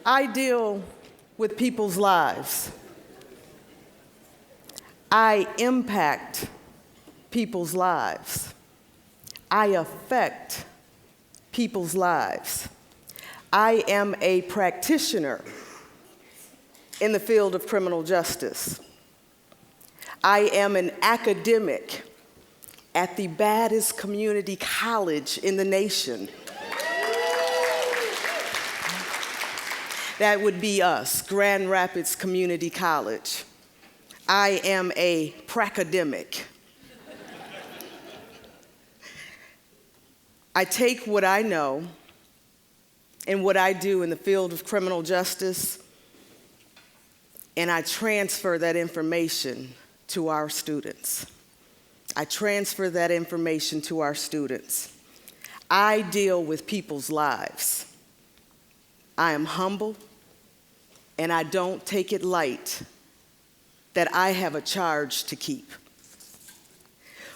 I deal with people's lives. I impact people's lives. I affect people's lives. I am a practitioner in the field of criminal justice. I am an academic at the baddest community college in the nation. That would be us, Grand Rapids Community College. I am a pracademic. I take what I know and what I do in the field of criminal justice, and I transfer that information to our students. I transfer that information to our students. I deal with people's lives. I am humble, and I don't take it light that I have a charge to keep.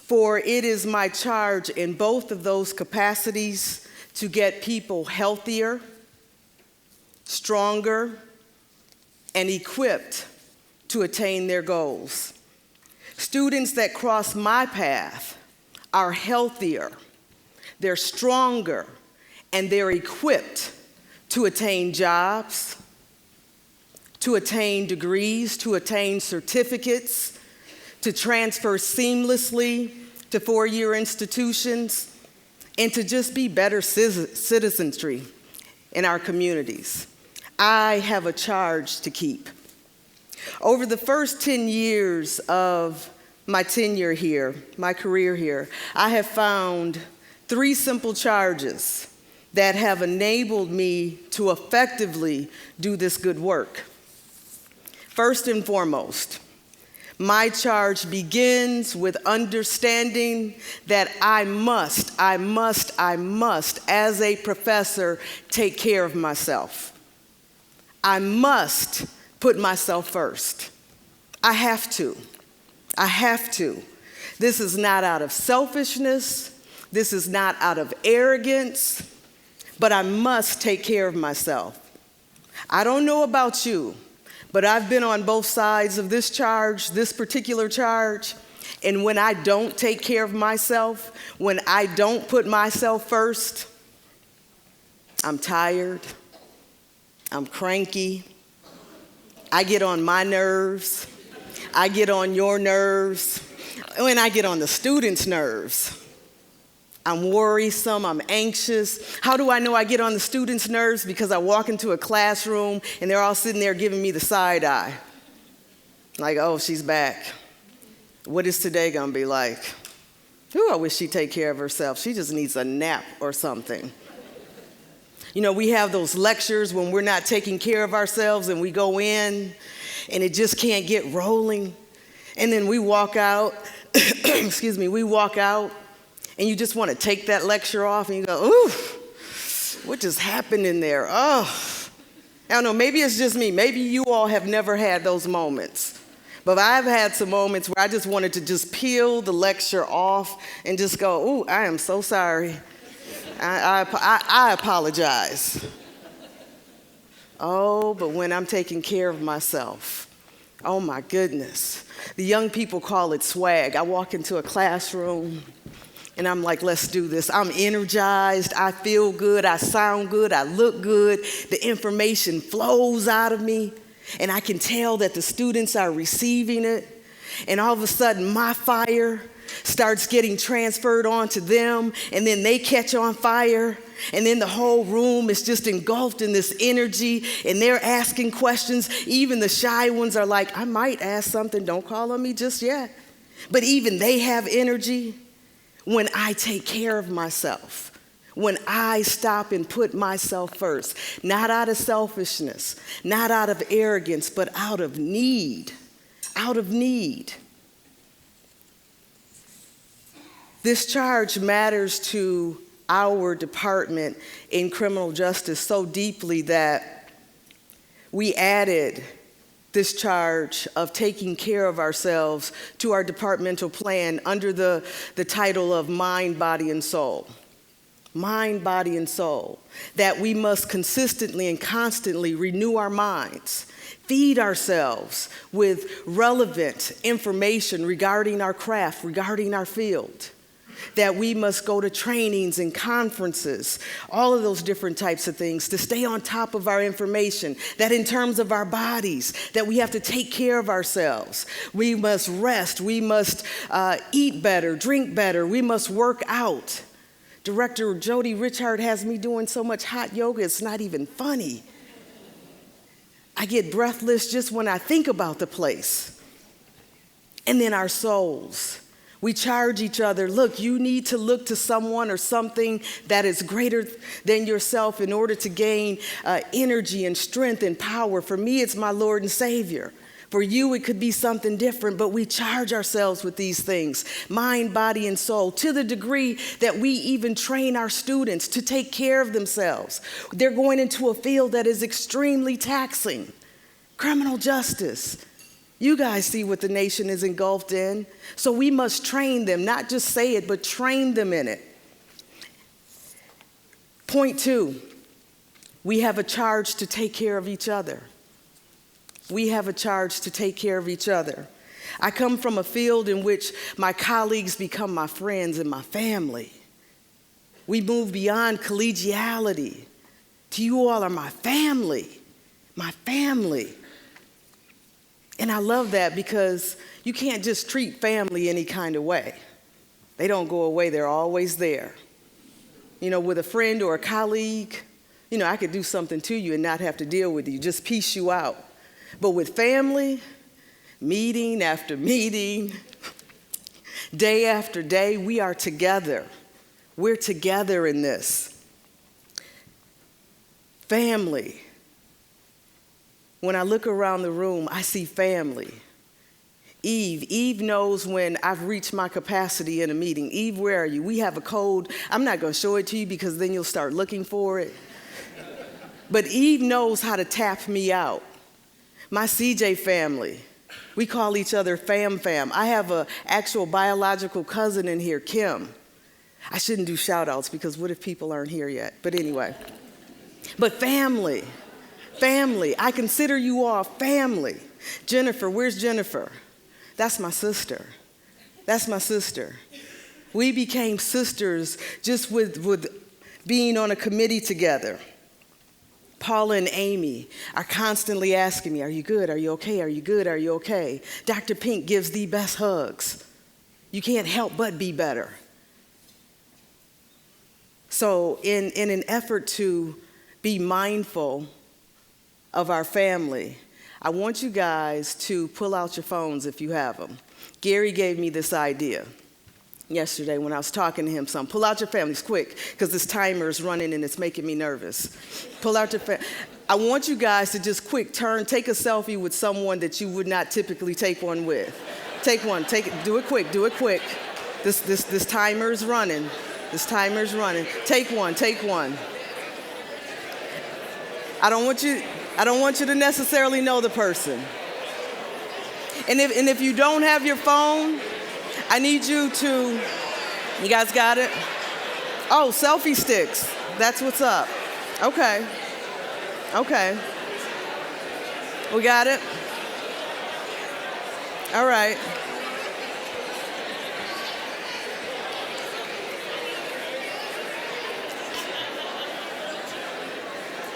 For it is my charge in both of those capacities to get people healthier, stronger, and equipped to attain their goals. Students that cross my path are healthier, they're stronger, and they're equipped to attain jobs, to attain degrees, to attain certificates, to transfer seamlessly to four-year institutions, and to just be better citizenry in our communities. I have a charge to keep. Over the first 10 years of my tenure here, my career here, I have found 3 simple charges that have enabled me to effectively do this good work. First and foremost, my charge begins with understanding that I must, as a professor, take care of myself. I must put myself first. I have to. This is not out of selfishness. This is not out of arrogance, but I must take care of myself. I don't know about you, but I've been on both sides of this charge, this particular charge, and when I don't take care of myself, when I don't put myself first, I'm tired, I'm cranky, I get on my nerves, I get on your nerves, and I get on the students' nerves. I'm worrisome, I'm anxious. How do I know I get on the students' nerves? Because I walk into a classroom and they're all sitting there giving me the side eye. Like, oh, she's back. What is today gonna be like? Ooh, I wish she'd take care of herself. She just needs a nap or something. You know, we have those lectures when we're not taking care of ourselves and we go in and it just can't get rolling. And then we walk out, we walk out, and you just want to take that lecture off and you go, ooh, what just happened in there? Oh, I don't know, maybe it's just me. Maybe you all have never had those moments. But I've had some moments where I just wanted to just peel the lecture off and just go, ooh, I am so sorry. I apologize. Oh, but when I'm taking care of myself, oh my goodness. The young people call it swag. I walk into a classroom and I'm like, let's do this. I'm energized, I feel good, I sound good, I look good. The information flows out of me, and I can tell that the students are receiving it. And all of a sudden, my fire starts getting transferred onto them, and then they catch on fire. And then the whole room is just engulfed in this energy, and they're asking questions. Even the shy ones are like, I might ask something, don't call on me just yet. But even they have energy. When I take care of myself, when I stop and put myself first, not out of selfishness, not out of arrogance, but out of need, This charge matters to our department in criminal justice so deeply that we added this charge of taking care of ourselves to our departmental plan under the title of mind, body, and soul. mind, body, and soul, that we must consistently and constantly renew our minds, feed ourselves with relevant information regarding our craft, regarding our field, that we must go to trainings and conferences, all of those different types of things to stay on top of our information, that in terms of our bodies, that we have to take care of ourselves. We must rest, we must eat better, drink better, we must work out. Director Jody Richard has me doing so much hot yoga, it's not even funny. I get breathless just when I think about the place. And then our souls. We charge each other, look, you need to look to someone or something that is greater than yourself in order to gain energy and strength and power. For me, it's my Lord and Savior. For you, it could be something different, but we charge ourselves with these things, mind, body, and soul, to the degree that we even train our students to take care of themselves. They're going into a field that is extremely taxing, criminal justice. You guys see what the nation is engulfed in. So we must train them, not just say it, but train them in it. Point 2, we have a charge to take care of each other. We have a charge to take care of each other. I come from a field in which my colleagues become my friends and my family. We move beyond collegiality to you all are my family, my family. And I love that because you can't just treat family any kind of way. They don't go away, they're always there. You know, with a friend or a colleague, you know, I could do something to you and not have to deal with you, just piece you out. But with family, meeting after meeting, day after day, we are together. We're together in this. Family. When I look around the room, I see family. Eve knows when I've reached my capacity in a meeting. Eve, where are you? We have a code. I'm not going to show it to you because then you'll start looking for it. But Eve knows how to tap me out. My CJ family, we call each other fam. I have an actual biological cousin in here, Kim. I shouldn't do shout outs because what if people aren't here yet? But anyway. But family. I consider you all family. Jennifer, where's Jennifer? That's my sister. We became sisters just with being on a committee together. Paula and Amy are constantly asking me, are you good? Are you okay? Are you good? Are you okay? Dr. Pink gives the best hugs. You can't help but be better. So in an effort to be mindful of our family, I want you guys to pull out your phones if you have them. Gary gave me this idea yesterday when I was talking to him some. Pull out your families quick because this timer is running and it's making me nervous. Pull out your family. I want you guys to just quick take a selfie with someone that you would not typically take one with. Take one, do it quick. This timer is running. Take one. I don't want you to necessarily know the person. And if you don't have your phone, I need you guys got it? Oh, selfie sticks. That's what's up. Okay. We got it? All right.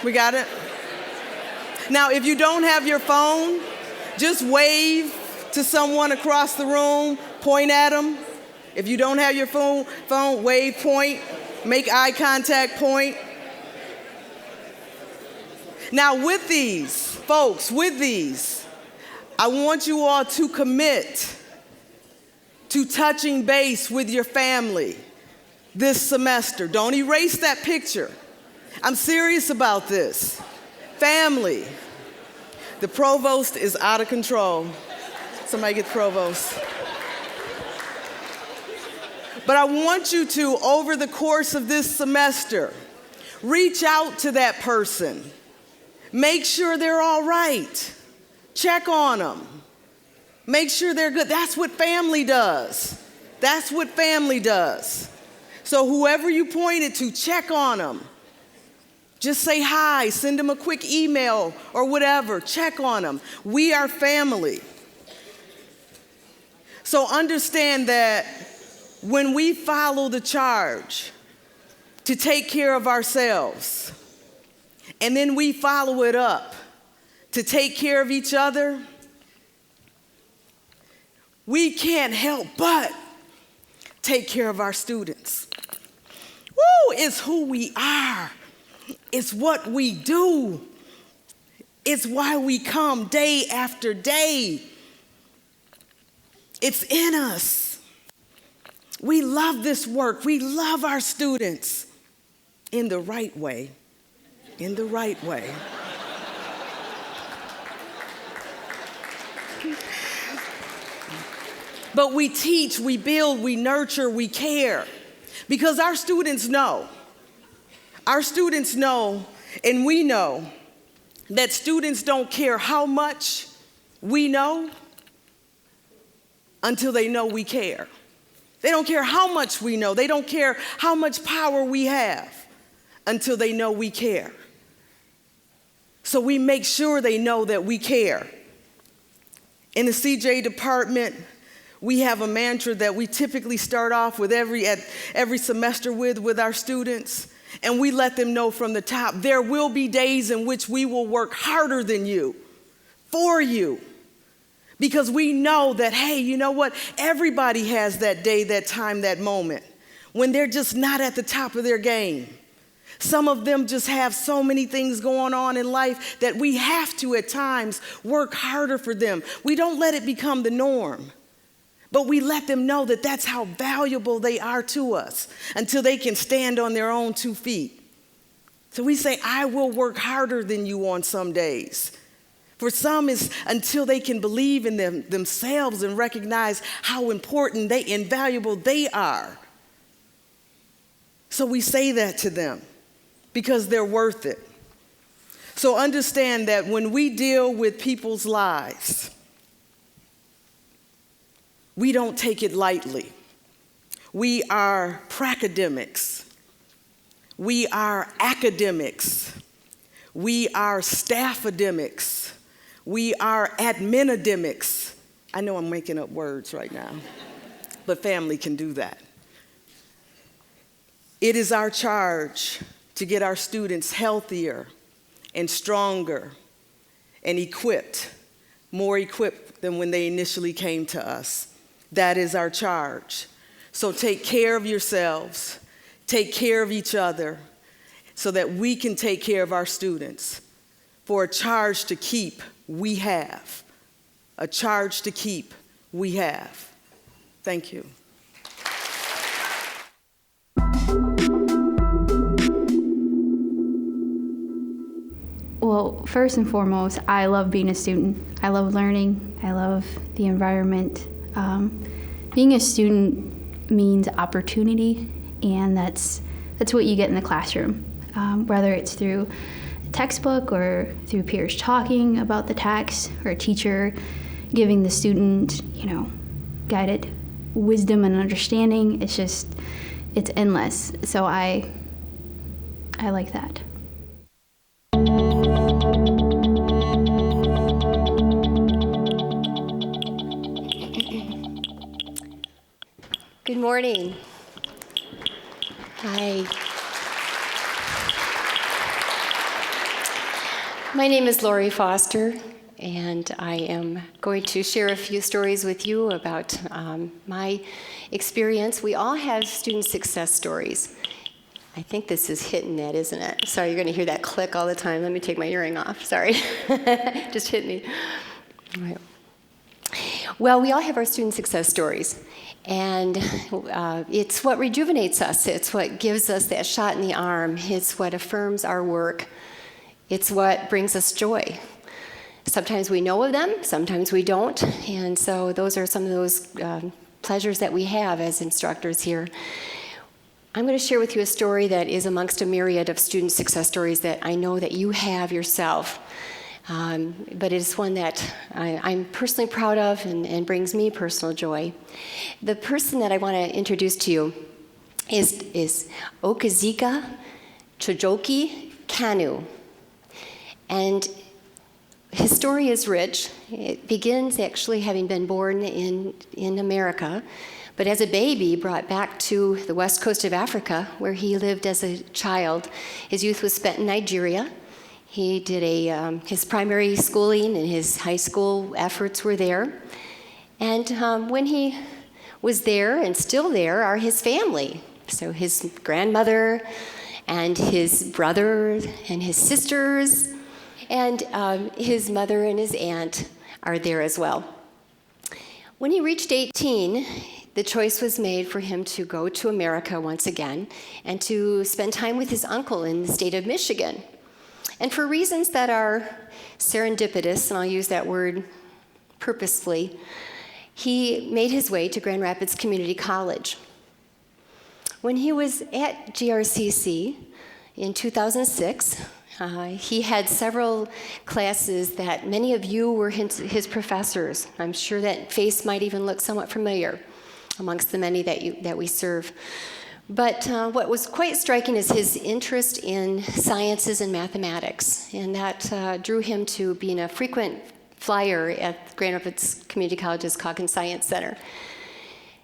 We got it? Now, if you don't have your phone, just wave to someone across the room, point at them. If you don't have your phone, wave, point, make eye contact, point. Now with these, folks, I want you all to commit to touching base with your family this semester. Don't erase that picture. I'm serious about this. Family. The provost is out of control. Somebody get the provost. But I want you to, over the course of this semester, reach out to that person. Make sure they're all right. Check on them. Make sure they're good. That's what family does. So whoever you pointed to, check on them. Just say hi, send them a quick email or whatever. Check on them. We are family. So understand that when we follow the charge to take care of ourselves, and then we follow it up to take care of each other, we can't help but take care of our students. Woo! It's who we are. It's what we do. It's why we come day after day. It's in us. We love this work. We love our students in the right way. In the right way. But we teach, we build, we nurture, we care. Because our students know. Our students know, and we know, that students don't care how much we know until they know we care. They don't care how much we know. They don't care how much power we have until they know we care. So we make sure they know that we care. In the CJ department, we have a mantra that we typically start off with every semester with our students, and we let them know from the top, there will be days in which we will work harder than you, for you, because we know that, hey, you know what? Everybody has that day, that time, that moment when they're just not at the top of their game. Some of them just have so many things going on in life that we have to, at times, work harder for them. We don't let it become the norm. But we let them know that that's how valuable they are to us until they can stand on their own 2 feet. So we say, I will work harder than you on some days. For some, it's until they can believe in themselves and recognize how important and valuable they are. So we say that to them because they're worth it. So understand that when we deal with people's lives, we don't take it lightly. We are pracademics. We are academics. We are staffademics. We are adminademics. I know I'm making up words right now, but family can do that. It is our charge to get our students healthier and stronger and equipped, more equipped than when they initially came to us. That is our charge. So take care of yourselves, take care of each other, so that we can take care of our students. For a charge to keep, we have. A charge to keep, we have. Thank you. Well, first and foremost, I love being a student. I love learning. I love the environment. Being a student means opportunity, and that's what you get in the classroom, whether it's through a textbook or through peers talking about the text, or a teacher giving the student, guided wisdom and understanding. It's endless. So I like that. Good morning. Hi. My name is Lori Foster, and I am going to share a few stories with you about my experience. We all have student success stories. I think this is hitting it, isn't it? Sorry, you're going to hear that click all the time. Let me take my earring off. Sorry. Just hit me. All right. Well, we all have our student success stories. And it's what rejuvenates us. It's what gives us that shot in the arm. It's what affirms our work. It's what brings us joy. Sometimes we know of them, sometimes we don't. And so those are some of those pleasures that we have as instructors here. I'm going to share with you a story that is amongst a myriad of student success stories that I know that you have yourself. But it is one that I'm personally proud of and brings me personal joy. The person that I want to introduce to you is Okazika Chojoki Kanu. And his story is rich. It begins actually having been born in America, but as a baby brought back to the west coast of Africa, where he lived as a child. His youth was spent in Nigeria. He did his primary schooling and his high school efforts were there. And when he was there, and still there, are his family. So his grandmother and his brother and his sisters, and his mother and his aunt are there as well. When he reached 18, the choice was made for him to go to America once again and to spend time with his uncle in the state of Michigan. And for reasons that are serendipitous, and I'll use that word purposefully, he made his way to Grand Rapids Community College. When he was at GRCC in 2006, he had several classes that many of you were his professors. I'm sure that face might even look somewhat familiar amongst the many that we serve. But what was quite striking is his interest in sciences and mathematics, and that drew him to being a frequent flyer at Grand Rapids Community College's Calkins Science Center.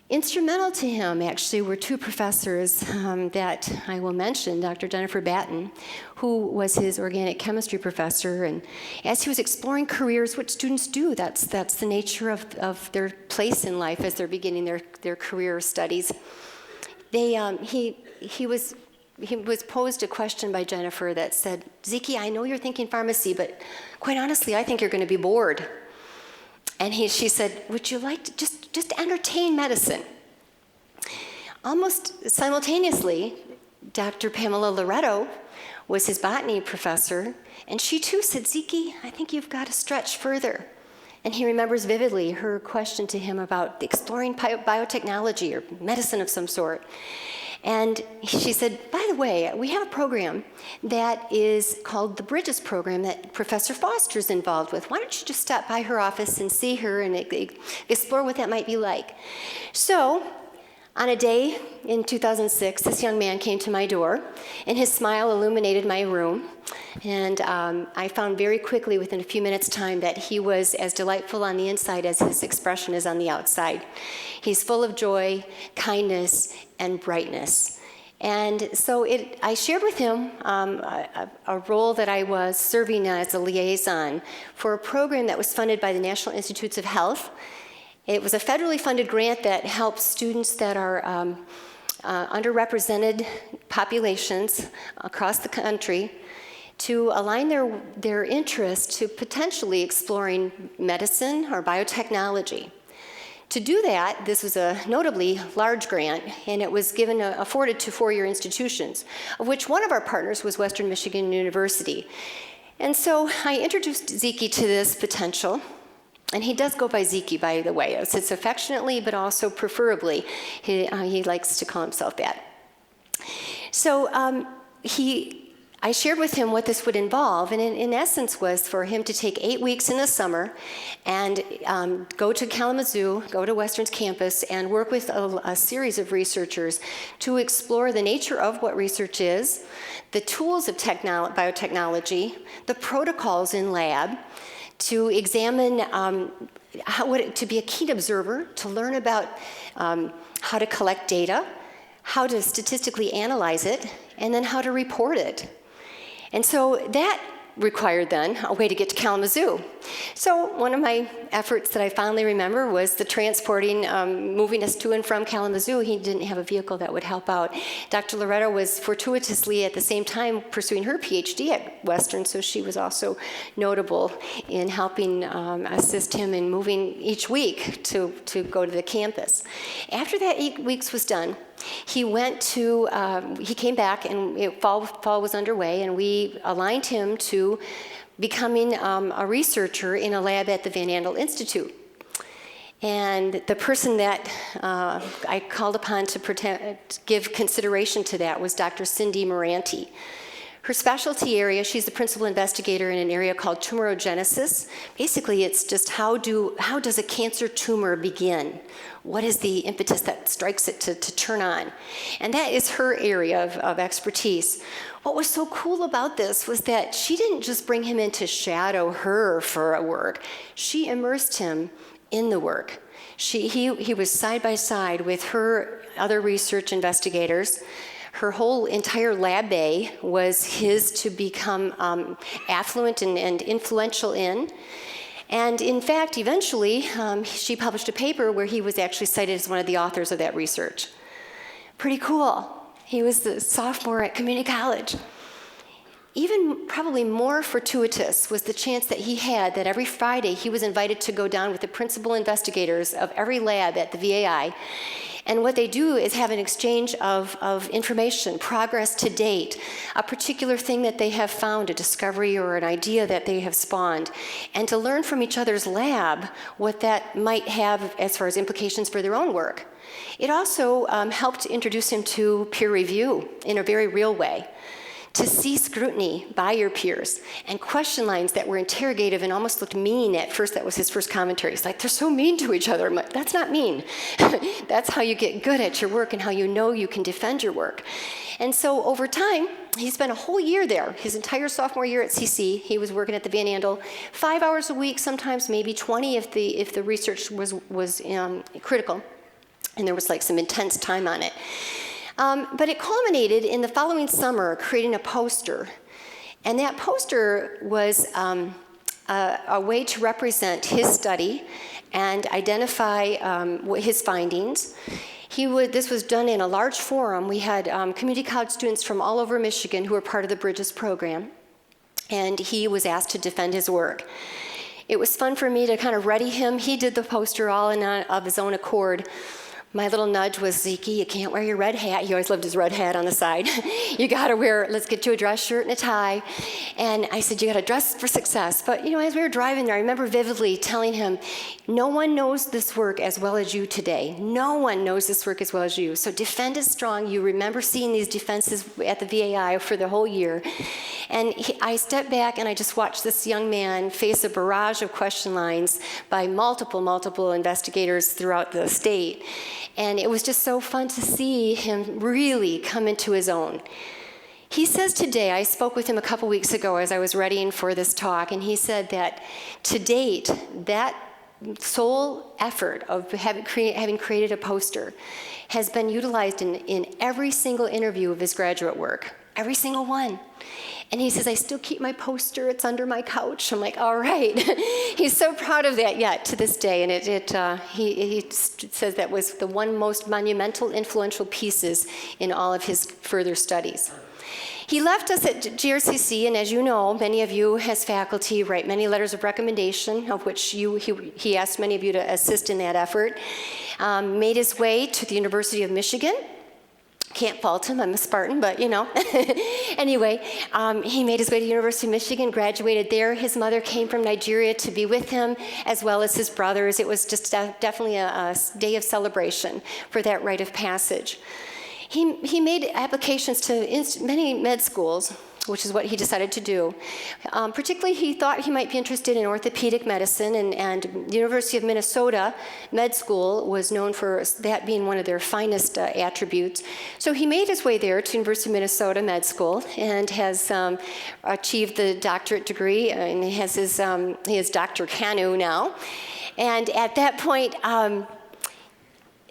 Instrumental to him, actually, were two professors that I will mention, Dr. Jennifer Batten, who was his organic chemistry professor, and as he was exploring careers, which students do, that's the nature of their place in life as they're beginning their career studies. He was posed a question by Jennifer that said, "Zeke, I know you're thinking pharmacy, but quite honestly, I think you're going to be bored." And she said, "Would you like to just entertain medicine?" Almost simultaneously, Dr. Pamela Loretto was his botany professor, and she too said, "Zeke, I think you've got to stretch further." And he remembers vividly her question to him about exploring biotechnology or medicine of some sort. And she said, "By the way, we have a program that is called the Bridges Program that Professor Foster's involved with. Why don't you just stop by her office and see her and explore what that might be like?" So, on a day in 2006, this young man came to my door, and his smile illuminated my room. And I found very quickly, within a few minutes' time, that he was as delightful on the inside as his expression is on the outside. He's full of joy, kindness, and brightness. And so I shared with him a role that I was serving as a liaison for a program that was funded by the National Institutes of Health. It was a federally funded grant that helps students that are underrepresented populations across the country to align their interest to potentially exploring medicine or biotechnology. To do that, this was a notably large grant, and it was afforded to four-year institutions, of which one of our partners was Western Michigan University. And so I introduced Zeke to this potential, and he does go by Zeke, by the way. It's affectionately, but also preferably. He likes to call himself that. So I shared with him what this would involve, and in essence was for him to take 8 weeks in the summer and go to Kalamazoo, go to Western's campus, and work with a series of researchers to explore the nature of what research is, the tools of biotechnology, the protocols in lab, to examine to be a keen observer, to learn about how to collect data, how to statistically analyze it, and then how to report it. And so that required then a way to get to Kalamazoo. So one of my efforts that I fondly remember was the transporting, moving us to and from Kalamazoo. He didn't have a vehicle that would help out. Dr. Loretto was fortuitously at the same time pursuing her PhD at Western, so she was also notable in helping assist him in moving each week to go to the campus. After that 8 weeks was done, he came back, and fall was underway, and we aligned him to becoming a researcher in a lab at the Van Andel Institute. And the person that I called upon to give consideration to that was Dr. Cindy Moranti. Her specialty area, she's the principal investigator in an area called tumorigenesis. Basically, it's just how does a cancer tumor begin? What is the impetus that strikes it to turn on? And that is her area of expertise. What was so cool about this was that she didn't just bring him in to shadow her for a work. She immersed him in the work. He was side by side with her other research investigators. Her whole entire lab bay was his to become affluent and influential in. And in fact, eventually, she published a paper where he was actually cited as one of the authors of that research. Pretty cool. He was the sophomore at community college. Even probably more fortuitous was the chance that he had that every Friday he was invited to go down with the principal investigators of every lab at the VAI. And what they do is have an exchange of information, progress to date, a particular thing that they have found, a discovery or an idea that they have spawned, and to learn from each other's lab what that might have as far as implications for their own work. It also helped introduce him to peer review in a very real way, to see scrutiny by your peers, and question lines that were interrogative and almost looked mean at first. That was his first commentary. It's like, they're so mean to each other. I'm like, that's not mean. That's how you get good at your work and how you know you can defend your work. And so over time, he spent a whole year there, his entire sophomore year at CC. He was working at the Van Andel 5 hours a week, sometimes maybe 20 if the research was critical, and there was like some intense time on it. But it culminated in the following summer creating a poster. And that poster was a way to represent his study and identify his findings. This was done in a large forum. We had community college students from all over Michigan who were part of the Bridges program. And he was asked to defend his work. It was fun for me to kind of ready him. He did the poster all of his own accord. My little nudge was, Zeke, you can't wear your red hat. He always loved his red hat on the side. You got to wear, let's get you a dress shirt and a tie. And I said, you got to dress for success. But, as we were driving there, I remember vividly telling him, no one knows this work as well as you today. No one knows this work as well as you. So defend it strong. You remember seeing these defenses at the VAI for the whole year. And I stepped back and I just watched this young man face a barrage of question lines by multiple investigators throughout the state. And it was just so fun to see him really come into his own. He says today, I spoke with him a couple weeks ago as I was readying for this talk, and he said that to date, that sole effort of having created a poster has been utilized in every single interview of his graduate work, every single one. And he says, I still keep my poster. It's under my couch. I'm like, all right. He's so proud of that yet to this day. And he says that was the one most monumental, influential pieces in all of his further studies. He left us at GRCC, and as you know, many of you as faculty write many letters of recommendation, of which he asked many of you to assist in that effort. Made his way to the University of Michigan. Can't fault him, I'm a Spartan, but Anyway, he made his way to the University of Michigan, graduated there. His mother came from Nigeria to be with him, as well as his brothers. It was just definitely a day of celebration for that rite of passage. He made applications to many med schools, which is what he decided to do. Particularly, he thought he might be interested in orthopedic medicine, and the University of Minnesota Med School was known for that being one of their finest attributes. So he made his way there to University of Minnesota Med School and has achieved the doctorate degree, and he is Dr. Kanu now. And at that point,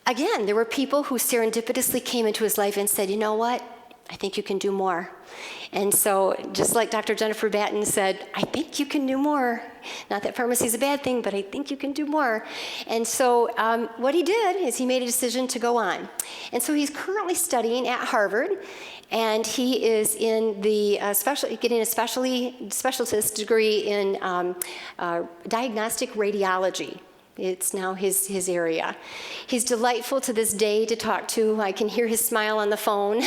again, there were people who serendipitously came into his life and said, you know what? I think you can do more. And so, just like Dr. Jennifer Batten said, I think you can do more. Not that pharmacy is a bad thing, but I think you can do more. And so, what he did is he made a decision to go on. And so he's currently studying at Harvard, and he is in the getting a specialist degree in diagnostic radiology. It's now his area. He's delightful to this day to talk to. I can hear his smile on the phone.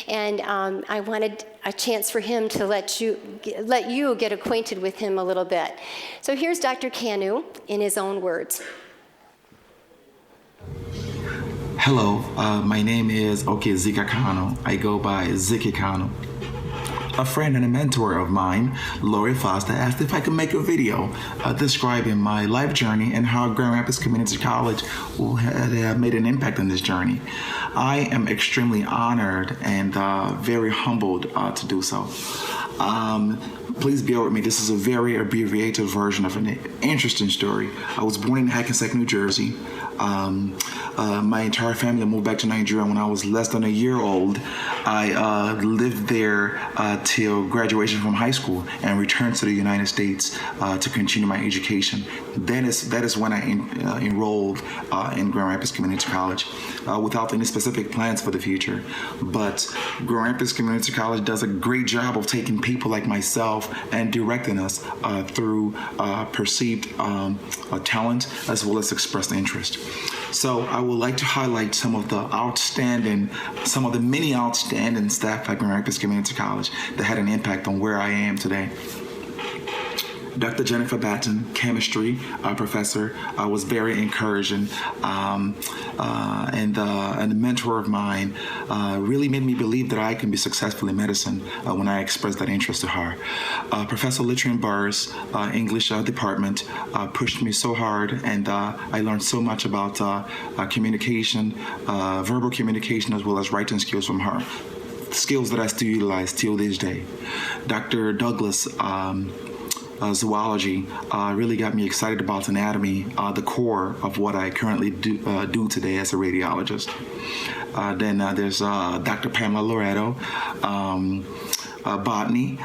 And I wanted a chance for him to let you get acquainted with him a little bit. So here's Dr. Kanu in his own words. Hello, my name is Zika Kanu. I go by Ziki Kanu. a friend and a mentor of mine, Lori Foster, asked if I could make a video describing my life journey and how Grand Rapids Community College had made an impact on this journey. I am extremely honored and very humbled to do so. Please bear with me. This is a very abbreviated version of an interesting story. I was born in Hackensack, New Jersey. My entire family moved back to Nigeria when I was less than a year old. I lived there till graduation from high school and returned to the United States to continue my education. That is when I enrolled in Grand Rapids Community College without any specific plans for the future. But Grand Rapids Community College does a great job of taking people like myself and directing us through perceived talent as well as expressed interest. So I would like to highlight some of the many outstanding staff at Grand Rapids Community College that had an impact on where I am today. Dr. Jennifer Batten, chemistry professor, was very encouraging, and a mentor of mine, really made me believe that I can be successful in medicine when I expressed that interest to her. Professor Litrin Burrs, English department, pushed me so hard, and I learned so much about communication, verbal communication, as well as writing skills from her. Skills that I still utilize till this day. Dr. Douglas, zoology, really got me excited about anatomy, the core of what I currently do today as a radiologist. Then there's Dr. Pamela Loretto, botany,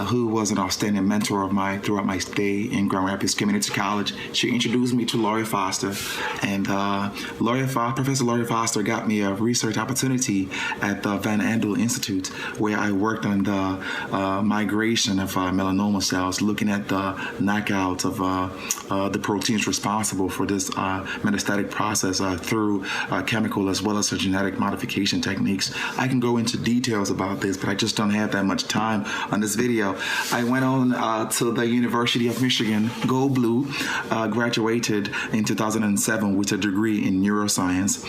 who was an outstanding mentor of mine throughout my stay in Grand Rapids Community College. She introduced me to Lori Foster, and Professor Lori Foster got me a research opportunity at the Van Andel Institute, where I worked on the migration of melanoma cells, looking at the knockout of the proteins responsible for this metastatic process through chemical as well as genetic modification techniques. I can go into details about this, but I just don't have that much time on this video. I went on to the University of Michigan, Go Blue, graduated in 2007 with a degree in neuroscience,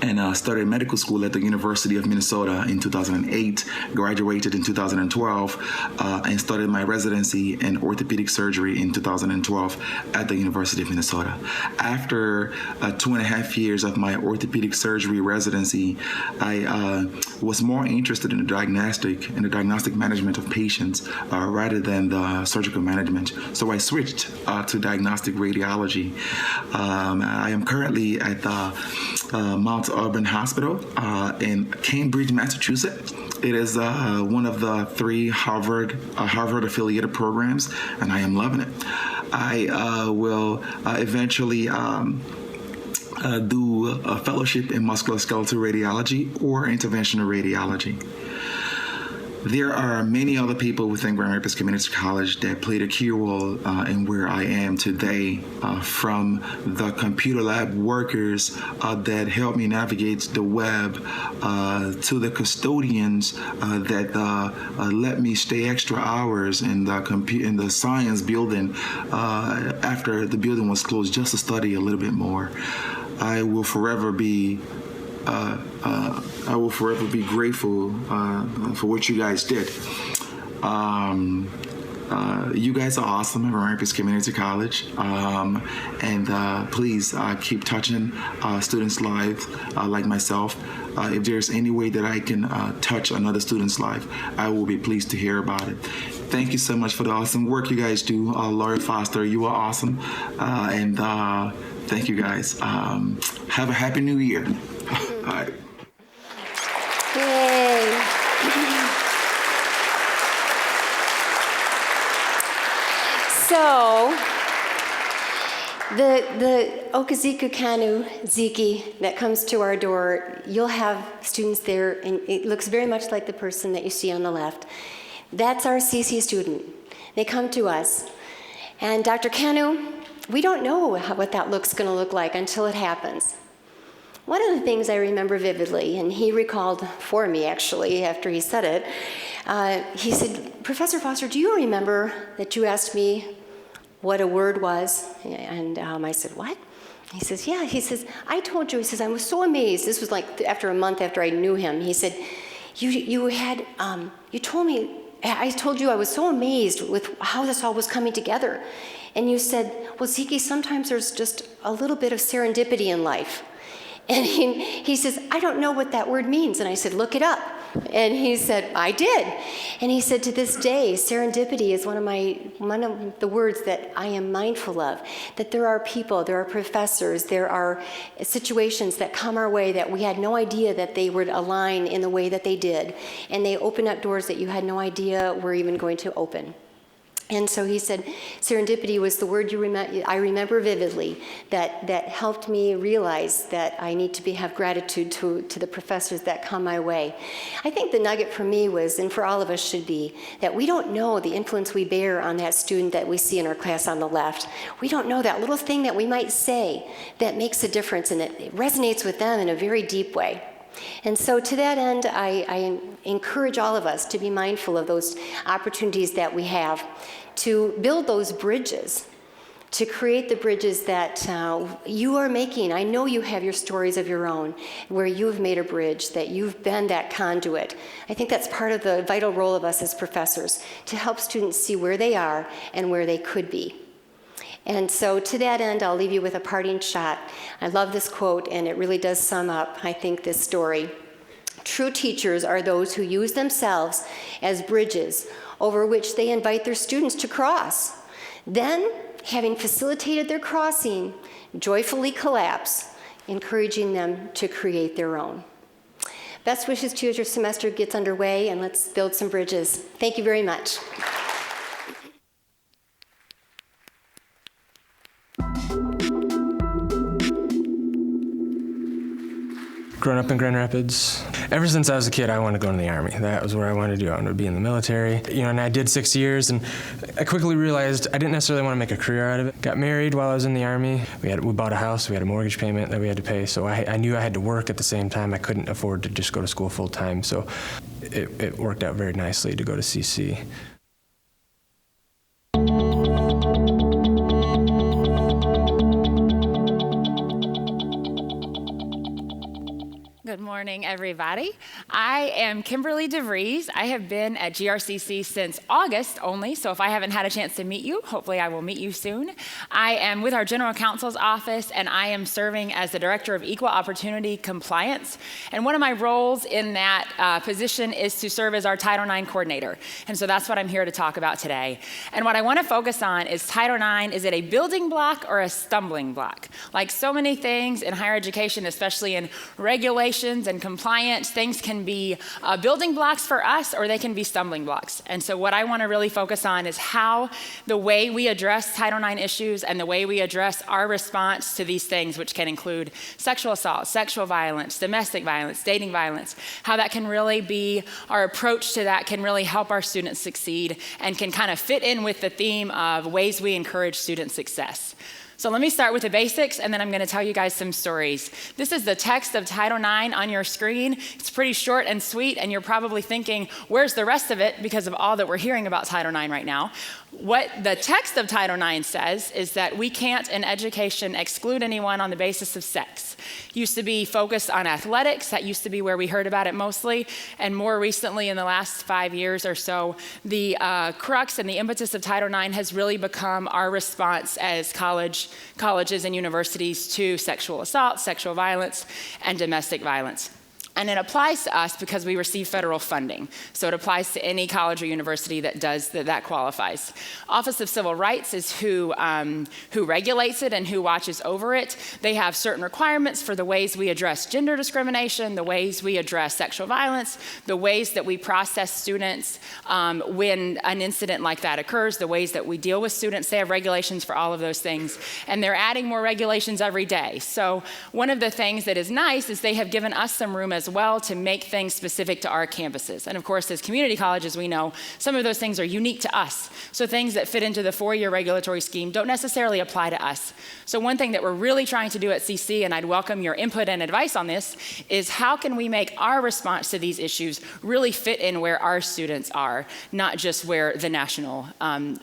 and started medical school at the University of Minnesota in 2008, graduated in 2012, and started my residency in orthopedic surgery in 2012 at the University of Minnesota. After 2.5 years of my orthopedic surgery residency, I was more interested in the diagnostic management of patients rather than the surgical management. So I switched to diagnostic radiology. I am currently at the Mount Auburn Hospital in Cambridge, Massachusetts. It is one of the 3 Harvard affiliated programs, and I am loving it. I will eventually do a fellowship in musculoskeletal radiology or interventional radiology. There are many other people within Grand Rapids Community College that played a key role in where I am today, from the computer lab workers that helped me navigate the web to the custodians that let me stay extra hours in the science building after the building was closed just to study a little bit more. I will forever be grateful for what you guys did. You guys are awesome at Grand Rapids Community College, and please keep touching students' lives like myself. If there's any way that I can touch another student's life, I will be pleased to hear about it. Thank you so much for the awesome work you guys do. Lori Foster, you are awesome, and thank you guys. Have a happy new year. All right. Yay. So, the Okaziku Kanu Ziki that comes to our door, you'll have students there, and it looks very much like the person that you see on the left. That's our CC student. They come to us. And Dr. Kanu, we don't know what that look's going to look like until it happens. One of the things I remember vividly, and he recalled for me actually after he said it, he said, "Professor Foster, do you remember that you asked me what a word was?" And I said, "What?" He says, "Yeah." He says, "I told you." He says, "I was so amazed." This was like after a month after I knew him. He said, you told me, I told you I was so amazed with how this all was coming together. And you said, well, Zeke, sometimes there's just a little bit of serendipity in life. And he says, I don't know what that word means. And I said, look it up. And he said, I did. And he said, to this day, serendipity is one of the words that I am mindful of, that there are people, there are professors, there are situations that come our way that we had no idea that they would align in the way that they did. And they open up doors that you had no idea were even going to open. And so he said, serendipity was the word I remember vividly that helped me realize that I need to have gratitude to the professors that come my way. I think the nugget for me was, and for all of us should be, that we don't know the influence we bear on that student that we see in our class on the left. We don't know that little thing that we might say that makes a difference and it resonates with them in a very deep way. And so to that end, I encourage all of us to be mindful of those opportunities that we have to build those bridges, to create the bridges that you are making. I know you have your stories of your own where you've made a bridge, that you've been that conduit. I think that's part of the vital role of us as professors, to help students see where they are and where they could be. And so to that end, I'll leave you with a parting shot. I love this quote, and it really does sum up, I think, this story. True teachers are those who use themselves as bridges over which they invite their students to cross. Then, having facilitated their crossing, joyfully collapse, encouraging them to create their own. Best wishes to you as your semester gets underway, and let's build some bridges. Thank you very much. Growing up in Grand Rapids, ever since I was a kid, I wanted to go in the Army. That was where I wanted to do. I wanted to be in the military. And I did 6 years, and I quickly realized I didn't necessarily want to make a career out of it. Got married while I was in the Army. We bought a house. We had a mortgage payment that we had to pay, so I knew I had to work at the same time. I couldn't afford to just go to school full time, so it worked out very nicely to go to CC. Good morning, everybody. I am Kimberly DeVries. I have been at GRCC since August only, so if I haven't had a chance to meet you, hopefully I will meet you soon. I am with our General Counsel's office, and I am serving as the Director of Equal Opportunity Compliance. And one of my roles in that position is to serve as our Title IX coordinator. And so that's what I'm here to talk about today. And what I want to focus on is Title IX, is it a building block or a stumbling block? Like so many things in higher education, especially in regulations and compliance, things can be building blocks for us, or they can be stumbling blocks. And so what I want to really focus on is how the way we address Title IX issues and the way we address our response to these things, which can include sexual assault, sexual violence, domestic violence, dating violence, how that can really be, our approach to that can really help our students succeed and can kind of fit in with the theme of ways we encourage student success. So let me start with the basics, and then I'm going to tell you guys some stories. This is the text of Title IX on your screen. It's pretty short and sweet, and you're probably thinking, where's the rest of it, because of all that we're hearing about Title IX right now. What the text of Title IX says is that we can't, in education, exclude anyone on the basis of sex. Used to be focused on athletics. That used to be where we heard about it mostly. And more recently, in the last 5 years or so, the crux and the impetus of Title IX has really become our response as colleges and universities to sexual assault, sexual violence, and domestic violence. And it applies to us because we receive federal funding. So it applies to any college or university that does that qualifies. Office of Civil Rights is who regulates it and who watches over it. They have certain requirements for the ways we address gender discrimination, the ways we address sexual violence, the ways that we process students when an incident like that occurs, the ways that we deal with students. They have regulations for all of those things. And they're adding more regulations every day. So one of the things that is nice is they have given us some room as well to make things specific to our campuses. And of course, as community colleges, we know some of those things are unique to us. So things that fit into the 4-year regulatory scheme don't necessarily apply to us. So one thing that we're really trying to do at CC, and I'd welcome your input and advice on this, is how can we make our response to these issues really fit in where our students are, not just where the national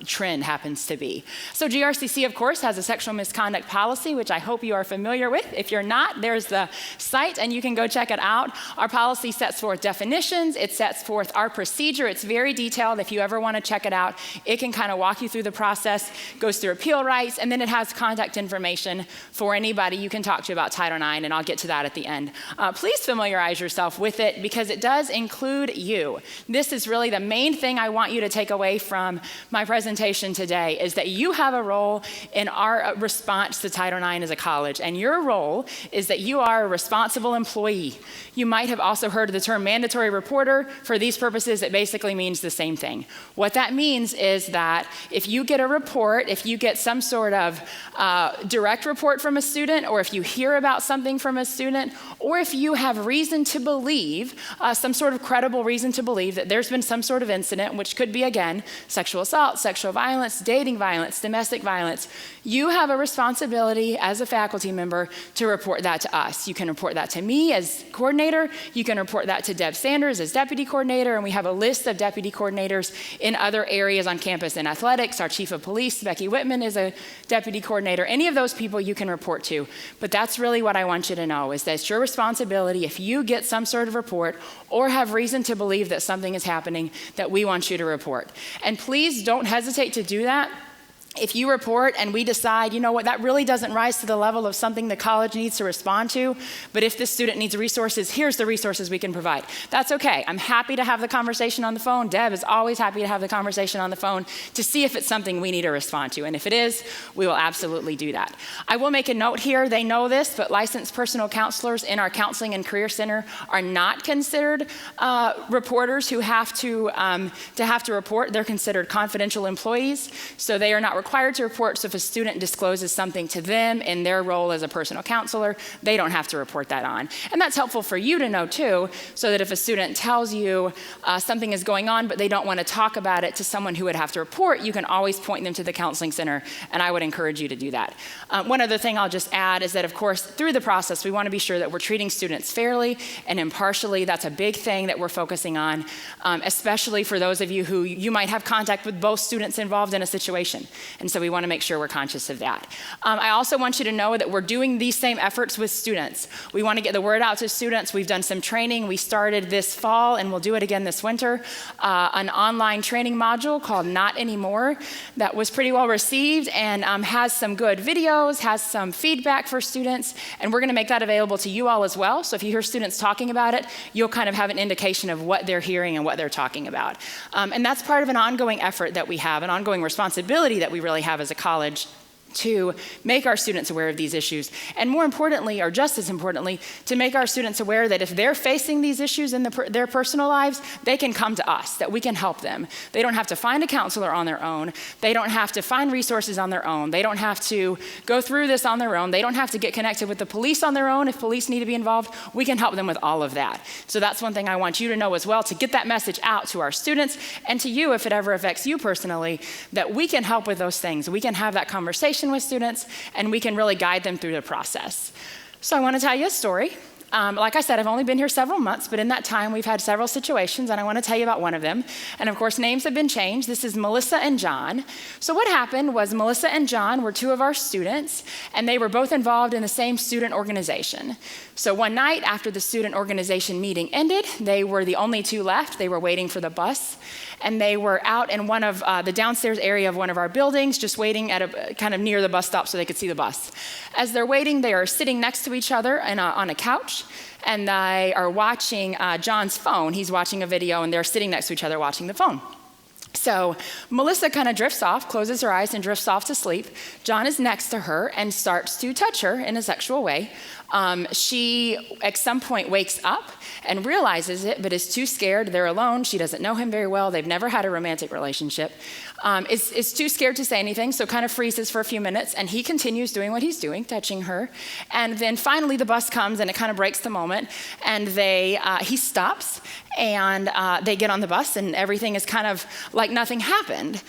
trend happens to be. So GRCC, of course, has a sexual misconduct policy, which I hope you are familiar with. If you're not, there's the site, and you can go check it out. out. Our policy sets forth definitions. It sets forth our procedure. It's very detailed. If you ever want to check it out, it can kind of walk you through the process, goes through appeal rights, and then it has contact information for anybody you can talk to about Title IX, and I'll get to that at the end. Please familiarize yourself with it because it does include you. This is really the main thing I want you to take away from my presentation today is that you have a role in our response to Title IX as a college, and your role is that you are a responsible employee. You might have also heard of the term mandatory reporter. For these purposes, it basically means the same thing. What that means is that if you get a report, if you get some sort of direct report from a student, or if you hear about something from a student, or if you have reason to believe, some sort of credible reason to believe that there's been some sort of incident, which could be, again, sexual assault, sexual violence, dating violence, domestic violence, you have a responsibility as a faculty member to report that to us. You can report that to me as coordinator. You can report that to Deb Sanders as deputy coordinator, and we have a list of deputy coordinators in other areas on campus. In athletics, our chief of police, Becky Whitman, is a deputy coordinator. Any of those people you can report to. But that's really what I want you to know, is that it's your responsibility if you get some sort of report or have reason to believe that something is happening, that we want you to report. And please don't hesitate to do that. If you report and we decide, you know what, that really doesn't rise to the level of something the college needs to respond to, but if this student needs resources, here's the resources we can provide. That's okay. I'm happy to have the conversation on the phone. Deb is always happy to have the conversation on the phone to see if it's something we need to respond to. And if it is, we will absolutely do that. I will make a note here, they know this, but licensed personal counselors in our Counseling and Career Center are not considered reporters who have to report. They're considered confidential employees, so they are not required to report. So if a student discloses something to them in their role as a personal counselor, they don't have to report that on. And that's helpful for you to know too, so that if a student tells you something is going on, but they don't want to talk about it to someone who would have to report, you can always point them to the counseling center, and I would encourage you to do that. One other thing I'll just add is that, of course, through the process, we want to be sure that we're treating students fairly and impartially. That's a big thing that we're focusing on, especially for those of you who you might have contact with both students involved in a situation. And so we want to make sure we're conscious of that. I also want you to know that we're doing these same efforts with students. We want to get the word out to students. We've done some training. We started this fall, and we'll do it again this winter, an online training module called Not Anymore that was pretty well received and has some good videos, has some feedback for students, and we're going to make that available to you all as well. So if you hear students talking about it, you'll kind of have an indication of what they're hearing and what they're talking about. And that's part of an ongoing effort that we have, an ongoing responsibility that we really have as a college to make our students aware of these issues, and more importantly, or just as importantly, to make our students aware that if they're facing these issues in their personal lives, they can come to us, that we can help them. They don't have to find a counselor on their own. They don't have to find resources on their own. They don't have to go through this on their own. They don't have to get connected with the police on their own if police need to be involved. We can help them with all of that. So that's one thing I want you to know as well, to get that message out to our students and to you if it ever affects you personally, that we can help with those things. We can have that conversation with students, and we can really guide them through the process. So I want to tell you a story. Like I said, I've only been here several months, but in that time we've had several situations, and I want to tell you about one of them. And of course, names have been changed. This is Melissa and John. So what happened was Melissa and John were two of our students, and they were both involved in the same student organization. So one night after the student organization meeting ended, they were the only two left. They were waiting for the bus, and they were out in one of the downstairs area of one of our buildings, just waiting at a kind of near the bus stop so they could see the bus. As they're waiting, they are sitting next to each other on a couch, and they are watching John's phone. He's watching a video, and they're sitting next to each other watching the phone. So Melissa kind of drifts off, closes her eyes, and drifts off to sleep. John is next to her and starts to touch her in a sexual way. She, at some point, wakes up and realizes it, but is too scared. They're alone. She doesn't know him very well. They've never had a romantic relationship. Is too scared to say anything, so kind of freezes for a few minutes, and he continues doing what he's doing, touching her. And then finally the bus comes, and it kind of breaks the moment, and he stops, and they get on the bus, and everything is kind of like nothing happened.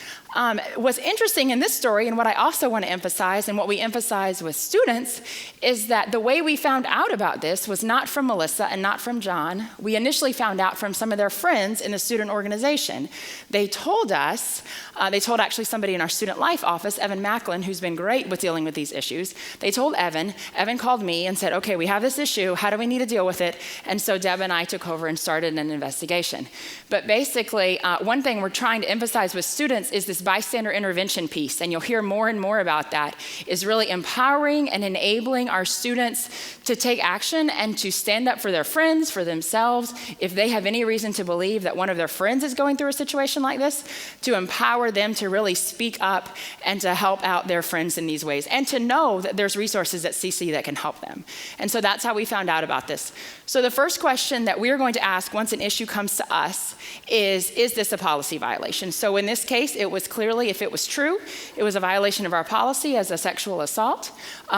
What's interesting in this story, and what I also want to emphasize, and what we emphasize with students, is that the way we found out about this was not from Melissa and not from John. We initially found out from some of their friends in the student organization. They told us, they told actually somebody in our student life office, Evan Macklin, who's been great with dealing with these issues. They told Evan. Evan called me and said, okay, we have this issue. How do we need to deal with it? And so Deb and I took over and started an investigation. But basically, one thing we're trying to emphasize with students is this bystander intervention piece, and you'll hear more and more about that, is really empowering and enabling our students to take action and to stand up for their friends, for themselves. If they have any reason to believe that one of their friends is going through a situation like this, to empower them to really speak up and to help out their friends in these ways, and to know that there's resources at CC that can help them. And so that's how we found out about this. So the first question that we're going to ask once an issue comes to us is this a policy violation? So in this case, it was clearly, if it was true, it was a violation of our policy as a sexual assault.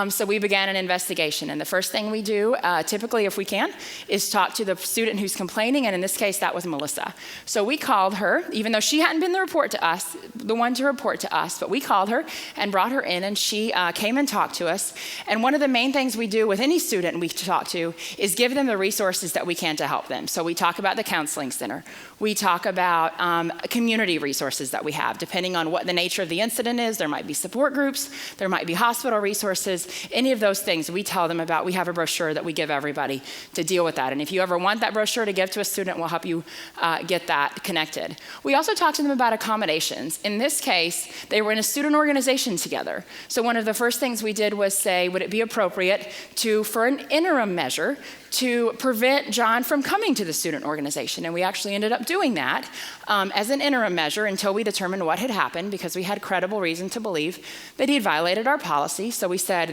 So we began an investigation. And the first thing we do, typically if we can, is talk to the student who's complaining. And in this case, that was Melissa. So we called her, even though she hadn't been the one to report to us, but we called her and brought her in, and she came and talked to us. And one of the main things we do with any student we talk to is give them the resources that we can to help them. So we talk about the counseling center. We talk about community resources that we have. Depending on what the nature of the incident is, there might be support groups, there might be hospital resources, any of those things we tell them about. We have a brochure that we give everybody to deal with that. And if you ever want that brochure to give to a student, we'll help you get that connected. We also talk to them about accommodations. In this case, they were in a student organization together. So one of the first things we did was say, would it be appropriate for an interim measure to prevent John from coming to the student organization? And we actually ended up doing that as an interim measure until we determined what had happened, because we had credible reason to believe that he had violated our policy. So we said,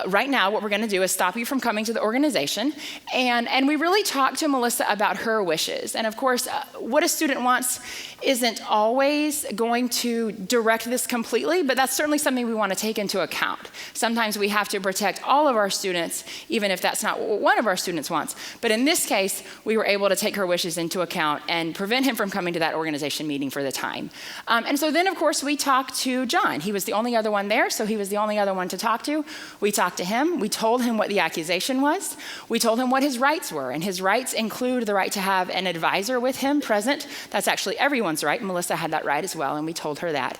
right now what we're going to do is stop you from coming to the organization. And we really talked to Melissa about her wishes. And of course, what a student wants isn't always going to direct this completely, but that's certainly something we want to take into account. Sometimes we have to protect all of our students, even if that's not what one of our students wants. But in this case, we were able to take her wishes into account and prevent him from coming to that organization meeting for the time. And so then, of course, we talked to John. He was the only other one there, so he was the only other one to talk to. We talked to him. We told him what the accusation was. We told him what his rights were, and his rights include the right to have an advisor with him present. That's actually everyone's right. Melissa had that right as well, and we told her that.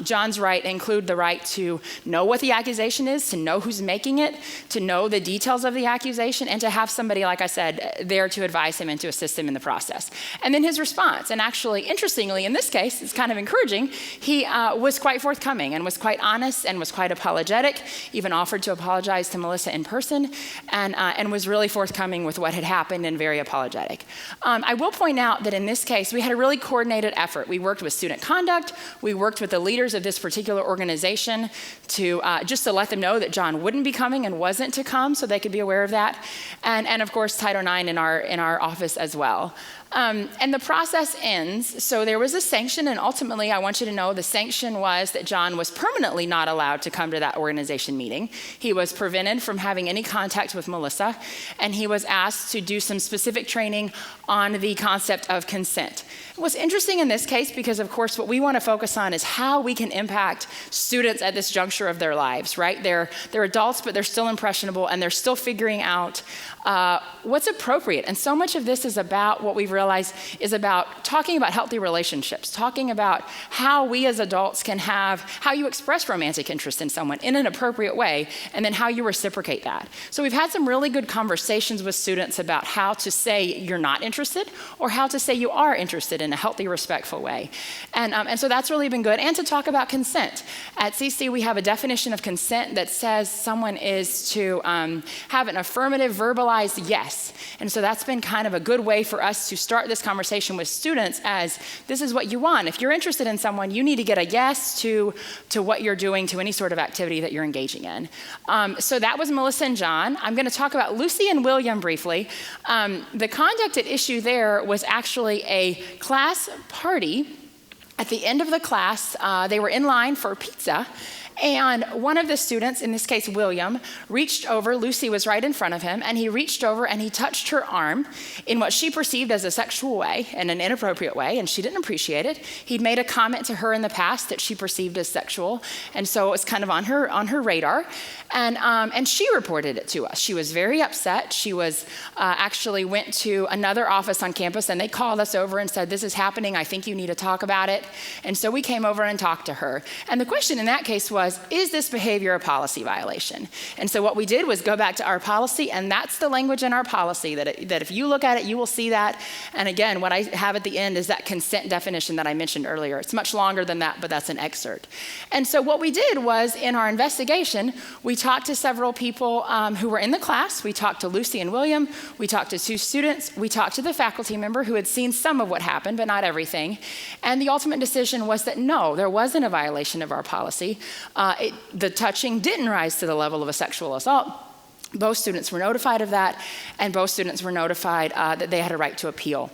John's right include the right to know what the accusation is, to know who's making it, to know the details of the accusation, and to have somebody, like I said, there to advise him and to assist him in the process. And then his response, and actually, interestingly, in this case, it's kind of encouraging, he was quite forthcoming and was quite honest and was quite apologetic, even offered to apologize to Melissa in person, and was really forthcoming with what had happened and very apologetic. I will point out that in this case, we had a really coordinated effort. We worked with student conduct, we worked with the leaders of this particular organization to just to let them know that John wouldn't be coming and wasn't to come, so they could be aware of that. And of course, Title IX in our office as well. And the process ends. So there was a sanction, and ultimately, I want you to know the sanction was that John was permanently not allowed to come to that organization meeting. He was prevented from having any contact with Melissa, and he was asked to do some specific training on the concept of consent. What's interesting in this case, because of course what we want to focus on is how we can impact students at this juncture of their lives, right? They're adults, but they're still impressionable, and they're still figuring out what's appropriate. And so much of this is about what we've realized is about talking about healthy relationships, talking about how we as adults can have, how you express romantic interest in someone in an appropriate way, and then how you reciprocate that. So we've had some really good conversations with students about how to say you're not interested, or how to say you are interested in a healthy, respectful way. And so that's really been good. And to talk about consent. At CC, we have a definition of consent that says someone is to have an affirmative, verbalized yes. And so that's been kind of a good way for us to start this conversation with students as this is what you want. If you're interested in someone, you need to get a yes to what you're doing, to any sort of activity that you're engaging in. So that was Melissa and John. I'm going to talk about Lucy and William briefly. The conduct at issue there was actually a class party. At the end of the class, they were in line for pizza, And one of the students, in this case William, reached over, Lucy was right in front of him, and he reached over and he touched her arm in what she perceived as a sexual way, in an inappropriate way, and she didn't appreciate it. He'd made a comment to her in the past that she perceived as sexual, and so it was kind of on her radar. And she reported it to us. She was very upset. She was actually went to another office on campus, and they called us over and said, "This is happening. I think you need to talk about it." And so we came over and talked to her. And the question in that case was, is this behavior a policy violation? And so what we did was go back to our policy, and that's the language in our policy, that if you look at it, you will see that. And again, what I have at the end is that consent definition that I mentioned earlier. It's much longer than that, but that's an excerpt. And so what we did was, in our investigation, we talked to several people who were in the class. We talked to Lucy and William. We talked to 2 students. We talked to the faculty member who had seen some of what happened, but not everything. And the ultimate decision was that no, there wasn't a violation of our policy. The touching didn't rise to the level of a sexual assault. Both students were notified of that, and both students were notified that they had a right to appeal.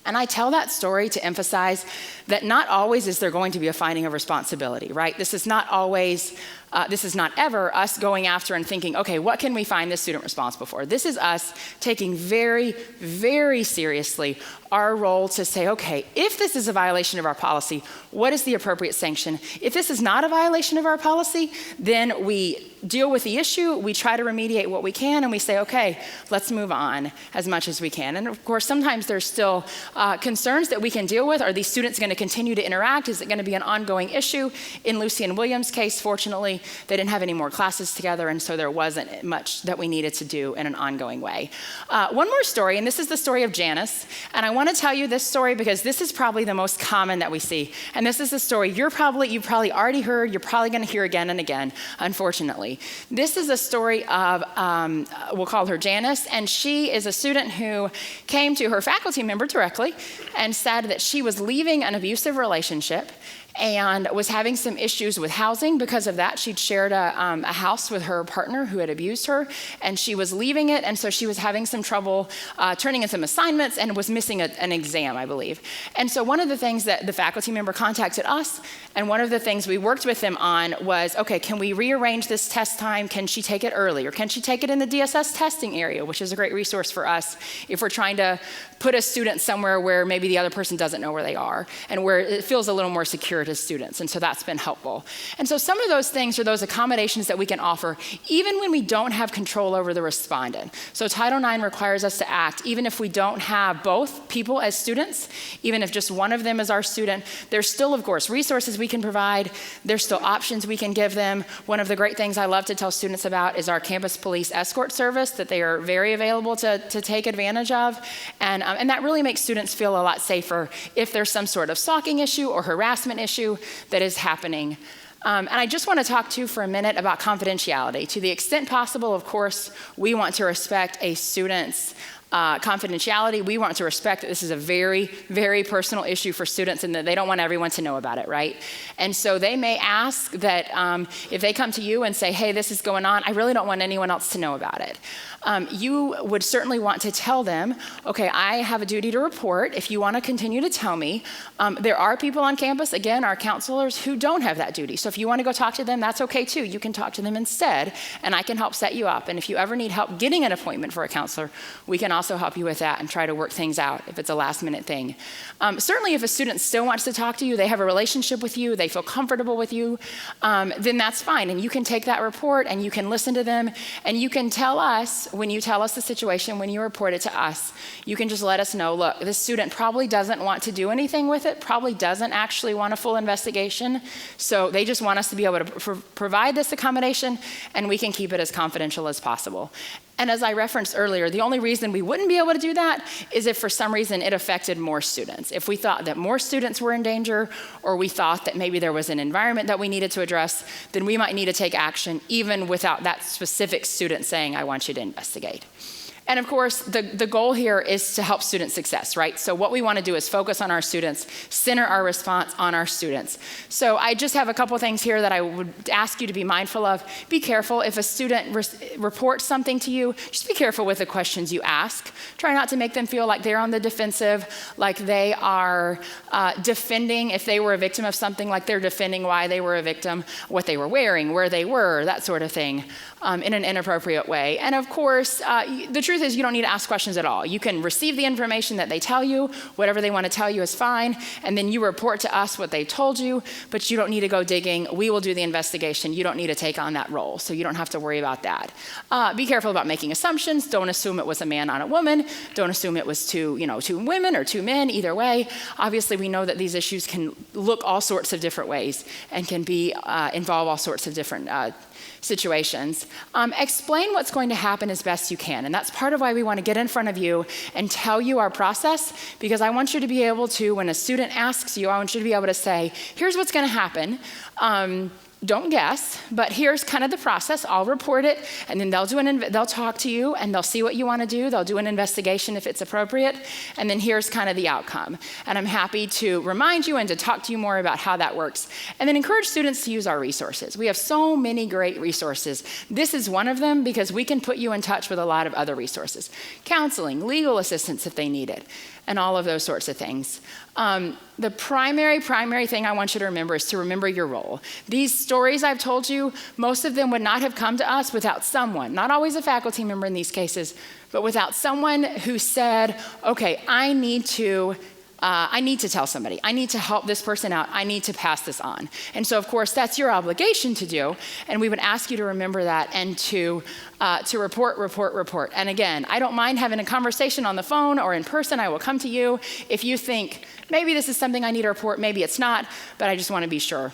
And I tell that story to emphasize that not always is there going to be a finding of responsibility, right? This is not ever us going after and thinking, okay, what can we find this student responsible for? This is us taking very, very seriously our role to say, okay, if this is a violation of our policy, what is the appropriate sanction? If this is not a violation of our policy, then we deal with the issue, we try to remediate what we can, and we say, okay, let's move on as much as we can. And of course, sometimes there's still concerns that we can deal with. Are these students going to continue to interact? Is it going to be an ongoing issue? In Lucy and William's case, fortunately, they didn't have any more classes together, and so there wasn't much that we needed to do in an ongoing way. One more story, and this is the story of Janice. And I want to tell you this story because this is probably the most common that we see. And this is a story you've probably already heard, you're probably going to hear again and again, unfortunately. This is a story of, we'll call her Janice, and she is a student who came to her faculty member directly and said that she was leaving an abusive relationship and was having some issues with housing. Because of that, she'd shared a house with her partner who had abused her, and she was leaving it, and so she was having some trouble turning in some assignments and was missing an exam, I believe. And so one of the things that the faculty member contacted us, and one of the things we worked with them on was, okay, can we rearrange this test time? Can she take it early? Or can she take it in the DSS testing area, which is a great resource for us if we're trying to put a student somewhere where maybe the other person doesn't know where they are and where it feels a little more secure to students. And so that's been helpful. And so some of those things are those accommodations that we can offer even when we don't have control over the respondent. So Title IX requires us to act even if we don't have both people as students, even if just one of them is our student. There's still, of course, resources we can provide. There's still options we can give them. One of the great things I love to tell students about is our campus police escort service that they are very available to take advantage of. And that really makes students feel a lot safer if there's some sort of stalking issue or harassment issue that is happening. And I just want to talk to you for a minute about confidentiality. To the extent possible, of course, we want to respect a student's confidentiality. We want to respect that this is a very, very personal issue for students and that they don't want everyone to know about it, right? And so they may ask that if they come to you and say, hey, this is going on, I really don't want anyone else to know about it. You would certainly want to tell them, okay, I have a duty to report. If you want to continue to tell me, there are people on campus, again, our counselors, who don't have that duty. So if you want to go talk to them, that's okay too. You can talk to them instead, and I can help set you up. And if you ever need help getting an appointment for a counselor, we can also help you with that and try to work things out if it's a last minute thing. Certainly if a student still wants to talk to you, they have a relationship with you, they feel comfortable with you, then that's fine. And you can take that report and you can listen to them, and you can tell us, when you tell us the situation, when you report it to us, you can just let us know, look, this student probably doesn't want to do anything with it, probably doesn't actually want a full investigation, so they just want us to be able to provide this accommodation, and we can keep it as confidential as possible. And as I referenced earlier, the only reason we wouldn't be able to do that is if for some reason it affected more students. If we thought that more students were in danger, or we thought that maybe there was an environment that we needed to address, then we might need to take action even without that specific student saying, I want you to investigate. And of course, the goal here is to help student success, right? So what we want to do is focus on our students, center our response on our students. So I just have a couple things here that I would ask you to be mindful of. Be careful if a student reports something to you, just be careful with the questions you ask. Try not to make them feel like they're on the defensive, like they are defending, if they were a victim of something, like they're defending why they were a victim, what they were wearing, where they were, that sort of thing, in an inappropriate way. And of course, the truth is you don't need to ask questions at all. You can receive the information that they tell you, whatever they want to tell you is fine, and then you report to us what they told you, but you don't need to go digging. We will do the investigation. You don't need to take on that role, so you don't have to worry about that. Be careful about making assumptions. Don't assume it was a man on a woman. Don't assume it was two women or two men, either way. Obviously, we know that these issues can look all sorts of different ways and can involve all sorts of different situations. Explain what's going to happen as best you can. And that's part of why we want to get in front of you and tell you our process, because I want you to be able to, when a student asks you, I want you to be able to say, here's what's going to happen. Don't guess, but here's kind of the process. I'll report it, and then they'll talk to you, and they'll see what you want to do. They'll do an investigation if it's appropriate, and then here's kind of the outcome. And I'm happy to remind you and to talk to you more about how that works. And then encourage students to use our resources. We have so many great resources. This is one of them because we can put you in touch with a lot of other resources. Counseling, legal assistance if they need it, and all of those sorts of things. The primary thing I want you to remember is to remember your role. These stories I've told you, most of them would not have come to us without someone, not always a faculty member in these cases, but without someone who said, okay, I need to tell somebody. I need to help this person out. I need to pass this on. And so, of course, that's your obligation to do. And we would ask you to remember that and to report. And again, I don't mind having a conversation on the phone or in person. I will come to you if you think, maybe this is something I need to report, maybe it's not, but I just want to be sure.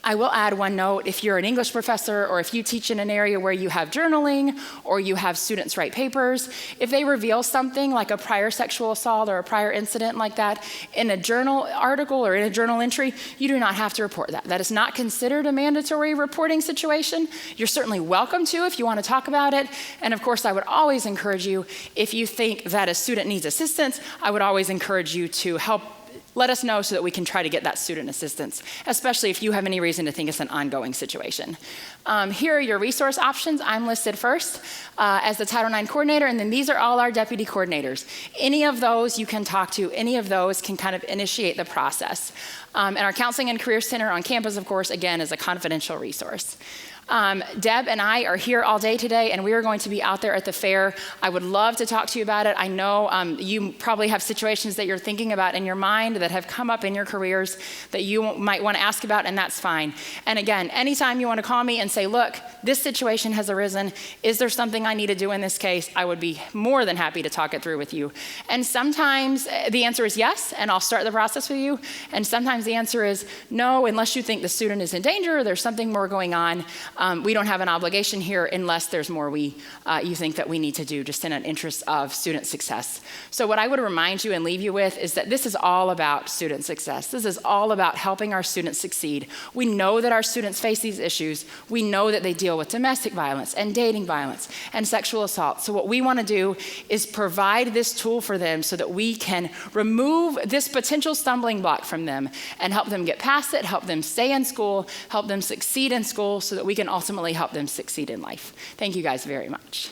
I will add one note. If you're an English professor or if you teach in an area where you have journaling or you have students write papers, if they reveal something like a prior sexual assault or a prior incident like that in a journal article or in a journal entry, you do not have to report that. That is not considered a mandatory reporting situation. You're certainly welcome to if you want to talk about it. And of course, I would always encourage you, if you think that a student needs assistance, I would always encourage you to let us know so that we can try to get that student assistance, especially if you have any reason to think it's an ongoing situation. Here are your resource options. I'm listed first as the Title IX coordinator, and then these are all our deputy coordinators. Any of those you can talk to, any of those can kind of initiate the process. And our Counseling and Career Center on campus, of course, again, is a confidential resource. Deb and I are here all day today, and we are going to be out there at the fair. I would love to talk to you about it. I know you probably have situations that you're thinking about in your mind that have come up in your careers that you might want to ask about, and that's fine. And again, anytime you want to call me and say, look, this situation has arisen. Is there something I need to do in this case? I would be more than happy to talk it through with you. And sometimes the answer is yes, and I'll start the process with you. And sometimes the answer is no, unless you think the student is in danger or there's something more going on. We don't have an obligation here unless there's more you think that we need to do just in an interest of student success. So what I would remind you and leave you with is that this is all about student success. This is all about helping our students succeed. We know that our students face these issues. We know that they deal with domestic violence and dating violence and sexual assault. So what we want to do is provide this tool for them so that we can remove this potential stumbling block from them and help them get past it, help them stay in school, help them succeed in school so that we can ultimately help them succeed in life. Thank you guys very much.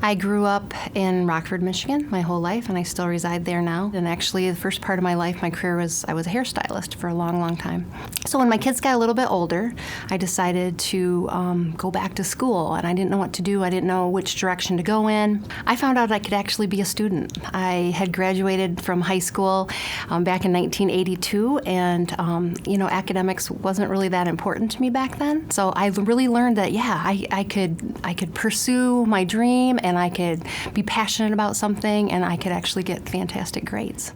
I grew up in Rockford, Michigan my whole life, and I still reside there now. And actually, the first part of my life, my career was, I was a hairstylist for a long, long time. So when my kids got a little bit older, I decided to go back to school, and I didn't know what to do. I didn't know which direction to go in. I found out I could actually be a student. I had graduated from high school back in 1982, and academics wasn't really that important to me back then. So I really learned that, I could pursue my dream, and I could be passionate about something, and I could actually get fantastic grades.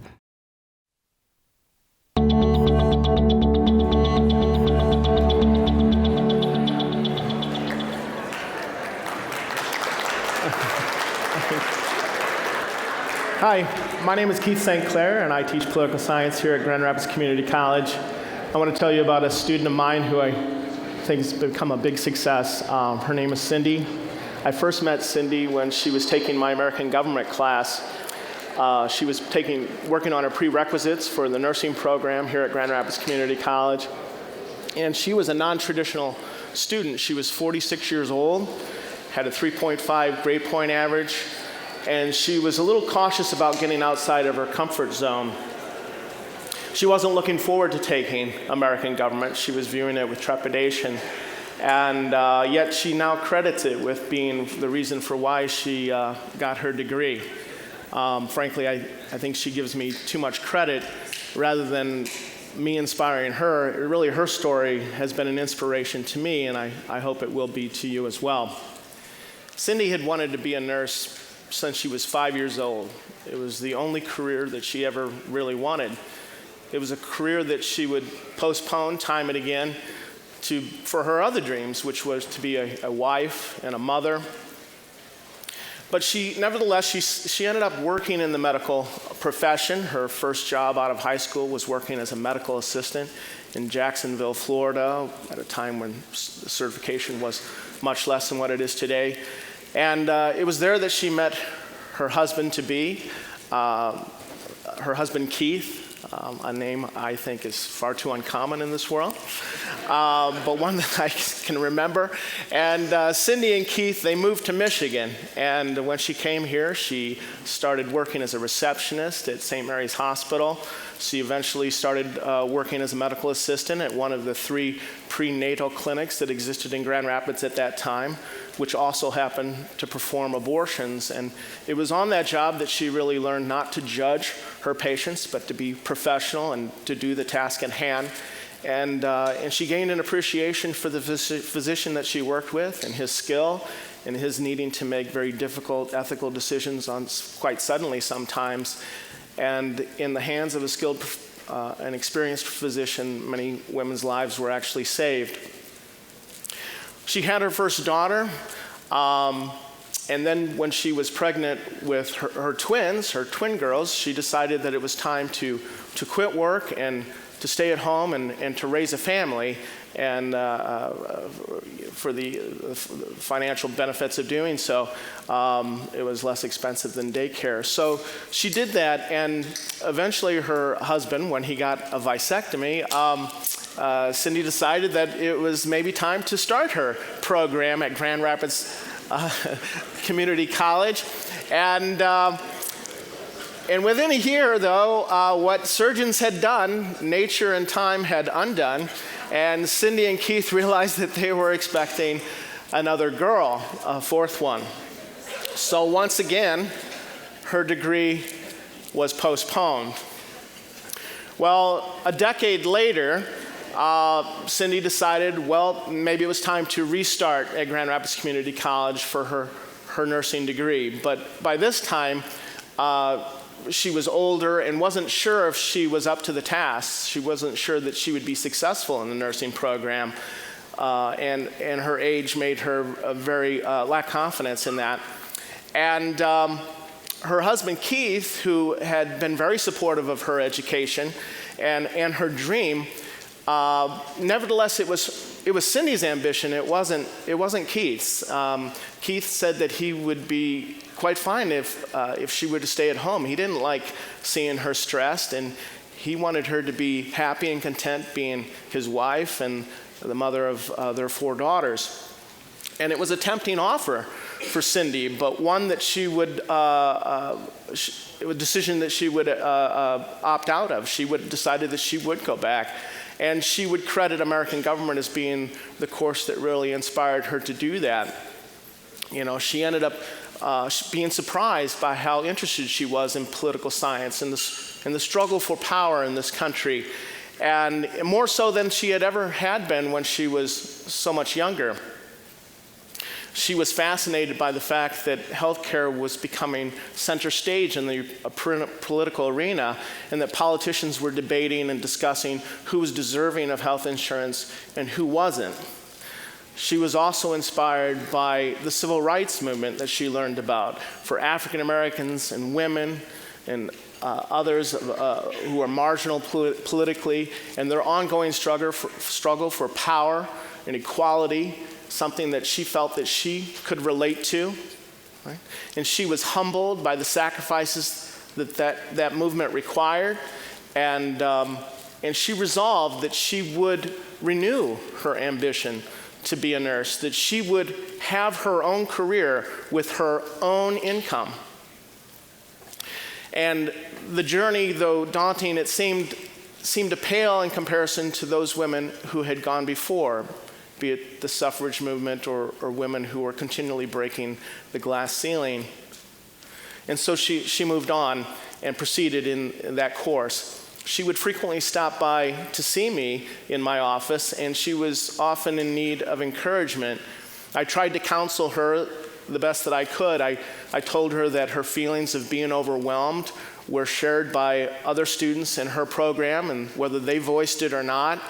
Hi, My name is Keith St. Clair, and I teach political science here at Grand Rapids Community College. I want to tell you about a student of mine who I think has become a big success. Her name is Cindy. I first met Cindy when she was taking my American government class. She was working on her prerequisites for the nursing program here at Grand Rapids Community College. And she was a non-traditional student. She was 46 years old, had a 3.5 grade point average, and she was a little cautious about getting outside of her comfort zone. She wasn't looking forward to taking American government. She was viewing it with trepidation. And yet she now credits it with being the reason for why she got her degree. Frankly, I think she gives me too much credit rather than me inspiring her. Really, her story has been an inspiration to me, and I hope it will be to you as well. Cindy had wanted to be a nurse since she was 5 years old. It was the only career that she ever really wanted. It was a career that she would postpone time and again for her other dreams, which was to be a wife and a mother. But nevertheless, she ended up working in the medical profession. Her first job out of high school was working as a medical assistant in Jacksonville, Florida, at a time when certification was much less than what it is today. And it was there that she met her husband-to-be, her husband Keith, a name I think is far too uncommon in this world, but one that I can remember. And Cindy and Keith, they moved to Michigan. And when she came here, she started working as a receptionist at St. Mary's Hospital. She eventually started working as a medical assistant at one of the 3 prenatal clinics that existed in Grand Rapids at that time, which also happened to perform abortions. And it was on that job that she really learned not to judge her patients, but to be professional and to do the task at hand. And she gained an appreciation for the physician that she worked with and his skill and his needing to make very difficult ethical decisions quite suddenly sometimes. And in the hands of a skilled and experienced physician, many women's lives were actually saved. She had her first daughter, and then when she was pregnant with her twin girls, she decided that it was time to quit work and to stay at home and to raise a family, and for the financial benefits of doing so, it was less expensive than daycare. So she did that, and eventually her husband, when he got a vasectomy, Cindy decided that it was maybe time to start her program at Grand Rapids Community College. And within a year, though, what surgeons had done, nature and time had undone, and Cindy and Keith realized that they were expecting another girl, a 4th one. So once again, her degree was postponed. Well, a decade later, Cindy decided, well, maybe it was time to restart at Grand Rapids Community College for her nursing degree. But by this time, she was older and wasn't sure if she was up to the task. She wasn't sure that she would be successful in the nursing program. And her age made her very lack confidence in that. And her husband, Keith, who had been very supportive of her education and her dream, nevertheless, it was Cindy's ambition. It wasn't Keith's. Keith said that he would be quite fine if she were to stay at home. He didn't like seeing her stressed, and he wanted her to be happy and content being his wife and the mother of their 4 daughters. And it was a tempting offer for Cindy, but one that she would, a decision that she would opt out of. She decided that she would go back. And she would credit American government as being the course that really inspired her to do that. You know, she ended up being surprised by how interested she was in political science and the struggle for power in this country, and more so than she had ever had been when she was so much younger. She was fascinated by the fact that healthcare was becoming center stage in the political arena, and that politicians were debating and discussing who was deserving of health insurance and who wasn't. She was also inspired by the civil rights movement that she learned about for African Americans and women and others who are marginal politically, and their ongoing struggle for power and equality, something that she felt that she could relate to. Right? And she was humbled by the sacrifices that movement required, and she resolved that she would renew her ambition to be a nurse, that she would have her own career with her own income. And the journey, though daunting, it seemed to pale in comparison to those women who had gone before, be it the suffrage movement or women who were continually breaking the glass ceiling. And so she moved on and proceeded in that course. She would frequently stop by to see me in my office, and she was often in need of encouragement. I tried to counsel her the best that I could. I told her that her feelings of being overwhelmed were shared by other students in her program, and whether they voiced it or not,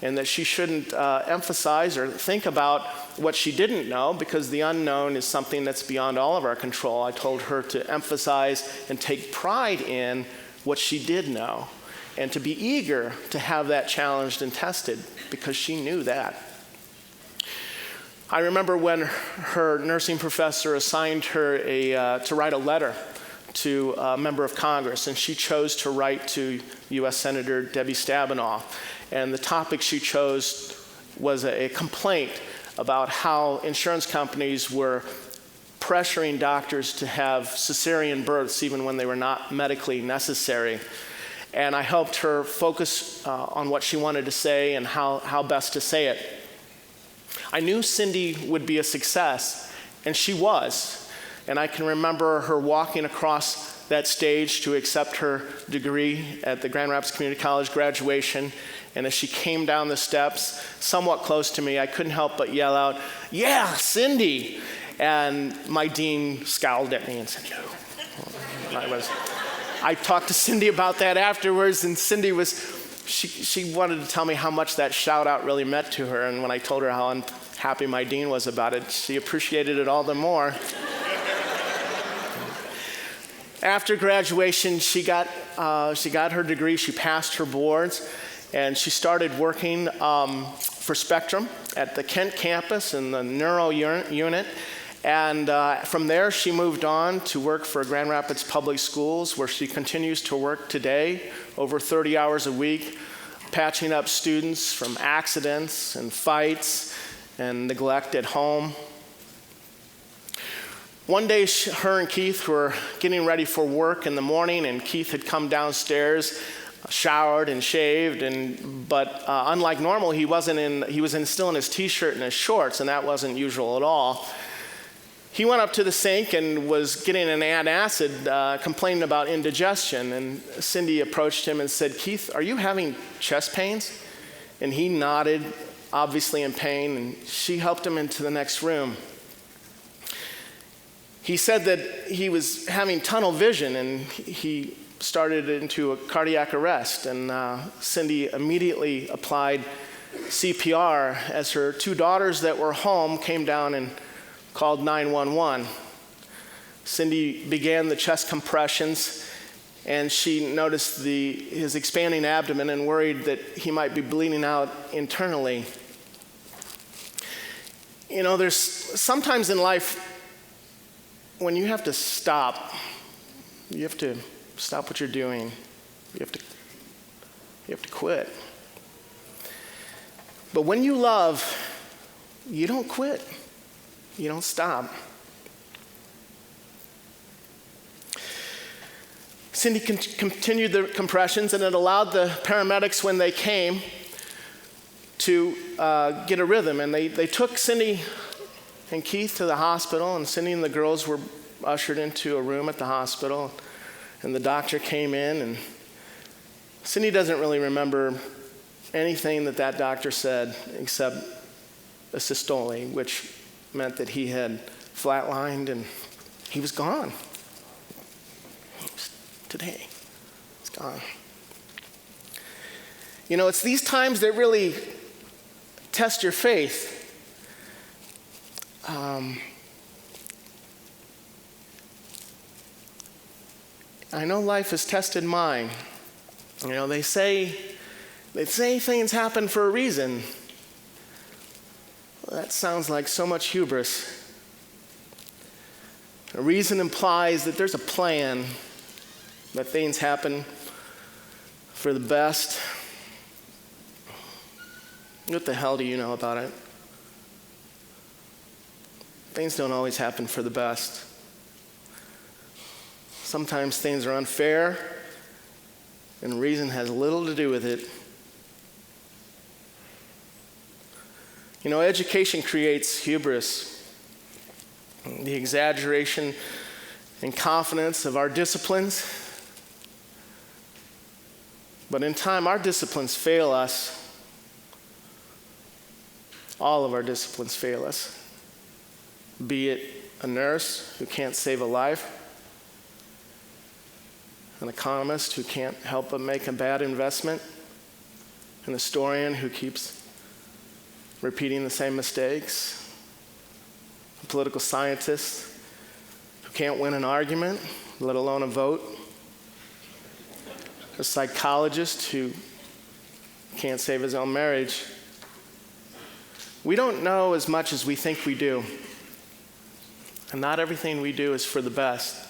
and that she shouldn't emphasize or think about what she didn't know, because the unknown is something that's beyond all of our control. I told her to emphasize and take pride in what she did know, and to be eager to have that challenged and tested, because she knew that. I remember when her nursing professor assigned her to write a letter to a member of Congress, and she chose to write to U.S. Senator Debbie Stabenow. And the topic she chose was a complaint about how insurance companies were pressuring doctors to have cesarean births even when they were not medically necessary. And I helped her focus on what she wanted to say and how best to say it. I knew Cindy would be a success, and she was. And I can remember her walking across that stage to accept her degree at the Grand Rapids Community College graduation. And as she came down the steps, somewhat close to me, I couldn't help but yell out, "Yeah, Cindy!" And my dean scowled at me and said, "No." I talked to Cindy about that afterwards, and Cindy she wanted to tell me how much that shout out really meant to her. And when I told her how unhappy my dean was about it, she appreciated it all the more. After graduation, she got her degree, she passed her boards, and she started working for Spectrum at the Kent campus in the neuro unit. And from there, she moved on to work for Grand Rapids Public Schools, where she continues to work today, over 30 hours a week, patching up students from accidents and fights and neglect at home. One day, her and Keith were getting ready for work in the morning, and Keith had come downstairs, showered and shaved, but unlike normal, he was still in his t-shirt and his shorts, and that wasn't usual at all. He went up to the sink and was getting an antacid, complaining about indigestion, and Cindy approached him and said, "Keith, are you having chest pains?" And he nodded, obviously in pain, and she helped him into the next room. He said that he was having tunnel vision, and he started into a cardiac arrest, and Cindy immediately applied CPR as her two daughters that were home came down and called 911. Cindy began the chest compressions, and she noticed his expanding abdomen and worried that he might be bleeding out internally. You know, there's sometimes in life when you have to stop, you have to stop what you're doing. You have to quit. But when you love, you don't quit. You don't stop. Cindy continued the compressions, and it allowed the paramedics, when they came, to get a rhythm. And they took Cindy and Keith to the hospital, and Cindy and the girls were ushered into a room at the hospital, and the doctor came in, and Cindy doesn't really remember anything that doctor said except a systole, which meant that he had flatlined and he was gone. Today, it's gone. You know, it's these times that really test your faith. I know life has tested mine. You know, they say things happen for a reason. Well, that sounds like so much hubris. A reason implies that there's a plan, that things happen for the best. What the hell do you know about it? Things don't always happen for the best. Sometimes things are unfair, and reason has little to do with it. You know, education creates hubris, the exaggeration and confidence of our disciplines. But in time, our disciplines fail us. All of our disciplines fail us. Be it a nurse who can't save a life, an economist who can't help but make a bad investment, an historian who keeps repeating the same mistakes, a political scientist who can't win an argument, let alone a vote, a psychologist who can't save his own marriage. We don't know as much as we think we do, and not everything we do is for the best.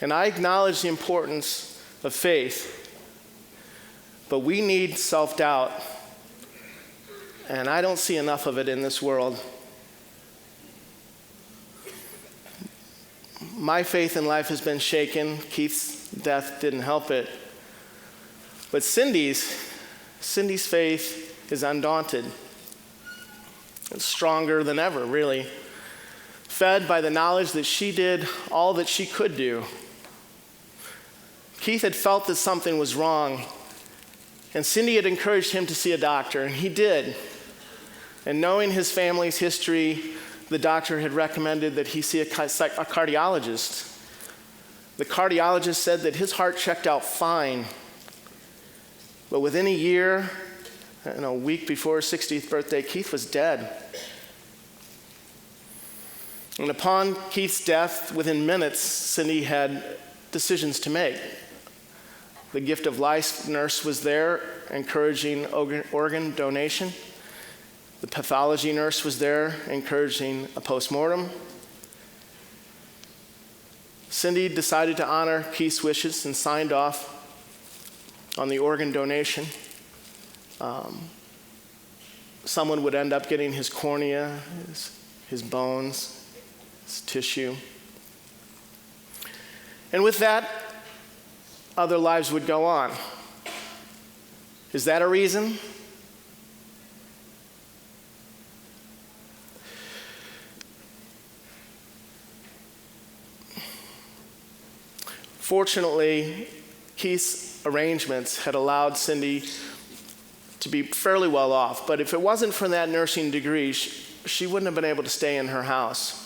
And I acknowledge the importance of faith, but we need self-doubt, and I don't see enough of it in this world. My faith in life has been shaken. Keith's death didn't help it. But Cindy's faith is undaunted. It's stronger than ever, really, fed by the knowledge that she did all that she could do. Keith had felt that something was wrong, and Cindy had encouraged him to see a doctor, and he did. And knowing his family's history, the doctor had recommended that he see a cardiologist. The cardiologist said that his heart checked out fine, but within a year, and a week before his 60th birthday, Keith was dead. And upon Keith's death, within minutes, Cindy had decisions to make. The Gift of Life nurse was there, encouraging organ donation. The pathology nurse was there, encouraging a postmortem. Cindy decided to honor Keith's wishes and signed off on the organ donation. Someone would end up getting his cornea, his bones, his tissue. And with that, other lives would go on. Is that a reason? Fortunately, Keith's arrangements had allowed Cindy to be fairly well off, but if it wasn't for that nursing degree, she wouldn't have been able to stay in her house.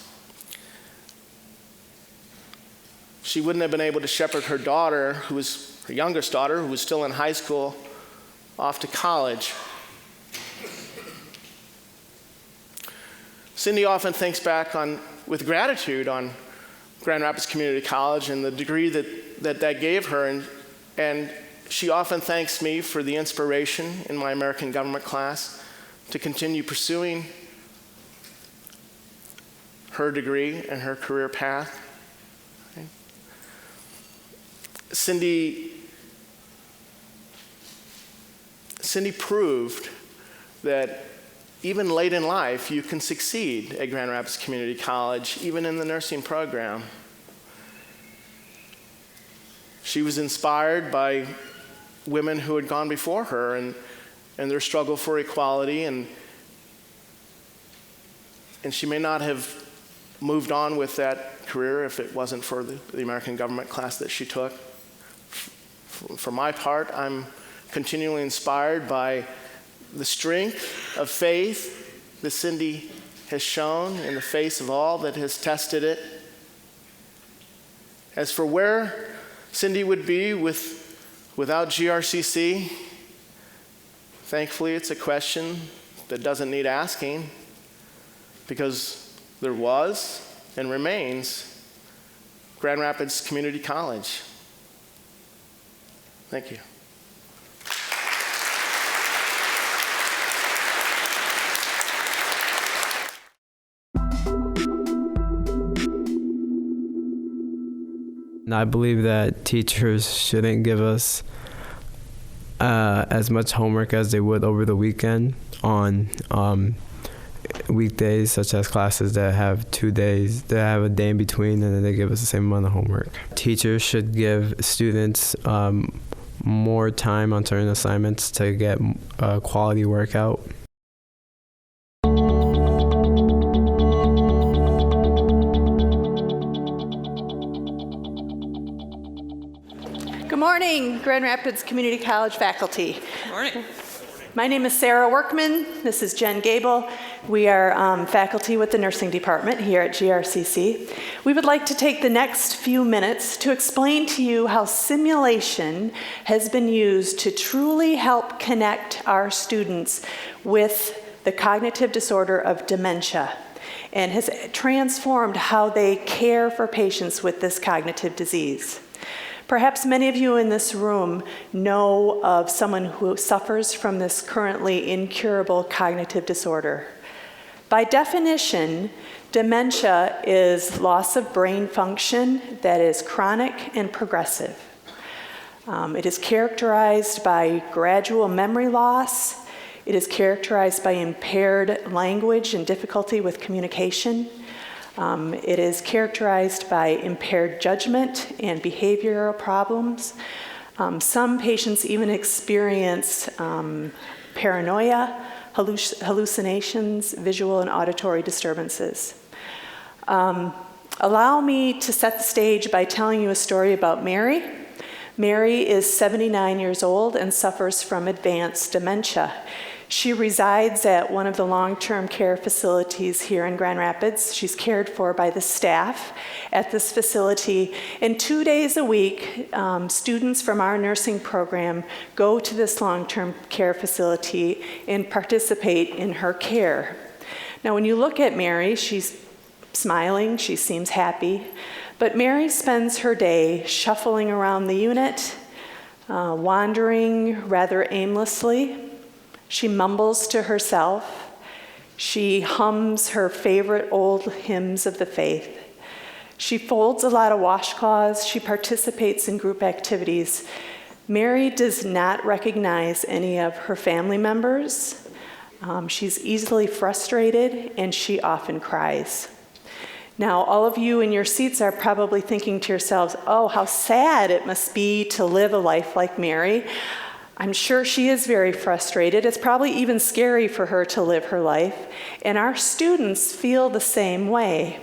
She wouldn't have been able to shepherd her daughter, her youngest daughter, who was still in high school, off to college. Cindy often thinks back with gratitude on Grand Rapids Community College and the degree that gave her, and she often thanks me for the inspiration in my American government class to continue pursuing her degree and her career path. Okay. Cindy proved that even late in life, you can succeed at Grand Rapids Community College, even in the nursing program. She was inspired by women who had gone before her and their struggle for equality, and she may not have moved on with that career if it wasn't for the American government class that she took. For my part, I'm continually inspired by the strength of faith that Cindy has shown in the face of all that has tested it. As for where Cindy would be without GRCC, thankfully it's a question that doesn't need asking, because there was and remains Grand Rapids Community College. Thank you. I believe that teachers shouldn't give us as much homework as they would over the weekend on weekdays, such as classes that have 2 days, that have a day in between, and then they give us the same amount of homework. Teachers should give students more time on certain assignments to get quality work out. Good morning, Grand Rapids Community College faculty. Good morning. My name is Sarah Workman. This is Jen Gable. We are faculty with the nursing department here at GRCC. We would like to take the next few minutes to explain to you how simulation has been used to truly help connect our students with the cognitive disorder of dementia and has transformed how they care for patients with this cognitive disease. Perhaps many of you in this room know of someone who suffers from this currently incurable cognitive disorder. By definition, dementia is loss of brain function that is chronic and progressive. It is characterized by gradual memory loss. It is characterized by impaired language and difficulty with communication. It is characterized by impaired judgment and behavioral problems. Some patients even experience paranoia, hallucinations, visual and auditory disturbances. Allow me to set the stage by telling you a story about Mary. Mary is 79 years old and suffers from advanced dementia. She resides at one of the long-term care facilities here in Grand Rapids. She's cared for by the staff at this facility. And 2 days a week, students from our nursing program go to this long-term care facility and participate in her care. Now, when you look at Mary, she's smiling, she seems happy, but Mary spends her day shuffling around the unit, wandering rather aimlessly. She mumbles to herself. She hums her favorite old hymns of the faith. She folds a lot of washcloths. She participates in group activities. Mary does not recognize any of her family members. She's easily frustrated, and she often cries. Now, all of you in your seats are probably thinking to yourselves, oh, how sad it must be to live a life like Mary. I'm sure she is very frustrated. It's probably even scary for her to live her life. And our students feel the same way.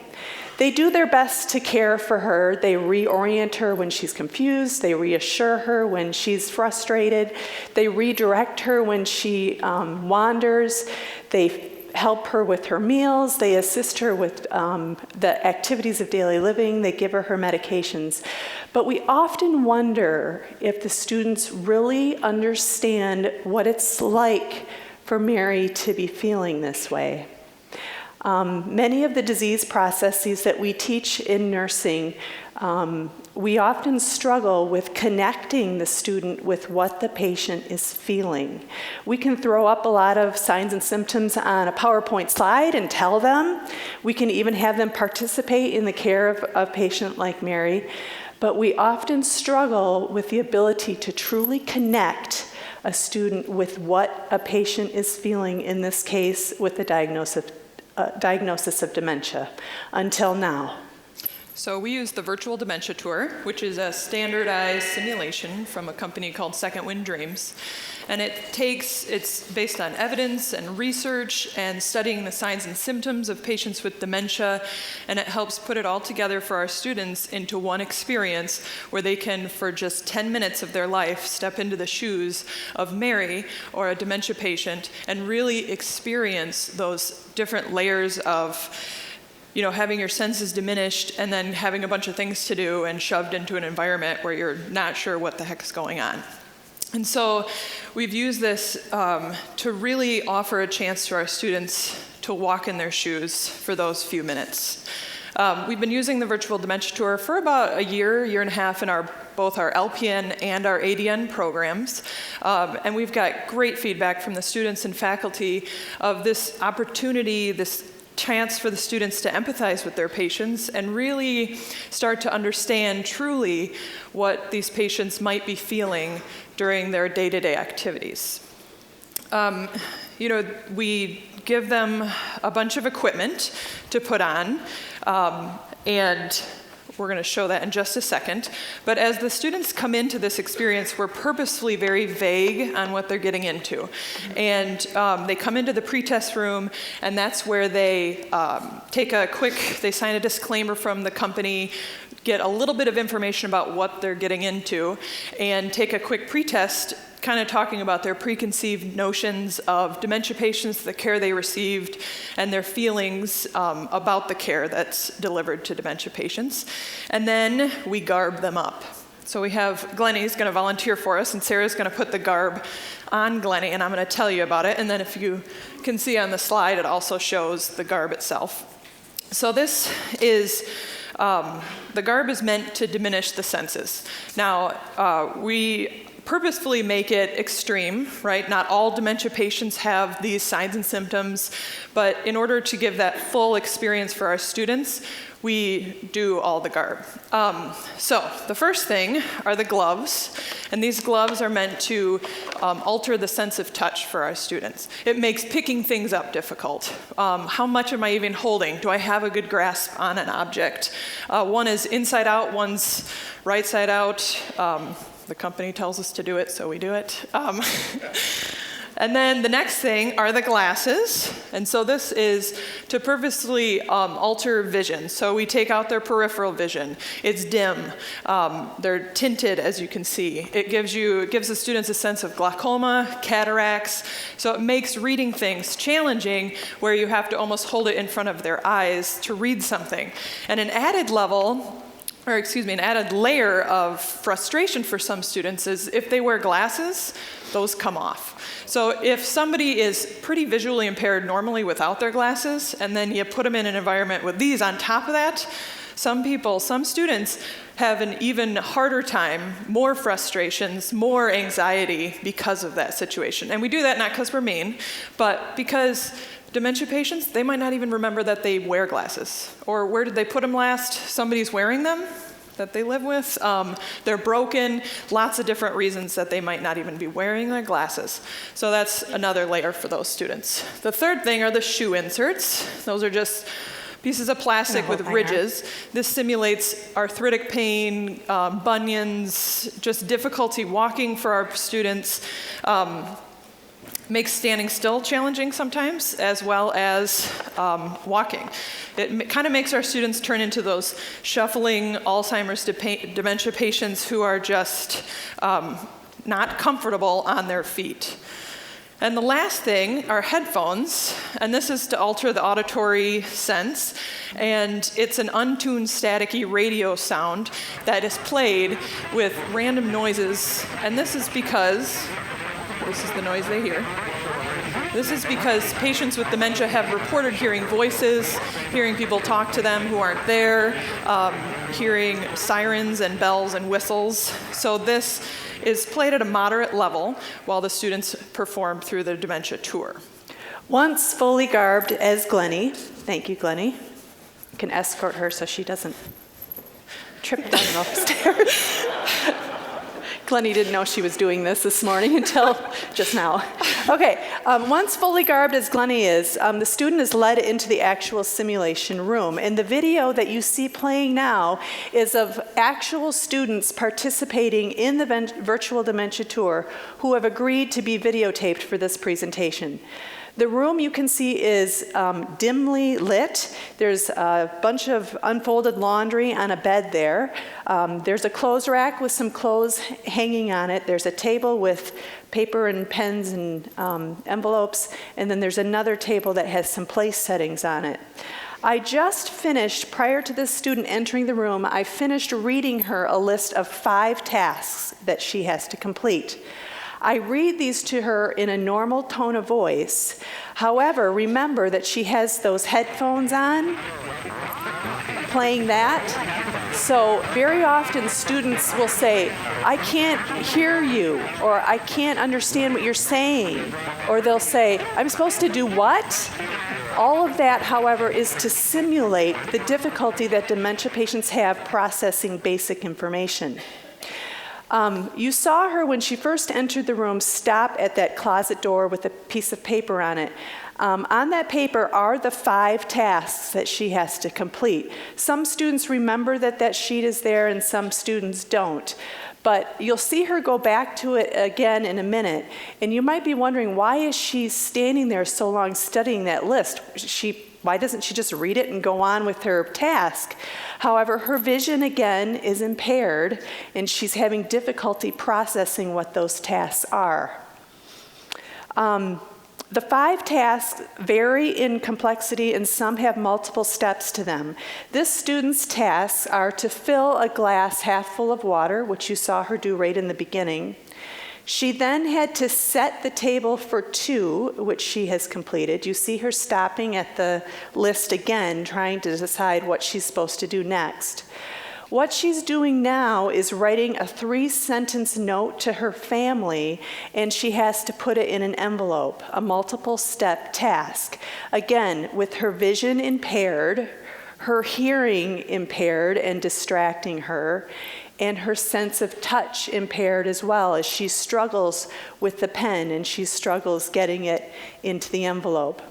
They do their best to care for her. They reorient her when she's confused. They reassure her when she's frustrated. They redirect her when she wanders. They help her with her meals. They assist her with the activities of daily living. They give her her medications. But we often wonder if the students really understand what it's like for Mary to be feeling this way. Many of the disease processes that we teach in nursing, we often struggle with connecting the student with what the patient is feeling. We can throw up a lot of signs and symptoms on a PowerPoint slide and tell them. We can even have them participate in the care of a patient like Mary. But we often struggle with the ability to truly connect a student with what a patient is feeling, in this case, with the diagnosis of dementia, until now. So we use the Virtual Dementia Tour, which is a standardized simulation from a company called Second Wind Dreams. And it's based on evidence and research and studying the signs and symptoms of patients with dementia, and it helps put it all together for our students into one experience where they can, for just 10 minutes of their life, step into the shoes of Mary or a dementia patient and really experience those different layers of having your senses diminished and then having a bunch of things to do and shoved into an environment where you're not sure what the heck is going on. And so we've used this to really offer a chance to our students to walk in their shoes for those few minutes. We've been using the virtual dementia tour for about a year and a half in both our LPN and our ADN programs. And we've got great feedback from the students and faculty of this opportunity, this chance for the students to empathize with their patients and really start to understand truly what these patients might be feeling during their day-to-day activities. We give them a bunch of equipment to put on, and we're going to show that in just a second. But as the students come into this experience, we're purposefully very vague on what they're getting into. And they come into the pretest room, and that's where they they sign a disclaimer from the company, get a little bit of information about what they're getting into, and take a quick pretest, kind of talking about their preconceived notions of dementia patients, the care they received, and their feelings about the care that's delivered to dementia patients. And then we garb them up. So we have Glennie's going to volunteer for us, and Sarah's going to put the garb on Glennie, and I'm going to tell you about it. And then if you can see on the slide, it also shows the garb itself. So this is the garb is meant to diminish the senses. Now, we purposefully make it extreme, right? Not all dementia patients have these signs and symptoms, but in order to give that full experience for our students, we do all the garb. So the first thing are the gloves, and these gloves are meant to alter the sense of touch for our students. It makes picking things up difficult. How much am I even holding? Do I have a good grasp on an object? One is inside out, one's right side out. The company tells us to do it, so we do it. And then the next thing are the glasses. And so this is to purposely alter vision. So we take out their peripheral vision. It's dim. They're tinted, as you can see. It gives the students a sense of glaucoma, cataracts. So it makes reading things challenging where you have to almost hold it in front of their eyes to read something. And an added layer of frustration for some students is if they wear glasses, those come off. So if somebody is pretty visually impaired normally without their glasses, and then you put them in an environment with these on top of that, some students have an even harder time, more frustrations, more anxiety because of that situation. And we do that not because we're mean, but because dementia patients, they might not even remember that they wear glasses. Or where did they put them last? Somebody's wearing them that they live with. They're broken, lots of different reasons that they might not even be wearing their glasses. So that's another layer for those students. The third thing are the shoe inserts. Those are just pieces of plastic with ridges. This simulates arthritic pain, bunions, just difficulty walking for our students. Makes standing still challenging sometimes, as well as walking. It kind of makes our students turn into those shuffling Alzheimer's dementia patients who are just not comfortable on their feet. And the last thing are headphones, and this is to alter the auditory sense, and it's an untuned staticky radio sound that is played with random noises, and this is because this is the noise they hear. This is because patients with dementia have reported hearing voices, hearing people talk to them who aren't there, hearing sirens and bells and whistles. So this is played at a moderate level while the students perform through the dementia tour. Once fully garbed as Glennie, thank you, Glennie. You can escort her so she doesn't trip down the stairs. Glennie didn't know she was doing this morning until just now. Okay, once fully garbed as Glennie is, the student is led into the actual simulation room. And the video that you see playing now is of actual students participating in the virtual dementia tour who have agreed to be videotaped for this presentation. The room you can see is dimly lit. There's a bunch of unfolded laundry on a bed there. There's a clothes rack with some clothes hanging on it. There's a table with paper and pens and envelopes. And then there's another table that has some place settings on it. I just finished, prior to this student entering the room, I finished reading her a list of 5 tasks that she has to complete. I read these to her in a normal tone of voice. However, remember that she has those headphones on. playing that. So very often students will say, I can't hear you, or I can't understand what you're saying. Or they'll say, I'm supposed to do what? All of that, however, is to simulate the difficulty that dementia patients have processing basic information. You saw her when she first entered the room stop at that closet door with a piece of paper on it. On that paper are the 5 tasks that she has to complete. Some students remember that that sheet is there and some students don't. But you'll see her go back to it again in a minute, and you might be wondering, why is she standing there so long studying that list? Why doesn't she just read it and go on with her task? However, her vision again is impaired, and she's having difficulty processing what those tasks are. The 5 tasks vary in complexity, and some have multiple steps to them. This student's tasks are to fill a glass half full of water, which you saw her do right in the beginning. She then had to set the table for 2, which she has completed. You see her stopping at the list again, trying to decide what she's supposed to do next. What she's doing now is writing a 3-sentence note to her family, and she has to put it in an envelope, a multiple-step task. Again, with her vision impaired, her hearing impaired and distracting her, and her sense of touch impaired as well, as she struggles with the pen and she struggles getting it into the envelope.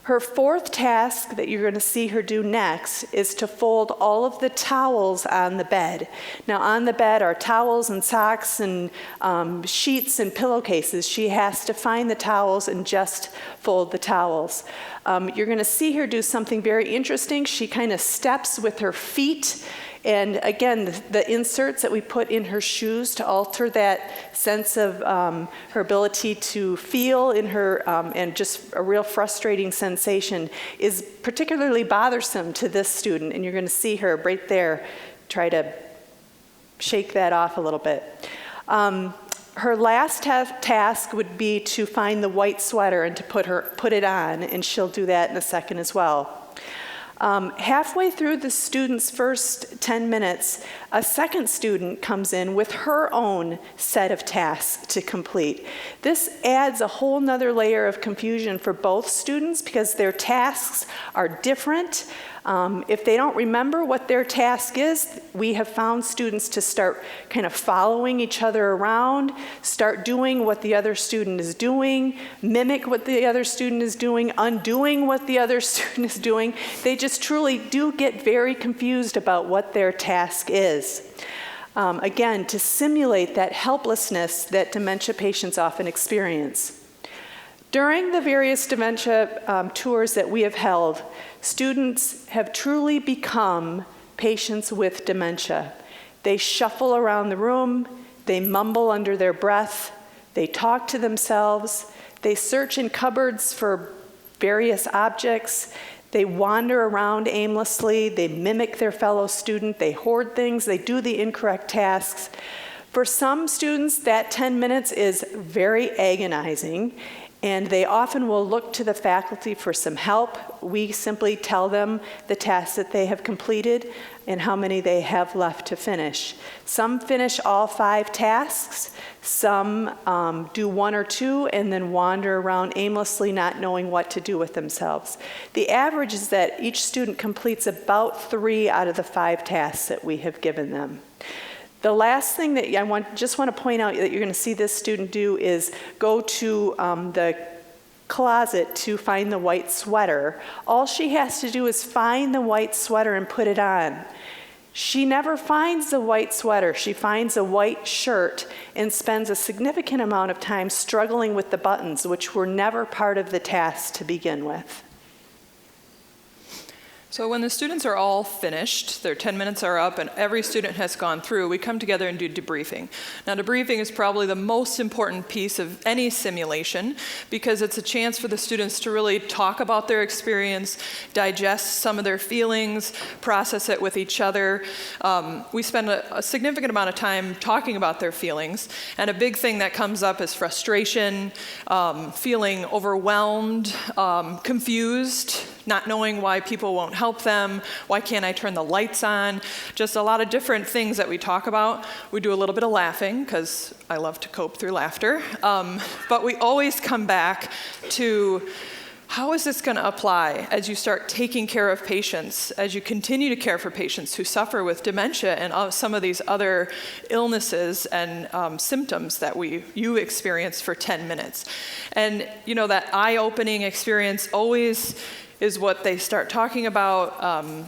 Her 4th task that you're going to see her do next is to fold all of the towels on the bed. Now, on the bed are towels and socks and sheets and pillowcases. She has to find the towels and just fold the towels. You're going to see her do something very interesting. She kind of steps with her feet. And again, the inserts that we put in her shoes to alter that sense of her ability to feel in her, and just a real frustrating sensation, is particularly bothersome to this student. And you're going to see her right there try to shake that off a little bit. Her last task would be to find the white sweater and to put it on, and she'll do that in a second as well. Halfway through the student's first 10 minutes, a second student comes in with her own set of tasks to complete. This adds a whole nother layer of confusion for both students because their tasks are different. If they don't remember what their task is, we have found students to start kind of following each other around, start doing what the other student is doing, mimic what the other student is doing, undoing what the other student is doing. They just truly do get very confused about what their task is. Again, to simulate that helplessness that dementia patients often experience. During the various dementia tours that we have held, students have truly become patients with dementia. They shuffle around the room, they mumble under their breath, they talk to themselves, they search in cupboards for various objects, they wander around aimlessly, they mimic their fellow student, they hoard things, they do the incorrect tasks. For some students, that 10 minutes is very agonizing, and they often will look to the faculty for some help. We simply tell them the tasks that they have completed and how many they have left to finish. Some finish all 5 tasks. Some do 1 or 2 and then wander around aimlessly, not knowing what to do with themselves. The average is that each student completes about 3 out of the 5 tasks that we have given them. The last thing that I just want to point out that you're going to see this student do is go to the closet to find the white sweater. All she has to do is find the white sweater and put it on. She never finds the white sweater. She finds a white shirt and spends a significant amount of time struggling with the buttons, which were never part of the task to begin with. So when the students are all finished, their 10 minutes are up, and every student has gone through, we come together and do debriefing. Now, debriefing is probably the most important piece of any simulation because it's a chance for the students to really talk about their experience, digest some of their feelings, process it with each other. We spend a significant amount of time talking about their feelings, and a big thing that comes up is frustration, feeling overwhelmed, confused, not knowing why people won't help them, why can't I turn the lights on, just a lot of different things that we talk about. We do a little bit of laughing, because I love to cope through laughter, but we always come back to how is this going to apply as you start taking care of patients, as you continue to care for patients who suffer with dementia and some of these other illnesses and symptoms that you experience for 10 minutes. And you know, that eye-opening experience always is what they start talking about,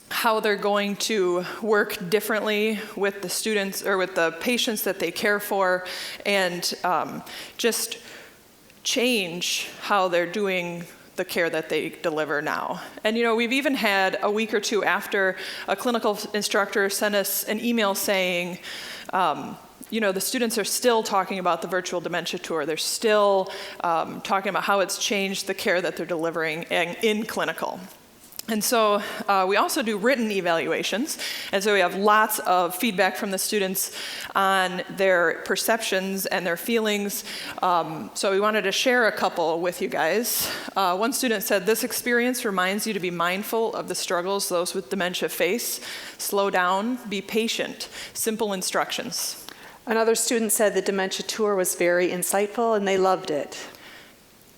how they're going to work differently with the students or with the patients that they care for, and just change how they're doing the care that they deliver now. And you know, we've even had a week or two after a clinical instructor sent us an email saying, you know, the students are still talking about the virtual dementia tour. They're still talking about how it's changed the care that they're delivering in clinical. And so we also do written evaluations, and so we have lots of feedback from the students on their perceptions and their feelings. So we wanted to share a couple with you guys. One student said, "This experience reminds you to be mindful of the struggles those with dementia face. Slow down, be patient, simple instructions." Another student said the dementia tour was very insightful and they loved it.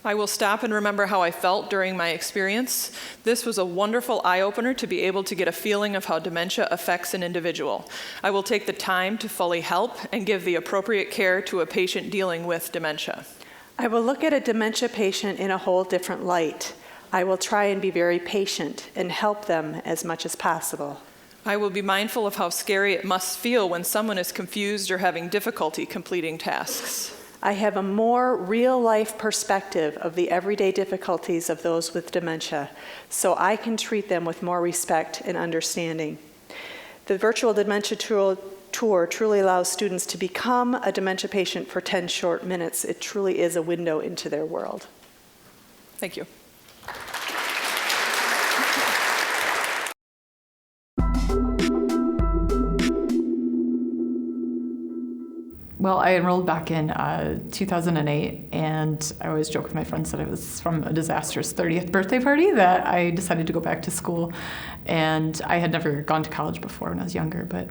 "I will stop and remember how I felt during my experience. This was a wonderful eye-opener to be able to get a feeling of how dementia affects an individual. I will take the time to fully help and give the appropriate care to a patient dealing with dementia. I will look at a dementia patient in a whole different light. I will try and be very patient and help them as much as possible. I will be mindful of how scary it must feel when someone is confused or having difficulty completing tasks. I have a more real-life perspective of the everyday difficulties of those with dementia, so I can treat them with more respect and understanding. The virtual dementia tour truly allows students to become a dementia patient for 10 short minutes. It truly is a window into their world." Thank you. Well, I enrolled back in 2008, and I always joke with my friends that it was from a disastrous 30th birthday party that I decided to go back to school. And I had never gone to college before when I was younger, but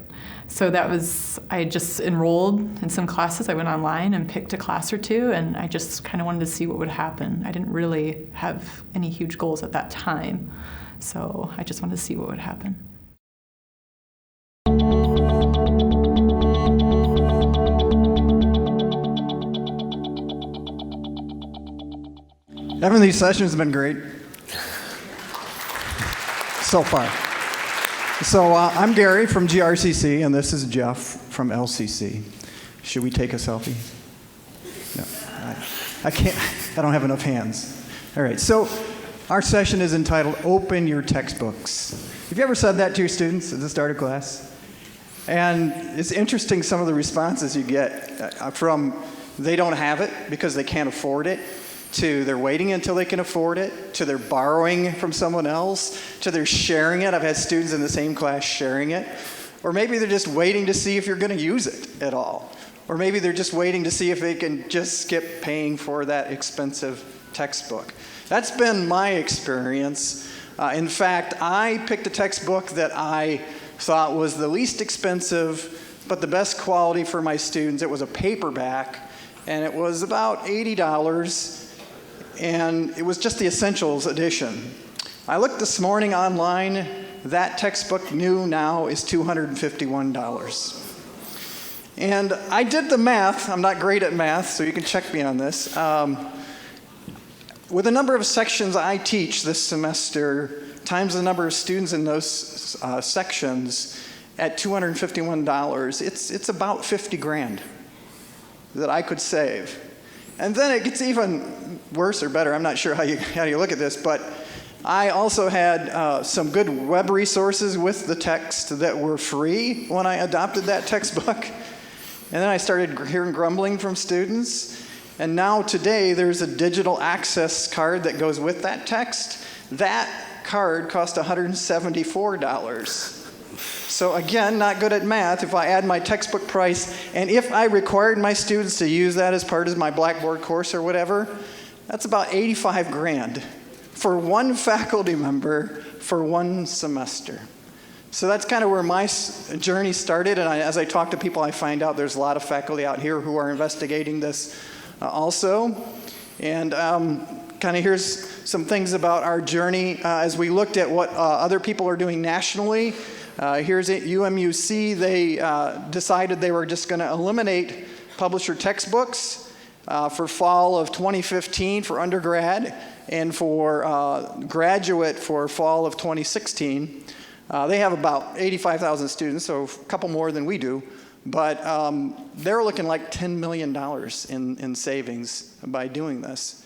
so that was, I just enrolled in some classes. I went online and picked a class or two, and I just kind of wanted to see what would happen. I didn't really have any huge goals at that time, so I just wanted to see what would happen. Having these sessions have been great so far. So I'm Gary from GRCC, and this is Jeff from LCC. Should we take a selfie? No, I can't. I don't have enough hands. All right, so our session is entitled Open Your Textbooks. Have you ever said that to your students at the start of class? And it's interesting some of the responses you get from they don't have it because they can't afford it, to they're waiting until they can afford it, to they're borrowing from someone else, to they're sharing it. I've had students in the same class sharing it. Or maybe they're just waiting to see if you're going to use it at all. Or maybe they're just waiting to see if they can just skip paying for that expensive textbook. That's been my experience. In fact, I picked a textbook that I thought was the least expensive, but the best quality for my students. It was a paperback, and it was about $80. And it was just the Essentials edition. I looked this morning online. That textbook new now is $251. And I did the math. I'm not great at math, so you can check me on this. With the number of sections I teach this semester, times the number of students in those sections at $251, it's about 50 grand that I could save. And then it gets even worse or better. I'm not sure how you look at this, but I also had some good web resources with the text that were free when I adopted that textbook. And then I started hearing grumbling from students. And now today there's a digital access card that goes with that text. That card cost $174. So again, not good at math. If I add my textbook price, and if I required my students to use that as part of my Blackboard course or whatever, that's about 85 grand for one faculty member for one semester. So that's kind of where my journey started, and as I talk to people, I find out there's a lot of faculty out here who are investigating this also. And kind of here's some things about our journey as we looked at what other people are doing nationally. Here's at UMUC, they decided they were just going to eliminate publisher textbooks for fall of 2015 for undergrad and for graduate for fall of 2016. They have about 85,000 students, so a couple more than we do, but they're looking like $10 million in savings by doing this.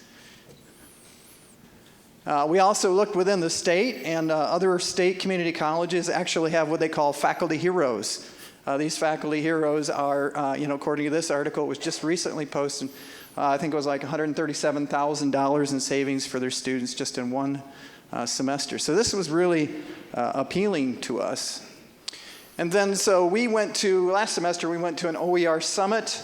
We also looked within the state, and other state community colleges actually have what they call faculty heroes. These faculty heroes are, according to this article, it was just recently posted, I think it was like $137,000 in savings for their students just in one semester. So this was really appealing to us. And then so last semester we went to an OER summit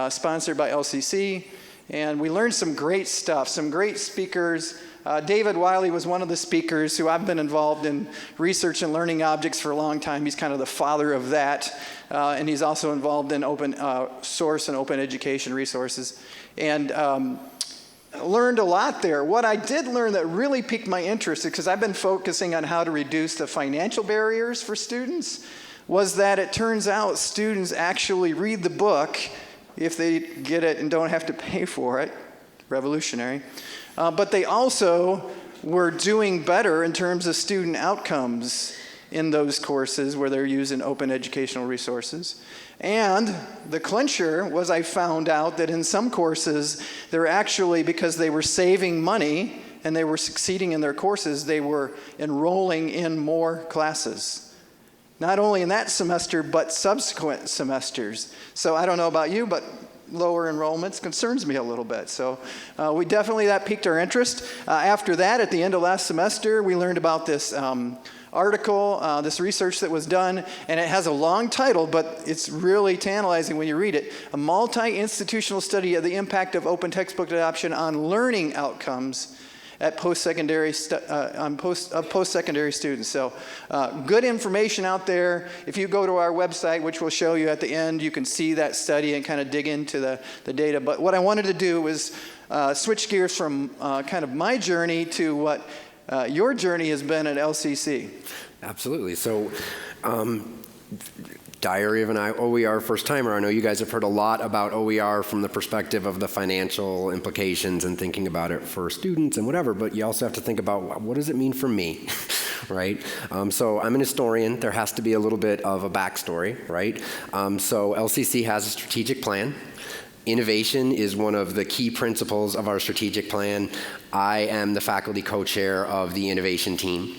sponsored by LCC, and we learned some great stuff, some great speakers. David Wiley was one of the speakers who I've been involved in research and learning objects for a long time. He's kind of the father of that. And he's also involved in open source and open education resources. And learned a lot there. What I did learn that really piqued my interest, because I've been focusing on how to reduce the financial barriers for students, was that it turns out students actually read the book if they get it and don't have to pay for it. Revolutionary. But they also were doing better in terms of student outcomes in those courses where they're using open educational resources. And the clincher was I found out that in some courses, they're actually, because they were saving money and they were succeeding in their courses, they were enrolling in more classes. Not only in that semester, but subsequent semesters. So I don't know about you, but lower enrollments concerns me a little bit. So that piqued our interest. After that, at the end of last semester, we learned about this article, this research that was done, and it has a long title, but it's really tantalizing when you read it. A multi-institutional study of the impact of open textbook adoption on learning outcomes at post-secondary students. So good information out there. If you go to our website, which we'll show you at the end, you can see that study and kind of dig into the data. But what I wanted to do was switch gears from kind of my journey to what your journey has been at LCC. Absolutely. So Diary of an OER first timer. I know you guys have heard a lot about OER from the perspective of the financial implications and thinking about it for students and whatever, but you also have to think about what does it mean for me, right? So I'm an historian. There has to be a little bit of a backstory, right? So LCC has a strategic plan. Innovation is one of the key principles of our strategic plan. I am the faculty co-chair of the innovation team.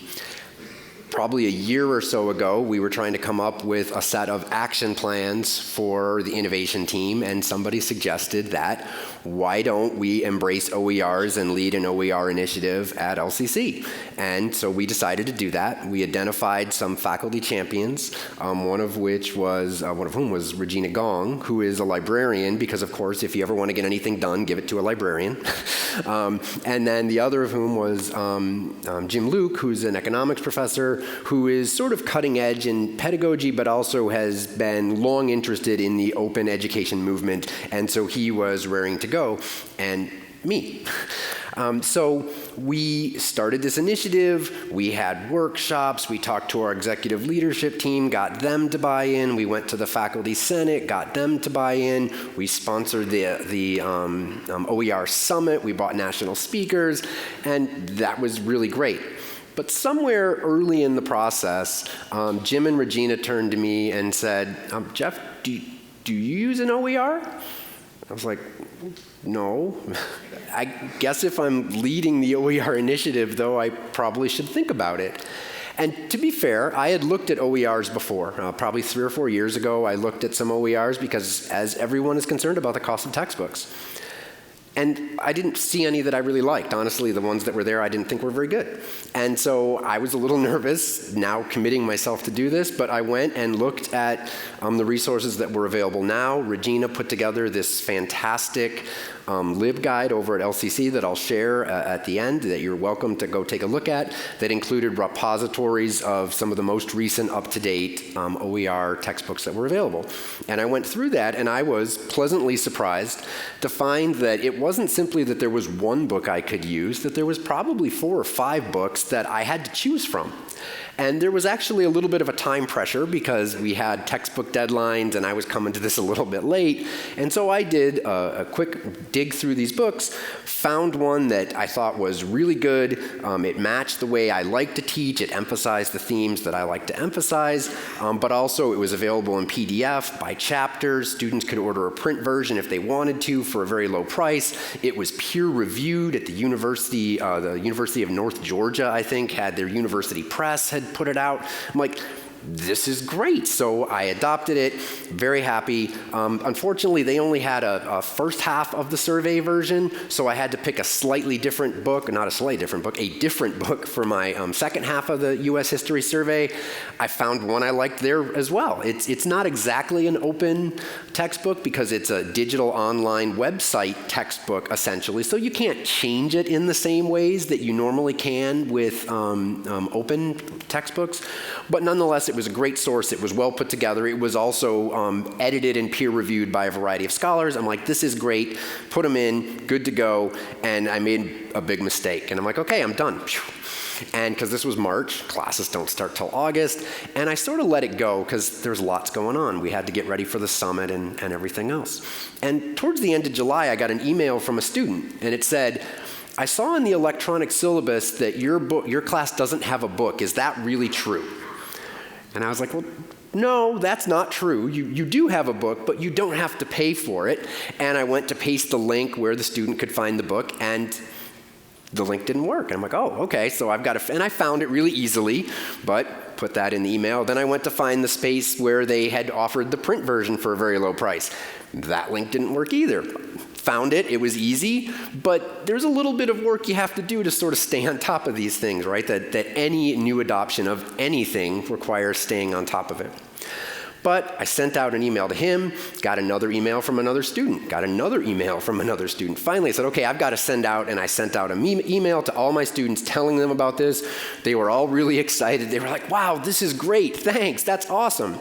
Probably a year or so ago, we were trying to come up with a set of action plans for the innovation team, and somebody suggested that why don't we embrace OERs and lead an OER initiative at LCC? And so we decided to do that. We identified some faculty champions, one of whom was Regina Gong, who is a librarian, because of course, if you ever want to get anything done, give it to a librarian. And then the other of whom was Jim Luke, who's an economics professor, who is sort of cutting edge in pedagogy, but also has been long interested in the open education movement, and so he was raring to go, and me. So we started this initiative, we had workshops, we talked to our executive leadership team, got them to buy in, we went to the faculty senate, got them to buy in, we sponsored the OER summit, we brought national speakers, and that was really great. But somewhere early in the process, Jim and Regina turned to me and said, Jeff, do you use an OER? I was like, no. I guess if I'm leading the OER initiative, though, I probably should think about it. And to be fair, I had looked at OERs before. Probably 3 or 4 years ago, I looked at some OERs because, as everyone is concerned about the cost of textbooks. And I didn't see any that I really liked. Honestly, the ones that were there I didn't think were very good. And so I was a little nervous, now committing myself to do this, but I went and looked at the resources that were available now. Regina put together this fantastic LibGuide over at LCC that I'll share at the end that you're welcome to go take a look at, that included repositories of some of the most recent up-to-date OER textbooks that were available. And I went through that, and I was pleasantly surprised to find that it wasn't simply that there was one book I could use, that there was probably 4 or 5 books that I had to choose from. And there was actually a little bit of a time pressure because we had textbook deadlines and I was coming to this a little bit late. And so I did a quick dig through these books, found one that I thought was really good. It matched the way I like to teach. It emphasized the themes that I like to emphasize, but also it was available in PDF by chapters. Students could order a print version if they wanted to for a very low price. It was peer reviewed at the University of North Georgia, I think, had their university press had put it out. I'm like, this is great. So I adopted it, very happy. Unfortunately, they only had a first half of the survey version, so I had to pick a slightly different book, not a slightly different book, a different book for my second half of the U.S. history survey. I found one I liked there as well. It's not exactly an open textbook because it's a digital online website textbook, essentially, so you can't change it in the same ways that you normally can with open textbooks, but nonetheless, it was a great source. It was well put together. It was also edited and peer reviewed by a variety of scholars. I'm like, this is great. Put them in, good to go. And I made a big mistake. And I'm like, okay, I'm done. And because this was March, classes don't start till August. And I sort of let it go because there's lots going on. We had to get ready for the summit and everything else. And towards the end of July, I got an email from a student. And it said, I saw in the electronic syllabus that your class doesn't have a book. Is that really true? And I was like, well, no, that's not true. You do have a book, but you don't have to pay for it. And I went to paste the link where the student could find the book, and the link didn't work. And I'm like, oh, okay, so I've got to, and I found it really easily, but put that in the email. Then I went to find the space where they had offered the print version for a very low price. That link didn't work either. Found it, it was easy, but there's a little bit of work you have to do to sort of stay on top of these things, right? That any new adoption of anything requires staying on top of it. But I sent out an email to him, got another email from another student, got another email from another student. Finally, I said, okay, I've got to send out, and I sent out an email to all my students telling them about this. They were all really excited. They were like, wow, this is great, thanks, that's awesome.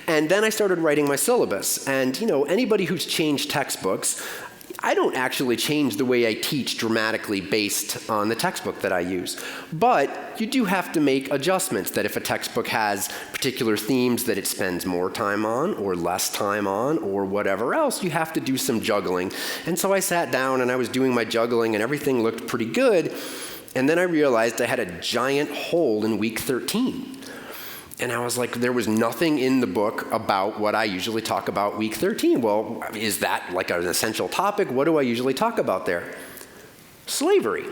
And then I started writing my syllabus. And anybody who's changed textbooks, I don't actually change the way I teach dramatically based on the textbook that I use. But you do have to make adjustments that if a textbook has particular themes that it spends more time on or less time on or whatever else, you have to do some juggling. And so I sat down and I was doing my juggling and everything looked pretty good. And then I realized I had a giant hole in week 13. And I was like, there was nothing in the book about what I usually talk about week 13. Well, is that like an essential topic? What do I usually talk about there? Slavery.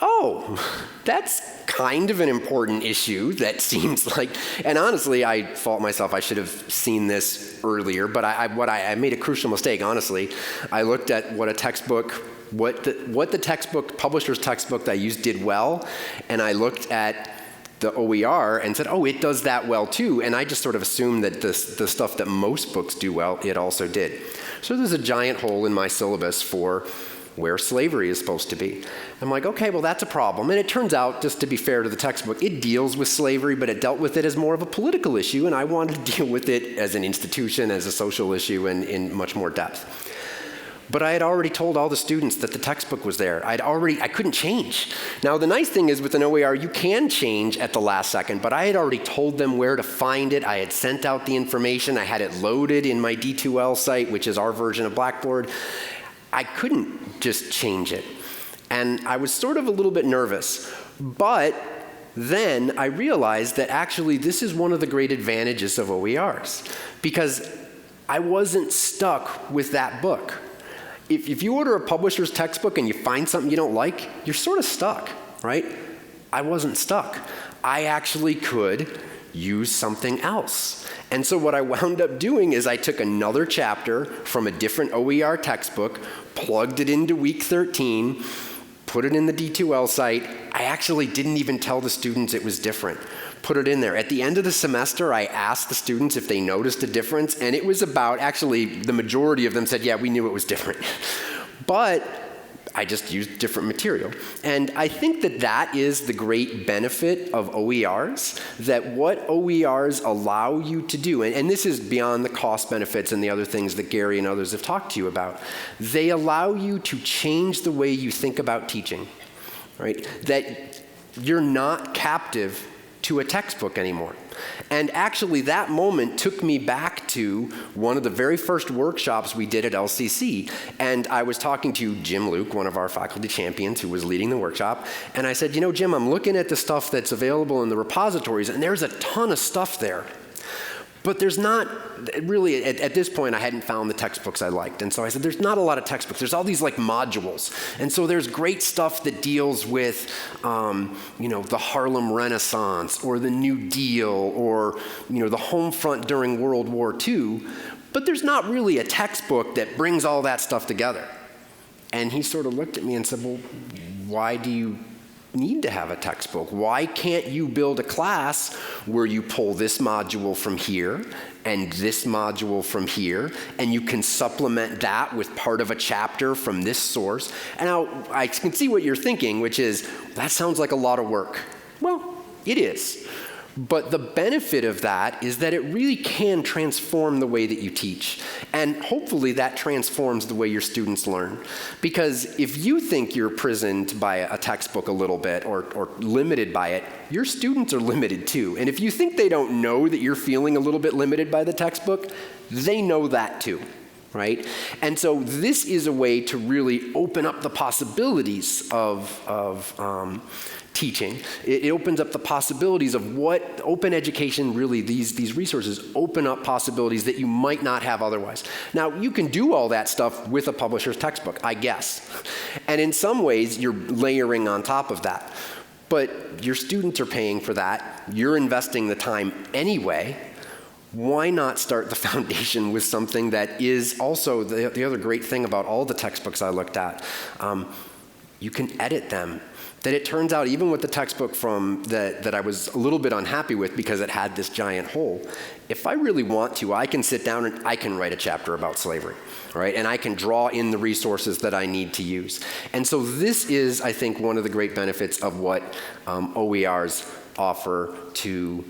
Oh, that's kind of an important issue that seems like, and honestly, I fault myself. I should have seen this earlier, but I made a crucial mistake, honestly. I looked at what a textbook, what the textbook, publisher's textbook that I used did well, and I looked at the OER and said, oh, it does that well too. And I just sort of assumed that the stuff that most books do well, it also did. So there's a giant hole in my syllabus for where slavery is supposed to be. I'm like, okay, well, that's a problem. And it turns out, just to be fair to the textbook, it deals with slavery, but it dealt with it as more of a political issue, and I wanted to deal with it as an institution, as a social issue, and in much more depth. But I had already told all the students that the textbook was there. I couldn't change. Now, the nice thing is with an OER, you can change at the last second, but I had already told them where to find it. I had sent out the information. I had it loaded in my D2L site, which is our version of Blackboard. I couldn't just change it. And I was sort of a little bit nervous. But then I realized that actually this is one of the great advantages of OERs, because I wasn't stuck with that book. If you order a publisher's textbook and you find something you don't like, you're sort of stuck, right? I wasn't stuck. I actually could use something else. And so what I wound up doing is I took another chapter from a different OER textbook, plugged it into week 13, put it in the D2L site. I actually didn't even tell the students it was different. Put it in there. At the end of the semester, I asked the students if they noticed a difference, and it was about, actually, the majority of them said, yeah, we knew it was different. But I just used different material. And I think that that is the great benefit of OERs, that what OERs allow you to do, and this is beyond the cost benefits and the other things that Gary and others have talked to you about, they allow you to change the way you think about teaching, right? That you're not captive to a textbook anymore. And actually that moment took me back to one of the very first workshops we did at LCC. And I was talking to Jim Luke, one of our faculty champions who was leading the workshop. And I said, you know, Jim, I'm looking at the stuff that's available in the repositories, and there's a ton of stuff there. But there's not really, at this point, I hadn't found the textbooks I liked. And so I said, there's not a lot of textbooks. There's all these like modules. And so there's great stuff that deals with, the Harlem Renaissance or the New Deal or, the home front during World War II. But there's not really a textbook that brings all that stuff together. And he sort of looked at me and said, well, why do you need to have a textbook? Why can't you build a class where you pull this module from here and this module from here, and you can supplement that with part of a chapter from this source? And now I can see what you're thinking, which is, that sounds like a lot of work. Well, it is. But the benefit of that is that it really can transform the way that you teach. And hopefully that transforms the way your students learn. Because if you think you're prisoned by a textbook a little bit or limited by it, your students are limited too. And if you think they don't know that you're feeling a little bit limited by the textbook, they know that too. Right? And so this is a way to really open up the possibilities of teaching. It opens up the possibilities of what open education really, these resources open up possibilities that you might not have otherwise. Now, you can do all that stuff with a publisher's textbook, I guess. And in some ways, you're layering on top of that. But your students are paying for that. You're investing the time anyway. Why not start the foundation with something that is also the other great thing about all the textbooks I looked at? You can edit them. That it turns out, even with the textbook that I was a little bit unhappy with because it had this giant hole, if I really want to, I can sit down and I can write a chapter about slavery, right? And I can draw in the resources that I need to use. And so this is, I think, one of the great benefits of what OERs offer to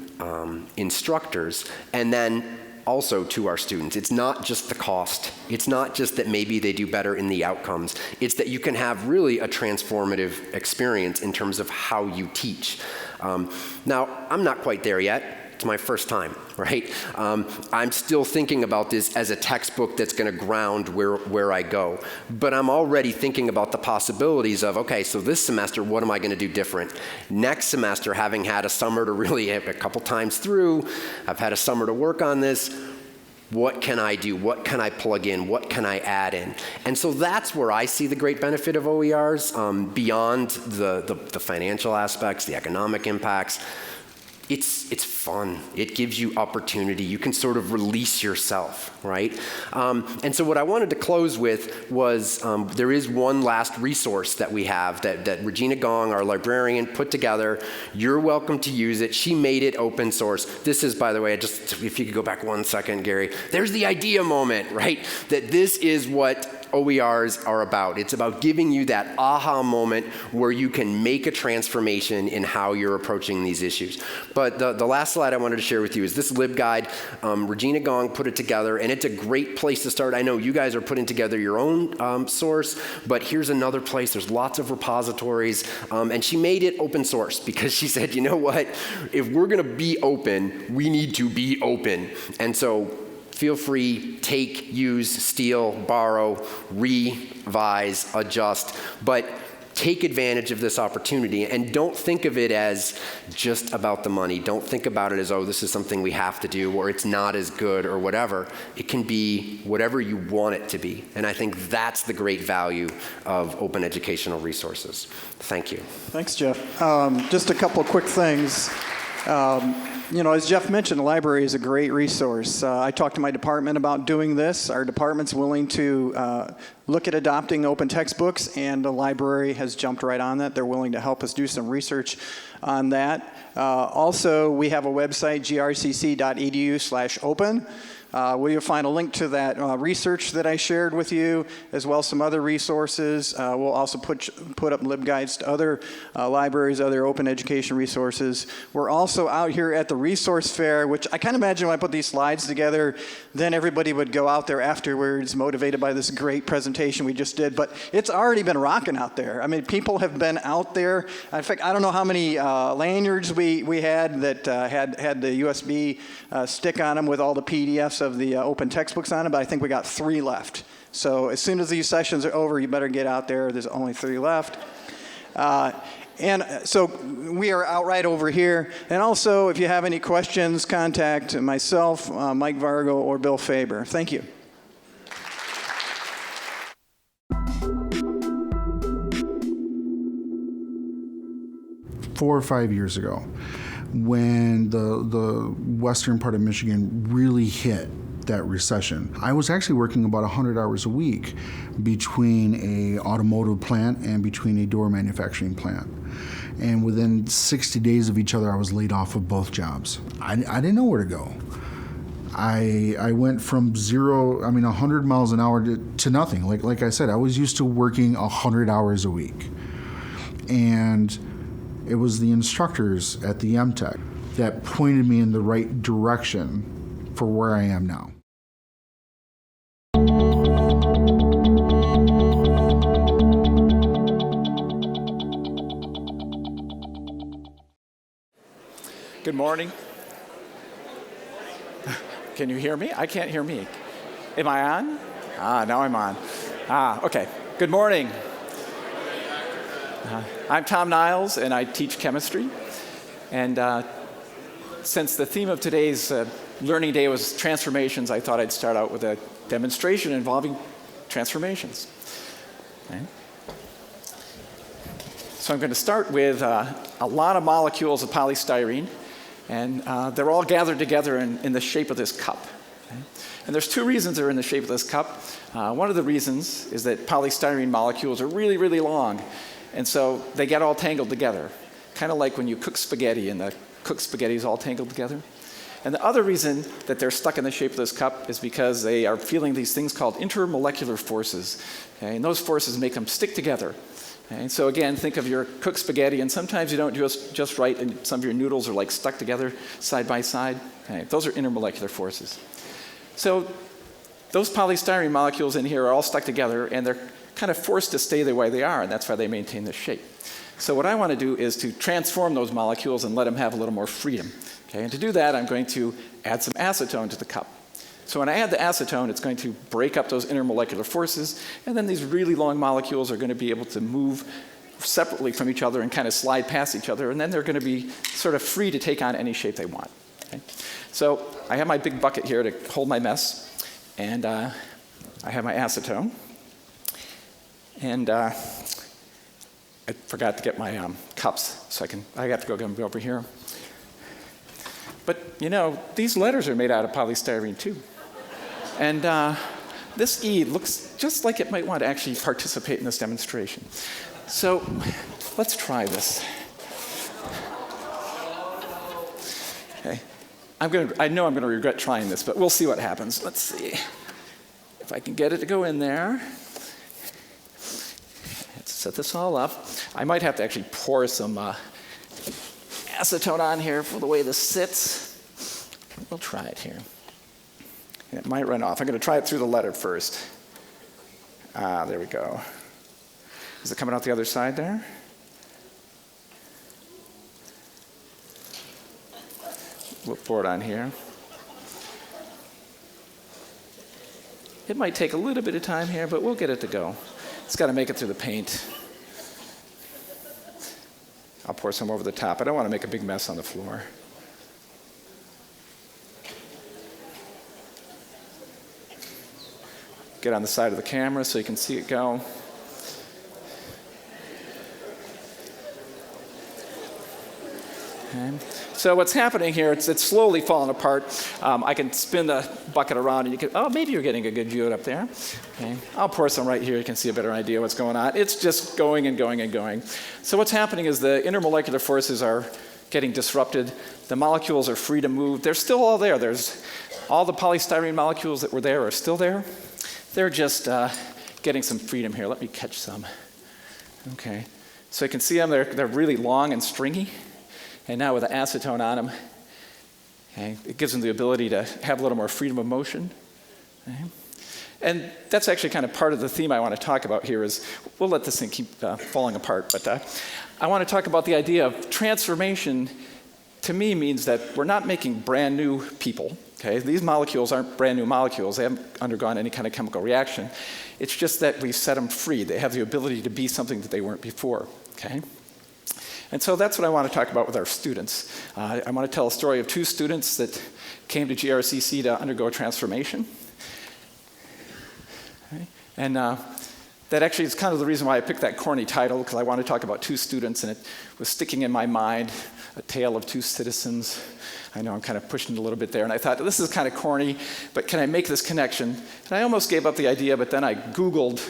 instructors, and then also to our students. It's not just the cost. It's not just that maybe they do better in the outcomes. It's that you can have really a transformative experience in terms of how you teach. Now, I'm not quite there yet. It's my first time, right? I'm still thinking about this as a textbook that's going to ground where I go. But I'm already thinking about the possibilities of, okay, so this semester, what am I going to do different? Next semester, having had a summer to really, a couple times through, I've had a summer to work on this. What can I do? What can I plug in? What can I add in? And so that's where I see the great benefit of OERs, beyond the financial aspects, the economic impacts. It's fun. It gives you opportunity. You can sort of release yourself, right? And so what I wanted to close with was there is one last resource that we have that Regina Gong, our librarian, put together. You're welcome to use it. She made it open source. This is, by the way, if you could go back 1 second, Gary, there's the idea moment, right? That this is what OERs are about. It's about giving you that aha moment where you can make a transformation in how you're approaching these issues. But the last slide I wanted to share with you is this LibGuide. Regina Gong put it together, and it's a great place to start. I know you guys are putting together your own source, but here's another place. There's lots of repositories, and she made it open source because she said, you know what? If we're going to be open, we need to be open. And so feel free, take, use, steal, borrow, revise, adjust, but take advantage of this opportunity and don't think of it as just about the money. Don't think about it as, oh, this is something we have to do or it's not as good or whatever. It can be whatever you want it to be. And I think that's the great value of open educational resources. Thank you. Thanks, Jeff. Just a couple of quick things. You know, as Jeff mentioned, the library is a great resource. I talked to my department about doing this. Our department's willing to look at adopting open textbooks, and the library has jumped right on that. They're willing to help us do some research on that. Also, we have a website, grcc.edu/open. Where you'll find a link to that research that I shared with you, as well as some other resources. We'll also put up LibGuides to other libraries, other open education resources. We're also out here at the resource fair, which I kind of imagine when I put these slides together, then everybody would go out there afterwards motivated by this great presentation we just did. But it's already been rocking out there. I mean, people have been out there. In fact, I don't know how many lanyards we had that had the USB stick on them with all the PDFs of the open textbooks on it, but I think we got 3 left. So as soon as these sessions are over, you better get out there. There's only 3 left. And so we are out right over here. And also, if you have any questions, contact myself, Mike Vargo, or Bill Faber. Thank you. Four or 5 years ago, when the western part of Michigan really hit that recession, I was actually working about 100 hours a week between a automotive plant and between a door manufacturing plant. And within 60 days of each other, I was laid off of both jobs. I didn't know where to go. I went from 100 miles an hour to nothing. Like I said, I was used to working 100 hours a week. And it was the instructors at the MTech that pointed me in the right direction for where I am now. Good morning. Can you hear me? I can't hear me. Am I on? Now I'm on. Okay. Good morning. I'm Tom Niles, and I teach chemistry. And since the theme of today's Learning Day was transformations, I thought I'd start out with a demonstration involving transformations. Okay. So I'm going to start with a lot of molecules of polystyrene, and they're all gathered together in the shape of this cup. Okay. And there's 2 reasons they're in the shape of this cup. One of the reasons is that polystyrene molecules are really, really long. And so they get all tangled together, kind of like when you cook spaghetti and the cooked spaghetti is all tangled together. And the other reason that they're stuck in the shape of this cup is because they are feeling these things called intermolecular forces. Okay? And those forces make them stick together. Okay? And so again, think of your cooked spaghetti, and sometimes you don't do it just right, and some of your noodles are like stuck together side by side. Okay? Those are intermolecular forces. So those polystyrene molecules in here are all stuck together, and they're kind of forced to stay the way they are, and that's why they maintain this shape. So what I want to do is to transform those molecules and let them have a little more freedom. Okay? And to do that, I'm going to add some acetone to the cup. So when I add the acetone, it's going to break up those intermolecular forces, and then these really long molecules are going to be able to move separately from each other and kind of slide past each other, and then they're going to be sort of free to take on any shape they want. Okay? So I have my big bucket here to hold my mess, and I have my acetone. And I forgot to get my cups, so I have to go get them over here. But you know, these letters are made out of polystyrene too. And this E looks just like it might want to actually participate in this demonstration. So let's try this. Okay. I know I'm going to regret trying this, but we'll see what happens. Let's see if I can get it to go in there. Set this all up. I might have to actually pour some acetone on here for the way this sits. We'll try it here. It might run off. I'm going to try it through the letter first. There we go. Is it coming out the other side there? We'll pour it on here. It might take a little bit of time here, but we'll get it to go. It's got to make it through the paint. I'll pour some over the top. I don't want to make a big mess on the floor. Get on the side of the camera so you can see it go. Okay. So what's happening here, it's slowly falling apart. I can spin the bucket around and you can, oh, maybe you're getting a good view up there. Okay. I'll pour some right here, you can see a better idea what's going on. It's just going and going and going. So what's happening is the intermolecular forces are getting disrupted. The molecules are free to move. They're still all there. There's all the polystyrene molecules that were there are still there. They're just getting some freedom here. Let me catch some. Okay. So you can see them, they're really long and stringy. And now with the acetone on them, okay, it gives them the ability to have a little more freedom of motion. Okay. And that's actually kind of part of the theme I want to talk about here is, we'll let this thing keep falling apart, but I want to talk about the idea of transformation. To me means that we're not making brand new people. Okay? These molecules aren't brand new molecules. They haven't undergone any kind of chemical reaction. It's just that we set them free. They have the ability to be something that they weren't before. Okay? And so that's what I want to talk about with our students. I want to tell a story of two students that came to GRCC to undergo a transformation. Okay? And that actually is kind of the reason why I picked that corny title, because I want to talk about two students, and it was sticking in my mind, A Tale of Two Citizens. I know I'm kind of pushing it a little bit there, and I thought, this is kind of corny, but can I make this connection? And I almost gave up the idea, but then I Googled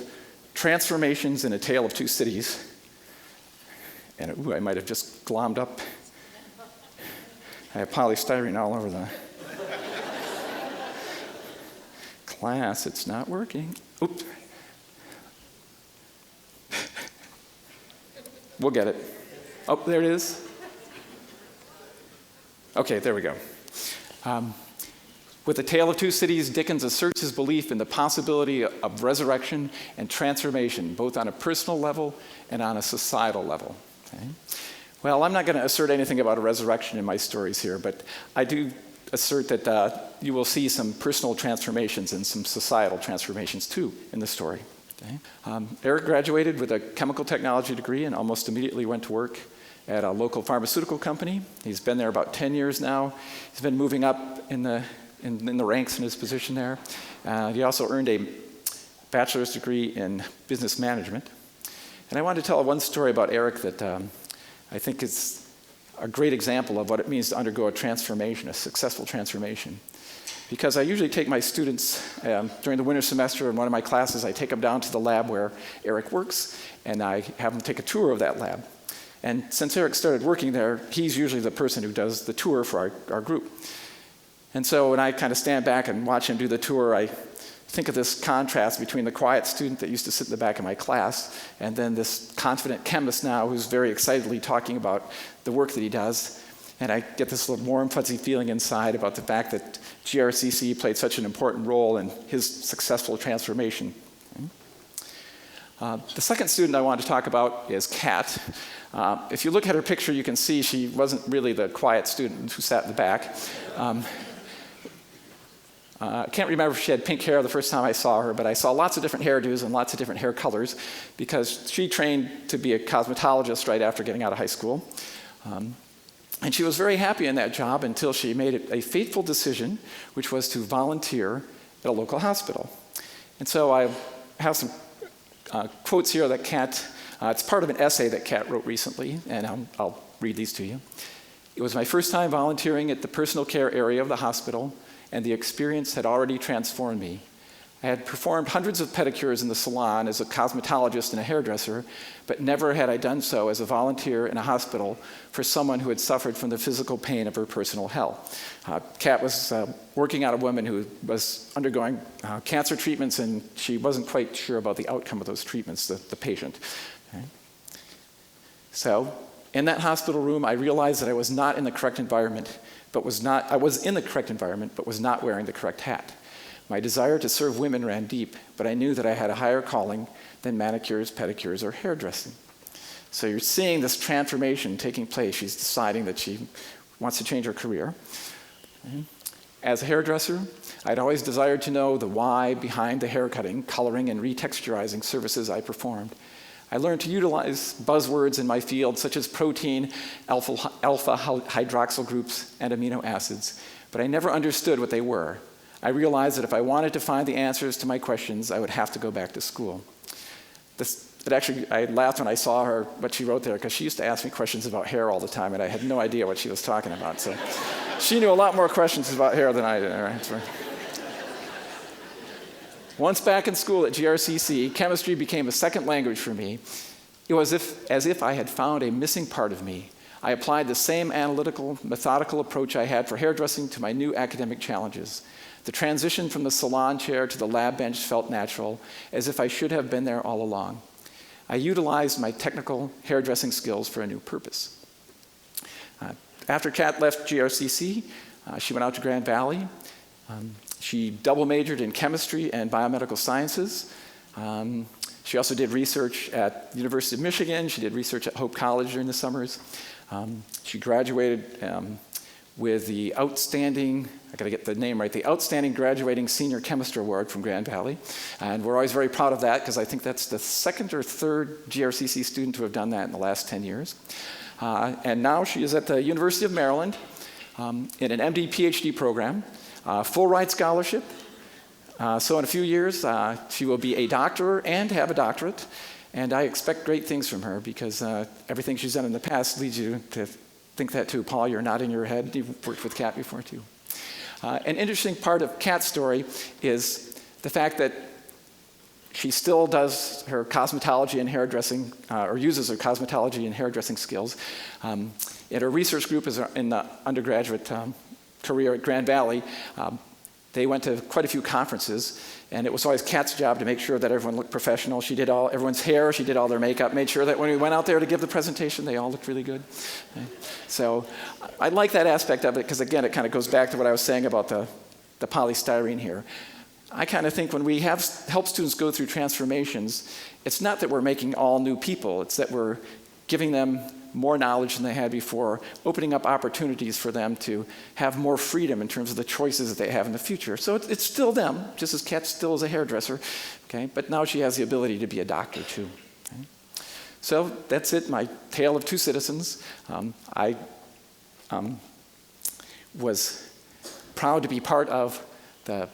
transformations in A Tale of Two Cities. And ooh, I might have just glommed up. I have polystyrene all over the class. It's not working. Oops. We'll get it. Oh, there it is. Okay, there we go. With A Tale of Two Cities, Dickens asserts his belief in the possibility of resurrection and transformation, both on a personal level and on a societal level. Okay. Well, I'm not going to assert anything about a resurrection in my stories here, but I do assert that you will see some personal transformations and some societal transformations too in the story. Okay. Eric graduated with a chemical technology degree and almost immediately went to work at a local pharmaceutical company. He's been there about 10 years now. He's been moving up in the ranks in his position there. He also earned a bachelor's degree in business management. And I wanted to tell one story about Eric that I think is a great example of what it means to undergo a transformation, a successful transformation. Because I usually take my students during the winter semester in one of my classes, I take them down to the lab where Eric works, and I have them take a tour of that lab. And since Eric started working there, he's usually the person who does the tour for our group. And so when I kind of stand back and watch him do the tour, I think of this contrast between the quiet student that used to sit in the back of my class and then this confident chemist now who's very excitedly talking about the work that he does. And I get this little warm, fuzzy feeling inside about the fact that GRCC played such an important role in his successful transformation. The second student I want to talk about is Kat. If you look at her picture, you can see she wasn't really the quiet student who sat in the back. I can't remember if she had pink hair the first time I saw her, but I saw lots of different hairdos and lots of different hair colors because she trained to be a cosmetologist right after getting out of high school. And she was very happy in that job until she made a fateful decision, which was to volunteer at a local hospital. And so I have some quotes here that Kat, it's part of an essay that Kat wrote recently, and I'll read these to you. It was my first time volunteering at the personal care area of the hospital, and the experience had already transformed me. I had performed hundreds of pedicures in the salon as a cosmetologist and a hairdresser, but never had I done so as a volunteer in a hospital for someone who had suffered from the physical pain of her personal hell. Kat was working on a woman who was undergoing cancer treatments, and she wasn't quite sure about the outcome of those treatments, the patient. Okay. So, in that hospital room, I realized that I was not in the correct environment, I was in the correct environment, but was not wearing the correct hat. My desire to serve women ran deep, but I knew that I had a higher calling than manicures, pedicures, or hairdressing. So you're seeing this transformation taking place. She's deciding that she wants to change her career. As a hairdresser, I'd always desired to know the why behind the haircutting, coloring, and retexturizing services I performed. I learned to utilize buzzwords in my field, such as protein, alpha hydroxyl groups, and amino acids, but I never understood what they were. I realized that if I wanted to find the answers to my questions, I would have to go back to school. The I laughed when I saw her, what she wrote there, because she used to ask me questions about hair all the time, and I had no idea what she was talking about. So she knew a lot more questions about hair than I did. All right? So, once back in school at GRCC, chemistry became a second language for me. It was as if I had found a missing part of me. I applied the same analytical, methodical approach I had for hairdressing to my new academic challenges. The transition from the salon chair to the lab bench felt natural, as if I should have been there all along. I utilized my technical hairdressing skills for a new purpose. After Kat left GRCC, she went out to Grand Valley. She double majored in chemistry and biomedical sciences. She also did research at the University of Michigan. She did research at Hope College during the summers. She graduated with the outstanding, I gotta get the name right, the Outstanding Graduating Senior Chemistry Award from Grand Valley. And we're always very proud of that because I think that's the second or third GRCC student to have done that in the last 10 years. And now she is at the University of Maryland in an MD PhD program, full ride scholarship. So in a few years, she will be a doctor and have a doctorate. And I expect great things from her because everything she's done in the past leads you to think that too. Paul, you're nodding your head. You've worked with Kat before too. An interesting part of Kat's story is the fact that she still does her cosmetology and hairdressing, or uses her cosmetology and hairdressing skills. And her research group is in the undergraduate career at Grand Valley. They went to quite a few conferences, and it was always Kat's job to make sure that everyone looked professional. She did everyone's hair, she did all their makeup, made sure that when we went out there to give the presentation, they all looked really good. Okay. So I like that aspect of it because, again, it kind of goes back to what I was saying about the polystyrene here. I kind of think when we help students go through transformations, it's not that we're making all new people, it's that we're giving them more knowledge than they had before, opening up opportunities for them to have more freedom in terms of the choices that they have in the future. So it's still them, just as Kat still is a hairdresser, okay? But now she has the ability to be a doctor too. Okay? So that's it, my tale of two citizens. I was proud to be part of the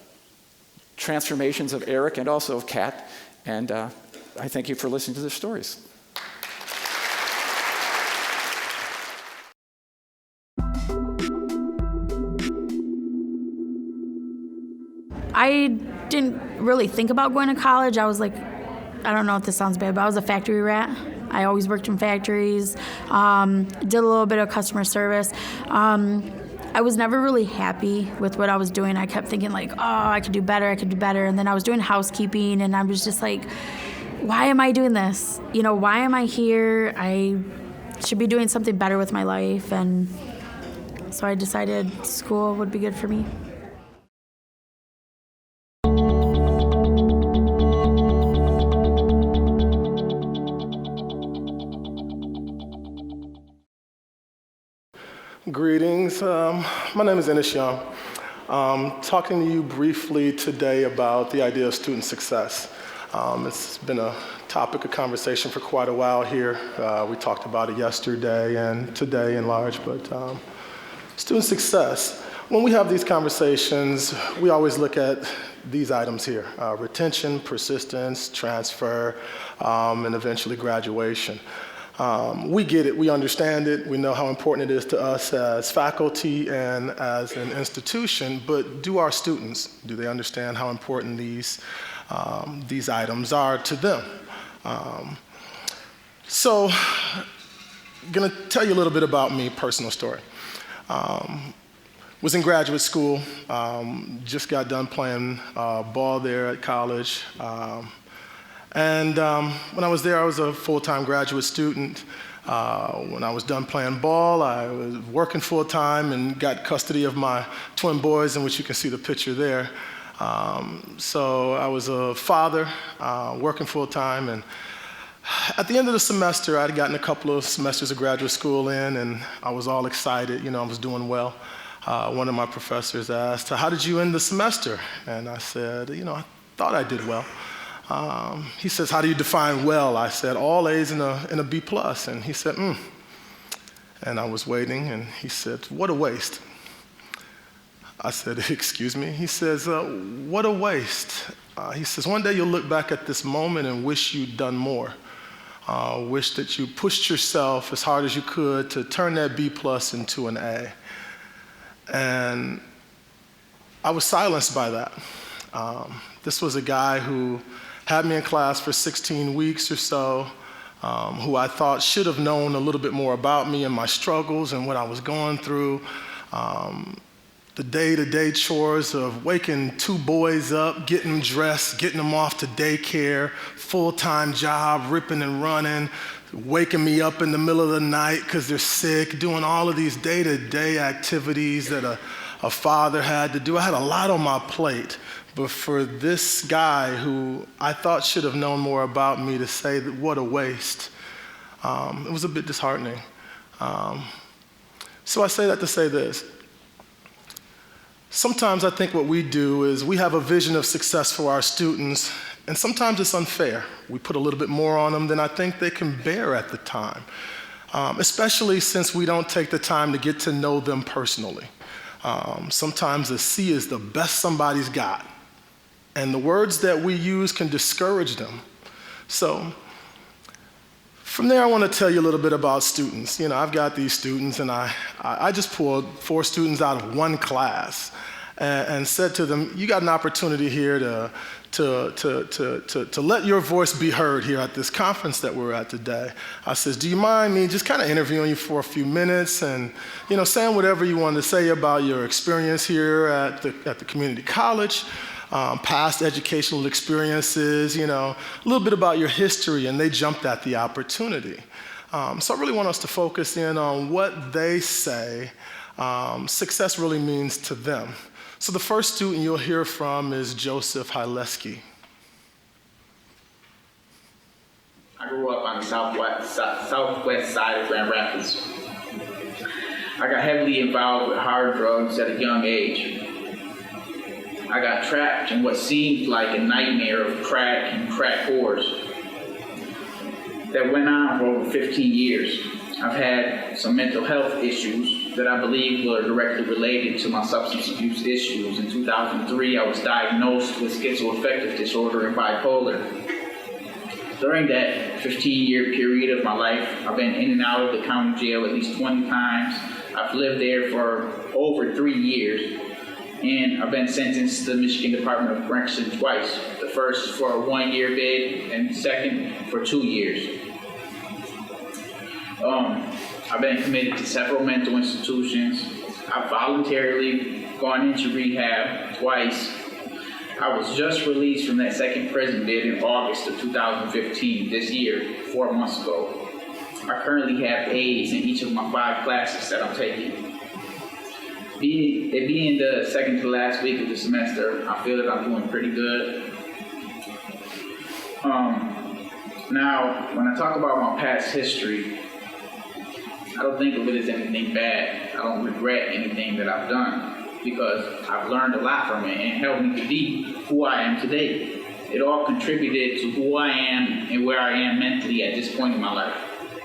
transformations of Eric and also of Kat, and I thank you for listening to their stories. I didn't really think about going to college. I was like, I don't know if this sounds bad, but I was a factory rat. I always worked in factories, did a little bit of customer service. I was never really happy with what I was doing. I kept thinking like, oh, I could do better. And then I was doing housekeeping, and I was just like, why am I doing this? You know, why am I here? I should be doing something better with my life. And so I decided school would be good for me. Greetings. My name is Ennis Young. Talking to you briefly today about the idea of student success. It's been a topic of conversation for quite a while here. We talked about it yesterday and today in large, but student success. When we have these conversations, we always look at these items here, retention, persistence, transfer, and eventually graduation. We get it, we understand it, we know how important it is to us as faculty and as an institution, but do our students, do they understand how important these items are to them? So, I'm gonna tell you a little bit about me, personal story. Was in graduate school, just got done playing ball there at college. And when I was there, I was a full-time graduate student. When I was done playing ball, I was working full-time and got custody of my twin boys, in which you can see the picture there. So I was a father, working full-time, and at the end of the semester, I'd gotten a couple of semesters of graduate school in, and I was all excited, you know, I was doing well. One of my professors asked, "How did you end the semester?" And I said, "You know, I thought I did well." He says, "How do you define well?" I said, "All A's and a B plus." And he said, And I was waiting, and he said, "What a waste." I said, "Excuse me?" He says, "What a waste." He says, "One day you'll look back at this moment and wish you'd done more." wish that you pushed yourself as hard as you could to turn that B+ into an A. And I was silenced by that. This was a guy who had me in class for 16 weeks or so, who I thought should have known a little bit more about me and my struggles and what I was going through. The day-to-day chores of waking 2 boys up, getting them dressed, getting them off to daycare, full-time job, ripping and running, waking me up in the middle of the night because they're sick, doing all of these day-to-day activities that a father had to do. I had a lot on my plate, but for this guy who I thought should have known more about me to say that what a waste, it was a bit disheartening. So I say that to say this. Sometimes I think what we do is we have a vision of success for our students, and sometimes it's unfair. We put a little bit more on them than I think they can bear at the time, especially since we don't take the time to get to know them personally. Sometimes a C is the best somebody's got, and the words that we use can discourage them. So from there, I want to tell you a little bit about students. You know, I've got these students, and I just pulled 4 students out of one class and said to them, you got an opportunity here to let your voice be heard here at this conference that we're at today. I says, do you mind me just kind of interviewing you for a few minutes and, you know, saying whatever you want to say about your experience here at the community college, past educational experiences, you know, a little bit about your history, and they jumped at the opportunity. So I really want us to focus in on what they say success really means to them. So the first student you'll hear from is Joseph Hyleski. I grew up on the southwest side of Grand Rapids. I got heavily involved with hard drugs at a young age. I got trapped in what seemed like a nightmare of crack and crack whores that went on for over 15 years. I've had some mental health issues that I believe were directly related to my substance abuse issues. In 2003, I was diagnosed with schizoaffective disorder and bipolar. During that 15-year period of my life, I've been in and out of the county jail at least 20 times. I've lived there for over 3 years. And I've been sentenced to the Michigan Department of Correction twice. The first for a 1-year bid, and the second for 2 years. I've been committed to several mental institutions. I've voluntarily gone into rehab twice. I was just released from that second prison bid in August of 2015, this year, 4 months ago. I currently have A's in each of my 5 classes that I'm taking. It being the second to last week of the semester, I feel that I'm doing pretty good. Now, when I talk about my past history, I don't think of it as anything bad. I don't regret anything that I've done because I've learned a lot from it and it helped me to be who I am today. It all contributed to who I am and where I am mentally at this point in my life.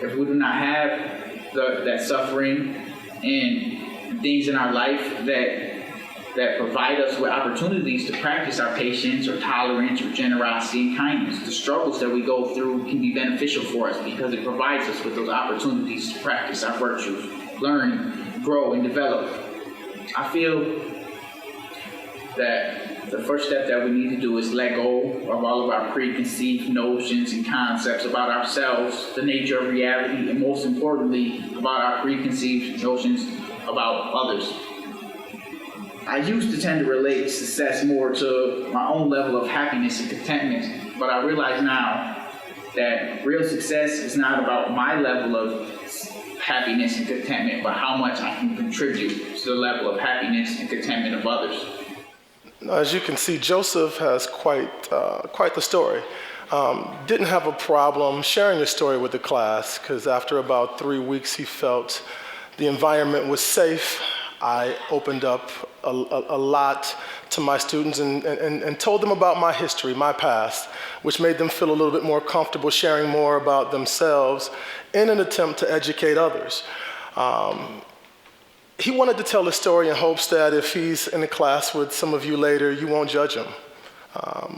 If we do not have that suffering and things in our life that provide us with opportunities to practice our patience or tolerance or generosity and kindness, the struggles that we go through can be beneficial for us because it provides us with those opportunities to practice our virtues, learn, grow, and develop. I feel that the first step that we need to do is let go of all of our preconceived notions and concepts about ourselves, the nature of reality, and most importantly, about our preconceived notions about others. I used to tend to relate success more to my own level of happiness and contentment, but I realize now that real success is not about my level of happiness and contentment, but how much I can contribute to the level of happiness and contentment of others. As you can see, Joseph has quite the story. Didn't have a problem sharing his story with the class because after about 3 weeks he felt the environment was safe. I opened up a lot to my students and told them about my history, my past, which made them feel a little bit more comfortable sharing more about themselves in an attempt to educate others. He wanted to tell his story in hopes that if he's in a class with some of you later, you won't judge him.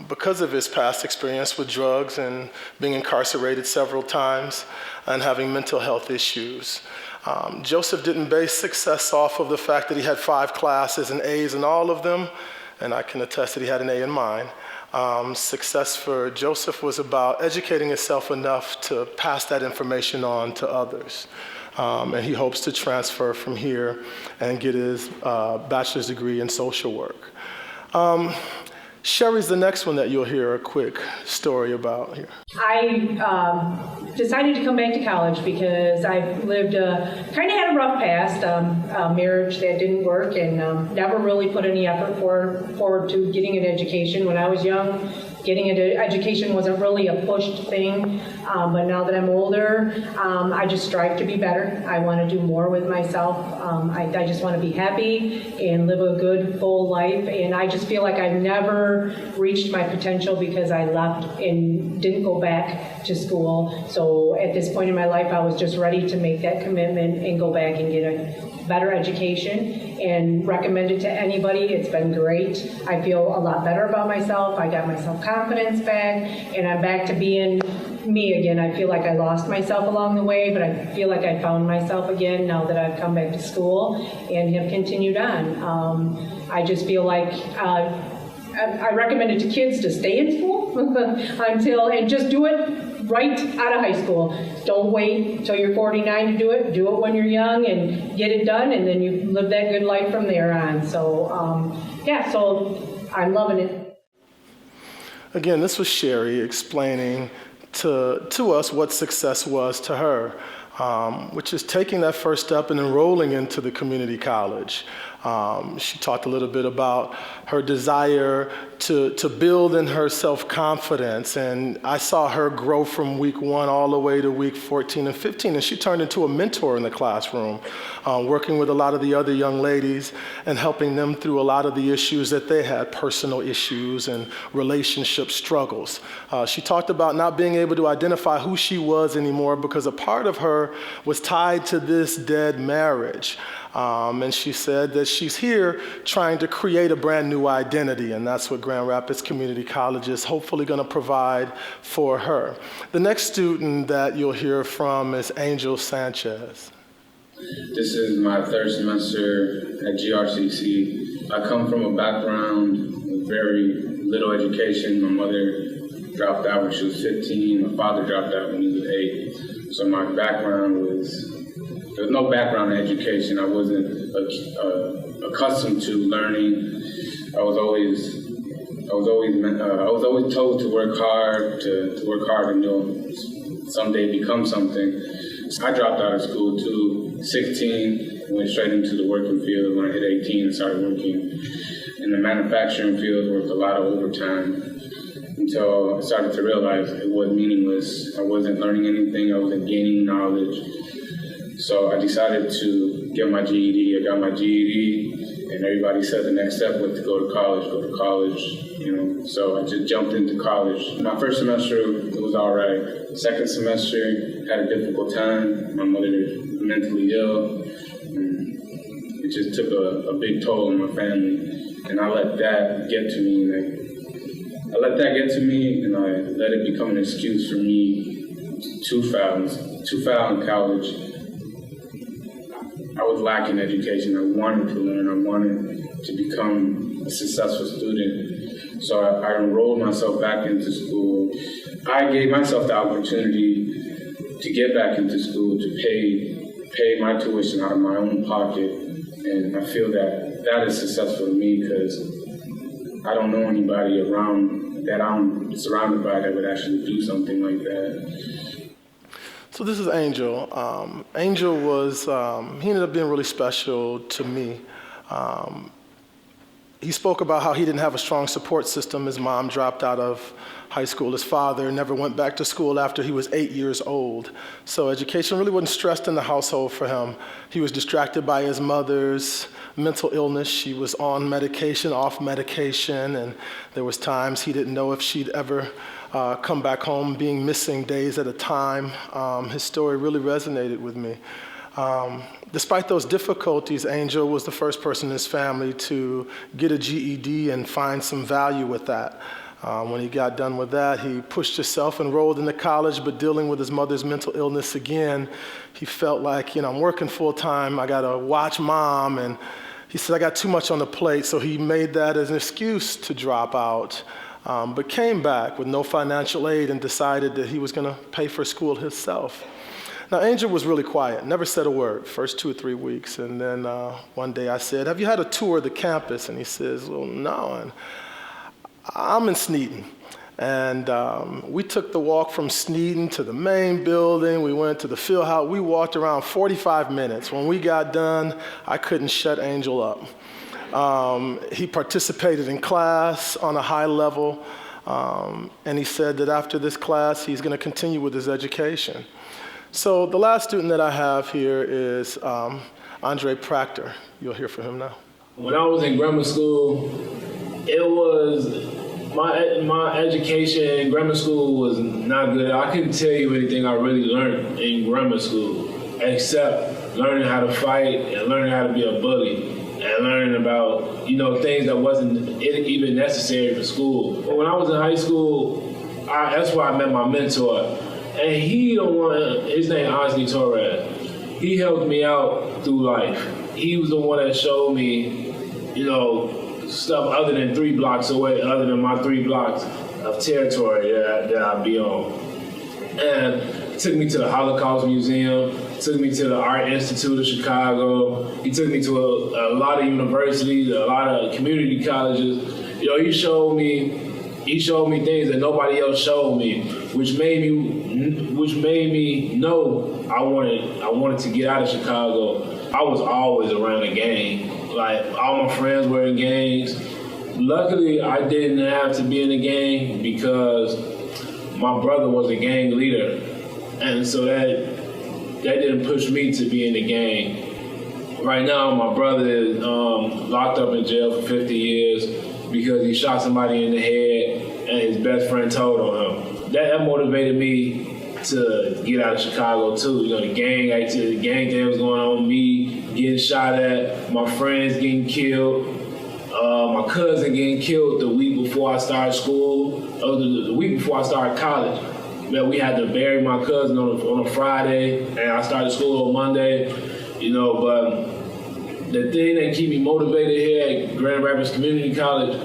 because of his past experience with drugs and being incarcerated several times and having mental health issues. Joseph didn't base success off of the fact that he had 5 classes and A's in all of them, and I can attest that he had an A in mine. Success for Joseph was about educating himself enough to pass that information on to others. And he hopes to transfer from here and get his bachelor's degree in social work. Sherry's the next one that you'll hear a quick story about here. I decided to come back to college because I've lived, kind of had a rough past, a marriage that didn't work, and never really put any effort forward to getting an education. When I was young, getting an education wasn't really a pushed thing, but now that I'm older, I just strive to be better. I want to do more with myself. I just want to be happy and live a good, full life, and I just feel like I've never reached my potential because I left and didn't go back to school. So at this point in my life, I was just ready to make that commitment and go back and get a better education and recommend it to anybody. It's been great. I feel a lot better about myself. I got my self-confidence back, and I'm back to being me again. I feel like I lost myself along the way, but I feel like I found myself again now that I've come back to school and have continued on. I just feel like I recommend it to kids to stay in school and just do it right out of high school. Don't wait until you're 49 to do it. Do it when you're young and get it done, and then you live that good life from there on. So, so I'm loving it. Again, this was Sherry explaining to us what success was to her, which is taking that first step and enrolling into the community college. She talked a little bit about her desire to build in her self-confidence, and I saw her grow from week 1 all the way to week 14 and 15, and she turned into a mentor in the classroom, working with a lot of the other young ladies and helping them through a lot of the issues that they had, personal issues and relationship struggles. She talked about not being able to identify who she was anymore because a part of her was tied to this dead marriage. And she said that she's here trying to create a brand new identity, and that's what Grand Rapids Community College is hopefully going to provide for her. The next student that you'll hear from is Angel Sanchez. This is my 3rd semester at GRCC. I come from a background with very little education. My mother dropped out when she was 15. My father dropped out when he was 8. So my background was... There was no background in education. I wasn't accustomed to learning. I was always told to work hard, to work hard and you'll someday become something. So I dropped out of school too. 16, went straight into the working field. When I hit 18, I started working in the manufacturing field, worked a lot of overtime until I started to realize it was meaningless. I wasn't learning anything. I wasn't gaining knowledge. So I decided to get my GED. I got my GED, and everybody said the next step was to go to college, So I just jumped into college. My first semester, it was all right. Second semester, had a difficult time. My mother was mentally ill. It just took a big toll on my family, and I let that get to me. And I let it become an excuse for me to fail in college. I was lacking education. I wanted to learn. I wanted to become a successful student. So I enrolled myself back into school. I gave myself the opportunity to get back into school, to pay my tuition out of my own pocket. And I feel that is successful to me because I don't know anybody around that I'm surrounded by that would actually do something like that. So this is Angel. Angel was, he ended up being really special to me. He spoke about how he didn't have a strong support system. His mom dropped out of high school. His father never went back to school after he was 8 years old. So education really wasn't stressed in the household for him. He was distracted by his mother's mental illness. She was on medication, off medication, and there was times he didn't know if she'd ever come back home, being missing days at a time. His story really resonated with me. Despite those difficulties, Angel was the first person in his family to get a GED and find some value with that. When he got done with that, he pushed himself, enrolled into college, but dealing with his mother's mental illness again, he felt like, I'm working full time, I gotta watch mom, and he said, I got too much on the plate, so he made that as an excuse to drop out, but came back with no financial aid and decided that he was gonna pay for school himself. Now, Angel was really quiet, never said a word, first 2 or 3 weeks, and then one day I said, have you had a tour of the campus? And he says, well, no, and I'm in Sneeden. And we took the walk from Sneeden to the main building. We went to the field house. We walked around 45 minutes. When we got done, I couldn't shut Angel up. He participated in class on a high level. And he said that after this class, he's going to continue with his education. So the last student that I have here is Andre Proctor. You'll hear from him now. When I was in grammar school, it was my education in grammar school was not good. I couldn't tell you anything I really learned in grammar school except learning how to fight and learning how to be a bully and learning about things that wasn't even necessary for school. But when I was in high school, that's where I met my mentor, and his name Anthony Torres. He helped me out through life. He was the one that showed me, stuff other than 3 blocks away, other than my 3 blocks of territory that I'd be on. And he took me to the Holocaust Museum, took me to the Art Institute of Chicago. He took me to a lot of universities, a lot of community colleges. He showed me things that nobody else showed me, which made me know I wanted to get out of Chicago. I was always around a gang. Like, all my friends were in gangs. Luckily, I didn't have to be in a gang because my brother was a gang leader. And so that didn't push me to be in the gang. Right now, my brother is locked up in jail for 50 years because he shot somebody in the head and his best friend told on him. That motivated me to get out of Chicago too. The gang activity, the gang thing was going on, me getting shot at, my friends getting killed, my cousin getting killed the week before I started school, the week before I started college. We had to bury my cousin on a Friday, and I started school on Monday, but the thing that keeps me motivated here at Grand Rapids Community College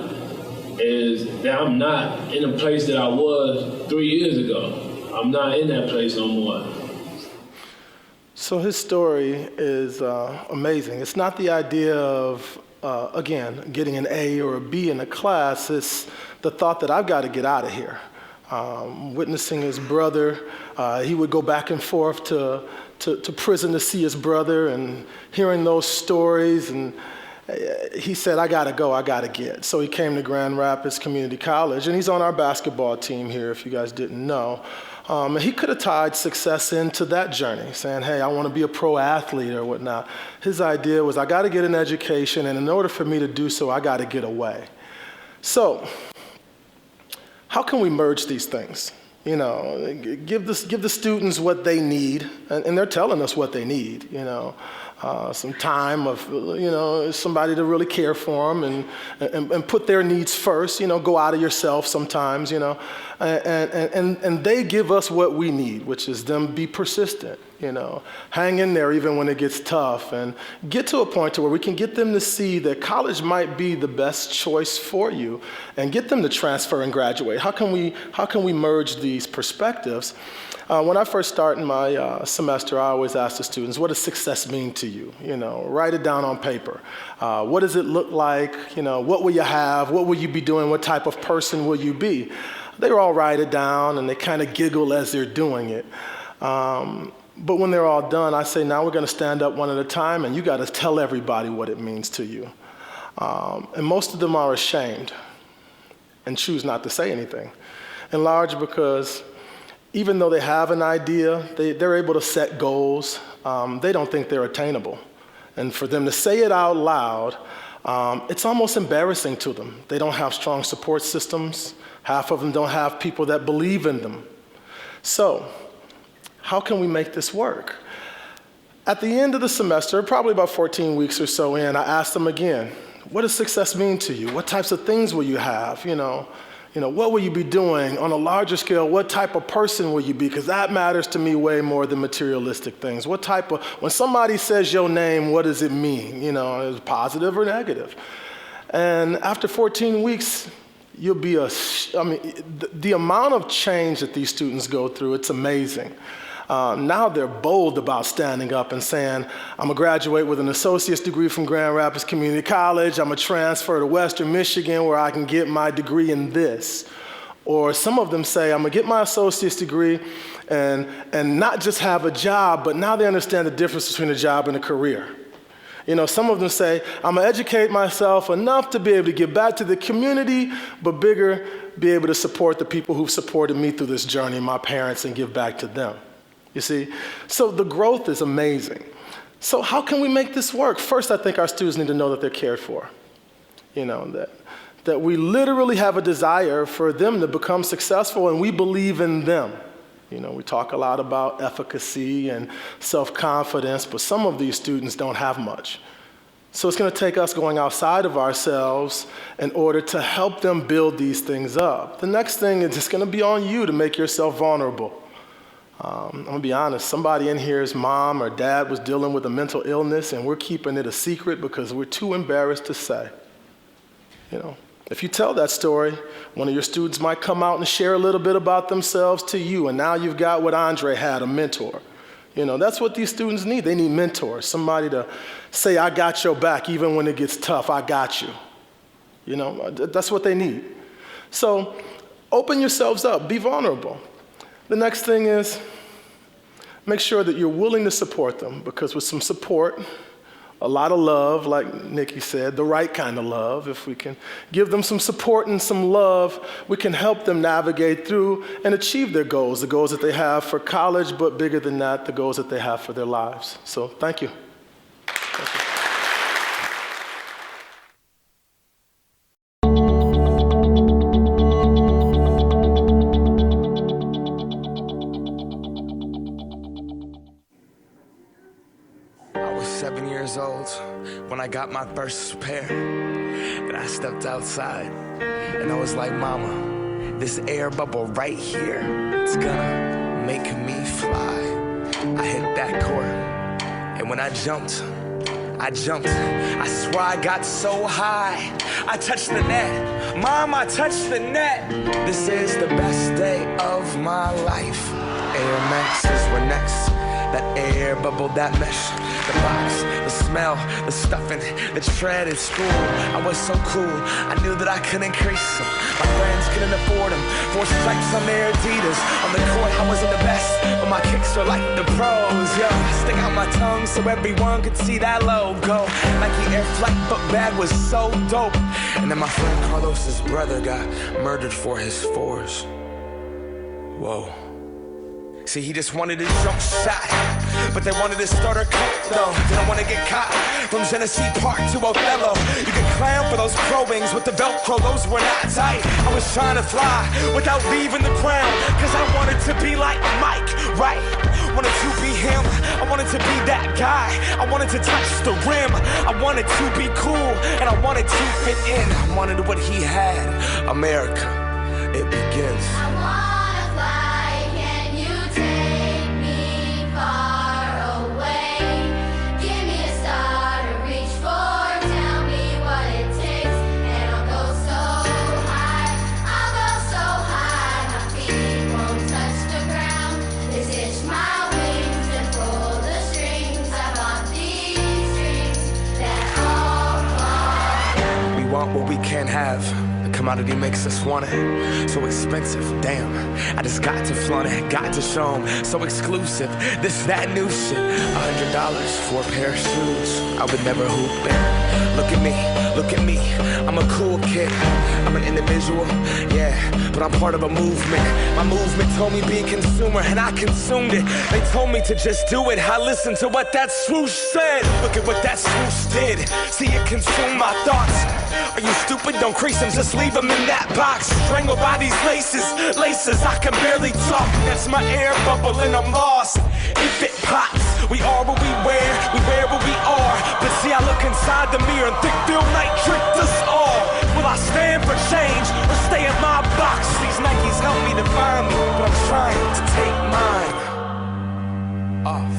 is that I'm not in the place that I was 3 years ago. I'm not in that place no more. So his story is amazing. It's not the idea of, again, getting an A or a B in a class. It's the thought that I've got to get out of here. Witnessing his brother, he would go back and forth to prison to see his brother, and hearing those stories, and he said, I gotta go, I gotta get. So he came to Grand Rapids Community College, and he's on our basketball team here, if you guys didn't know. And he could have tied success into that journey, saying, hey, I want to be a pro athlete or whatnot. His idea was, I got to get an education, and in order for me to do so, I got to get away. So how can we merge these things? Give the students what they need, and they're telling us what they need, some time of, somebody to really care for them and put their needs first, go out of yourself sometimes, and they give us what we need, which is them be persistent, hang in there even when it gets tough, and get to a point to where we can get them to see that college might be the best choice for you, and get them to transfer and graduate. How can we merge these perspectives? When I first start in my semester, I always ask the students, what does success mean to you? Write it down on paper. What does it look like? What will you have? What will you be doing? What type of person will you be? They all write it down, and they kind of giggle as they're doing it. But when they're all done, I say, now we're going to stand up one at a time, and you got to tell everybody what it means to you. And most of them are ashamed and choose not to say anything, in large because even though they have an idea, they're able to set goals, they don't think they're attainable. And for them to say it out loud, it's almost embarrassing to them. They don't have strong support systems. Half of them don't have people that believe in them. So how can we make this work? At the end of the semester, probably about 14 weeks or so in, I asked them again, what does success mean to you? What types of things will you have? What will you be doing on a larger scale? What type of person will you be? Because that matters to me way more than materialistic things. When somebody says your name, what does it mean? Is it positive or negative? And after 14 weeks, you'll be the amount of change that these students go through, it's amazing. Now they're bold about standing up and saying, I'm gonna graduate with an associate's degree from Grand Rapids Community College. I'm gonna transfer to Western Michigan where I can get my degree in this. Or some of them say, I'm gonna get my associate's degree and not just have a job, but now they understand the difference between a job and a career. Some of them say, I'm gonna educate myself enough to be able to give back to the community, but bigger, be able to support the people who've supported me through this journey, my parents, and give back to them. You see? So the growth is amazing. So how can we make this work? First, I think our students need to know that they're cared for. That we literally have a desire for them to become successful, and we believe in them. We talk a lot about efficacy and self-confidence, but some of these students don't have much. So it's going to take us going outside of ourselves in order to help them build these things up. The next thing is it's going to be on you to make yourself vulnerable. I'm going to be honest, somebody in here's mom or dad was dealing with a mental illness, and we're keeping it a secret because we're too embarrassed to say. If you tell that story, one of your students might come out and share a little bit about themselves to you, and now you've got what Andre had, a mentor. That's what these students need. They need mentors, somebody to say, I got your back, even when it gets tough, I got you. That's what they need. So open yourselves up, be vulnerable. The next thing is make sure that you're willing to support them, because with some support, a lot of love, like Nikki said, the right kind of love, if we can give them some support and some love, we can help them navigate through and achieve their goals, the goals that they have for college, but bigger than that, the goals that they have for their lives. So thank you. Thank you. Old when I got my first pair. Then I stepped outside and I was like, Mama, this air bubble right here, it's gonna make me fly. I hit that court, and when I jumped. I swear I got so high. I touched the net. Mom, I touched the net. This is the best day of my life. Air Maxes were next. That air bubble, that mesh, the box, the smell, the stuffing, the treaded spool. I was so cool, I knew that I could increase them. My friends couldn't afford them. 4 stripes on their Adidas. On the court, I wasn't the best, but my kicks were like the pros. Yo, stick out my tongue so everyone could see that logo. Nike Air Flight book bag was so dope. And then my friend Carlos's brother got murdered for his 4s. Whoa. See, he just wanted a jump shot, but they wanted to start a cult, though. Didn't want to get caught from Genesee Park to Othello. You could clown for those pro wings with the Velcro, those were not tight. I was trying to fly without leaving the ground, cause I wanted to be like Mike, right? Wanted to be him, I wanted to be that guy. I wanted to touch the rim, I wanted to be cool, and I wanted to fit in. I wanted what he had, America, it begins. What we can't have, the commodity makes us want it. So expensive, damn, I just got to flaunt it, got to show 'em. So exclusive, this, that new shit. $100 for a pair of shoes, I would never hoop it. Look at me, I'm a cool kid. I'm an individual, yeah, but I'm part of a movement. My movement told me be a consumer, and I consumed it. They told me to just do it, I listened to what that swoosh said. Look at what that swoosh did, see it consume my thoughts. Are you stupid? Don't crease them, just leave them in that box. Strangled by these laces, I can barely talk. That's my air bubble and I'm lost. If it pops, We are what we wear what we are. But see, I look inside the mirror and think Phil Knight tricked us all. Will I stand for change or stay in my box? These Nikes help me define me, but I'm trying to take mine off.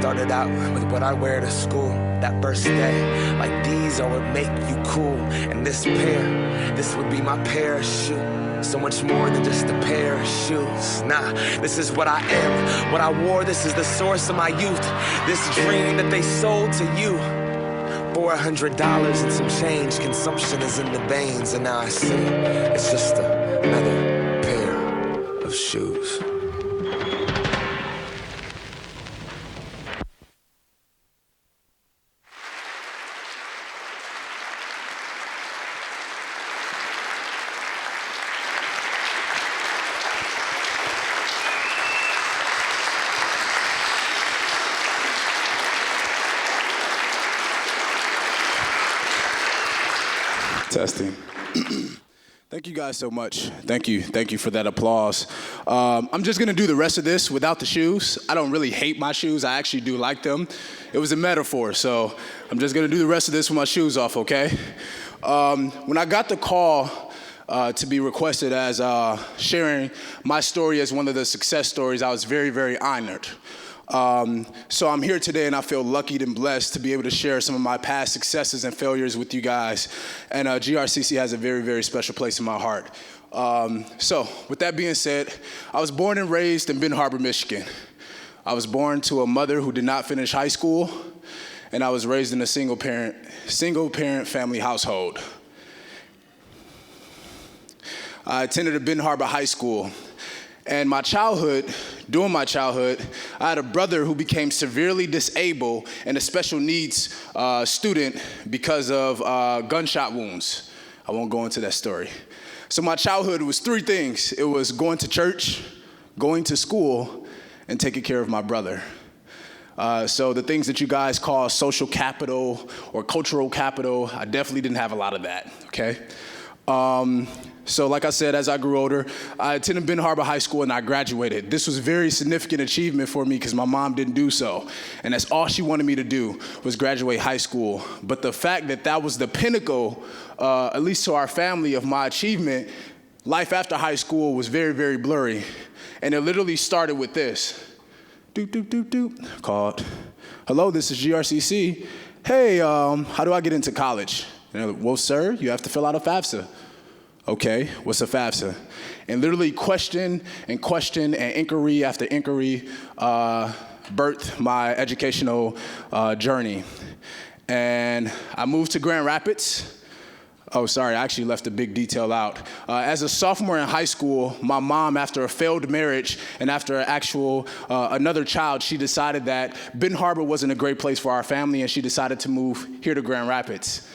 Started out with what I wear to school that first day. Like these are what make you cool. And this pair, this would be my parachute. So much more than just a pair of shoes. Nah, this is what I am. What I wore, this is the source of my youth. This dream that they sold to you. $400 and some change. Consumption is in the veins. And now I see it's just another pair of shoes. Testing. Thank you guys so much. Thank you for that applause. I'm just gonna do the rest of this without the shoes. I don't really hate my shoes. I actually do like them. It was a metaphor, so I'm just gonna do the rest of this with my shoes off, okay? When I got the call to be requested as sharing my story as one of the success stories, I was very, very honored. So I'm here today and I feel lucky and blessed to be able to share some of my past successes and failures with you guys. And GRCC has a very, very special place in my heart. So with that being said, I was born and raised in Ben Harbor, Michigan. I was born to a mother who did not finish high school, and I was raised in a single parent family household. I attended a Ben Harbor High School. And during my childhood, I had a brother who became severely disabled and a special needs student because of gunshot wounds. I won't go into that story. So my childhood was three things. It was going to church, going to school, and taking care of my brother. So the things that you guys call social capital or cultural capital, I definitely didn't have a lot of that, okay? So like I said, as I grew older, I attended Ben Harbor High School and I graduated. This was a very significant achievement for me because my mom didn't do so. And that's all she wanted me to do was graduate high school. But the fact that that was the pinnacle, at least to our family, of my achievement, life after high school was very, very blurry. And it literally started with this. Doop, doop, doop, doop, called, hello, this is GRCC. Hey, how do I get into college? And they're like, well, sir, you have to fill out a FAFSA. Okay, what's a FAFSA? And literally question and inquiry after inquiry birthed my educational journey. And I moved to Grand Rapids. Oh, sorry, I actually left a big detail out. As a sophomore in high school, my mom, after a failed marriage and after another child, she decided that Benton Harbor wasn't a great place for our family, and she decided to move here to Grand Rapids.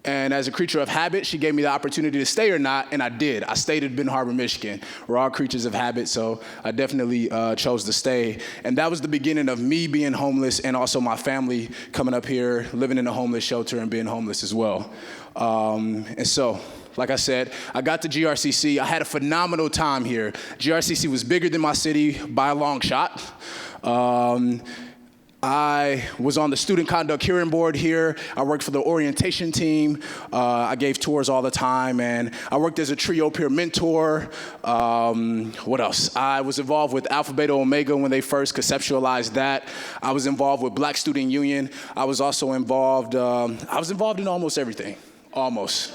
And as a creature of habit, she gave me the opportunity to stay or not, and I did. I stayed in Benton Harbor, Michigan. We're all creatures of habit, so I definitely chose to stay. And that was the beginning of me being homeless and also my family coming up here, living in a homeless shelter and being homeless as well. And so, like I said, I got to GRCC. I had a phenomenal time here. GRCC was bigger than my city by a long shot. I was on the student conduct hearing board here. I worked for the orientation team. I gave tours all the time, and I worked as a trio peer mentor. What else? I was involved with Alpha Beta Omega when they first conceptualized that. I was involved with Black Student Union. I was also involved, in almost everything. Almost.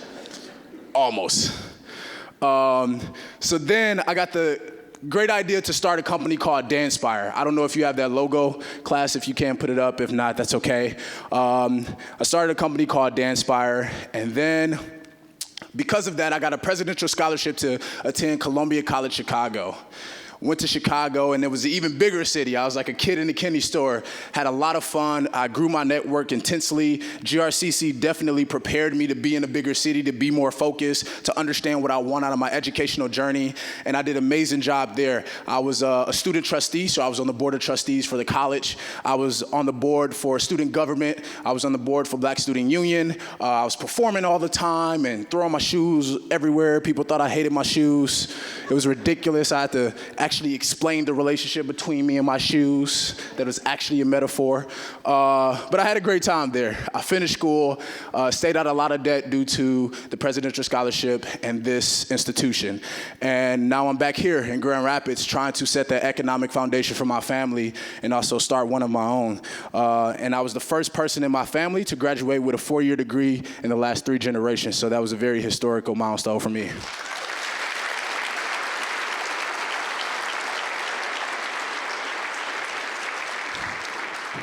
So then I got the great idea to start a company called Danspire. I don't know if you have that logo, class. If you can, put it up. If not, that's okay. I started a company called Danspire, and then because of that, I got a presidential scholarship to attend Columbia College Chicago. Went to Chicago, and it was an even bigger city. I was like a kid in a candy store, had a lot of fun. I grew my network intensely. GRCC definitely prepared me to be in a bigger city, to be more focused, to understand what I want out of my educational journey, and I did an amazing job there. I was a student trustee, so I was on the board of trustees for the college. I was on the board for student government. I was on the board for Black Student Union. I was performing all the time and throwing my shoes everywhere. People thought I hated my shoes. It was ridiculous. I had to actually explained the relationship between me and my shoes. That was actually a metaphor. But I had a great time there. I finished school, stayed out a lot of debt due to the presidential scholarship and this institution. And now I'm back here in Grand Rapids trying to set that economic foundation for my family and also start one of my own. And I was the first person in my family to graduate with a 4-year degree in the last 3 generations. So that was a very historical milestone for me.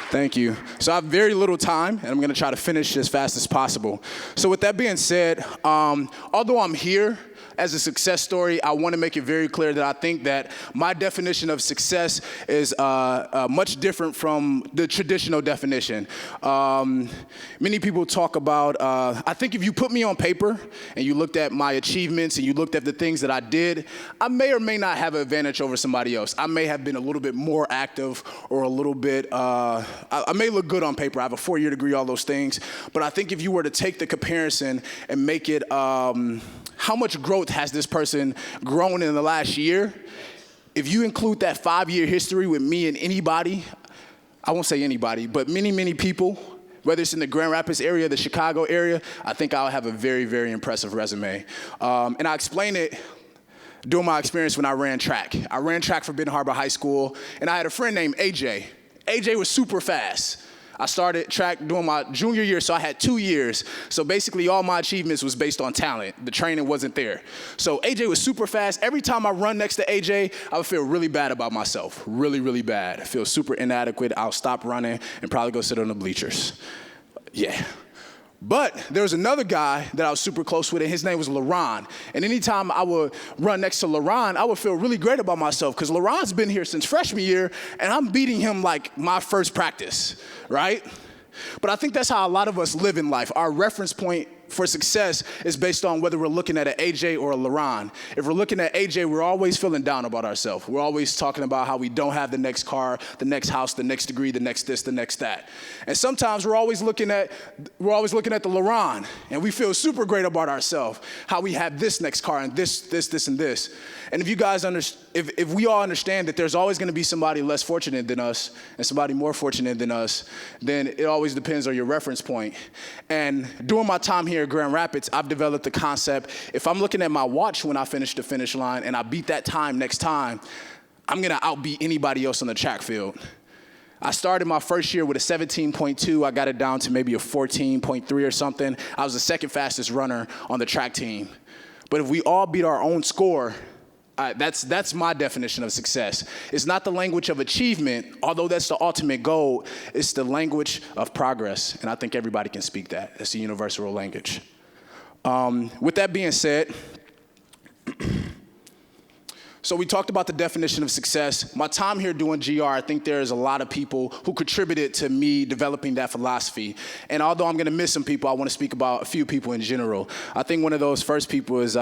Thank you. So I have very little time, and I'm going to try to finish as fast as possible. So with that being said, although I'm here as a success story, I want to make it very clear that I think that my definition of success is much different from the traditional definition. Many people talk about, I think if you put me on paper and you looked at my achievements and you looked at the things that I did, I may or may not have an advantage over somebody else. I may have been a little bit more active or a little bit, I may look good on paper. I have a 4-year degree, all those things. But I think if you were to take the comparison and make it, how much growth has this person grown in the last year? If you include that 5-year history with me and anybody, I won't say anybody, but many, many people, whether it's in the Grand Rapids area, the Chicago area, I think I'll have a very, very impressive resume. And I explain it during my experience when I ran track. I ran track for Benton Harbor High School, and I had a friend named AJ. AJ was super fast. I started track during my junior year, so I had 2 years. So basically all my achievements was based on talent. The training wasn't there. So AJ was super fast. Every time I run next to AJ, I would feel really bad about myself. Really, really bad. I feel super inadequate. I'll stop running and probably go sit on the bleachers. Yeah. But there was another guy that I was super close with, and his name was LaRon. And anytime I would run next to LaRon, I would feel really great about myself because LaRon's been here since freshman year, and I'm beating him like my first practice, right? But I think that's how a lot of us live in life. Our reference point for success is based on whether we're looking at an AJ or a LaRon. If we're looking at AJ, we're always feeling down about ourselves. We're always talking about how we don't have the next car, the next house, the next degree, the next this, the next that. And sometimes we're always looking at the LaRon, and we feel super great about ourselves, how we have this next car and this, and this. And if you guys if we all understand that there's always going to be somebody less fortunate than us and somebody more fortunate than us, then it always depends on your reference point. And during my time here at Grand Rapids, I've developed the concept, if I'm looking at my watch when I finish the finish line and I beat that time next time, I'm going to outbeat anybody else on the track field. I started my first year with a 17.2. I got it down to maybe a 14.3 or something. I was the second fastest runner on the track team. But if we all beat our own score, that's my definition of success. It's not the language of achievement, although that's the ultimate goal. It's the language of progress, and I think everybody can speak that. It's the universal language. With that being said, so we talked about the definition of success. My time here doing GR, I think there's a lot of people who contributed to me developing that philosophy. And although I'm gonna miss some people, I wanna speak about a few people in general. I think one of those first people is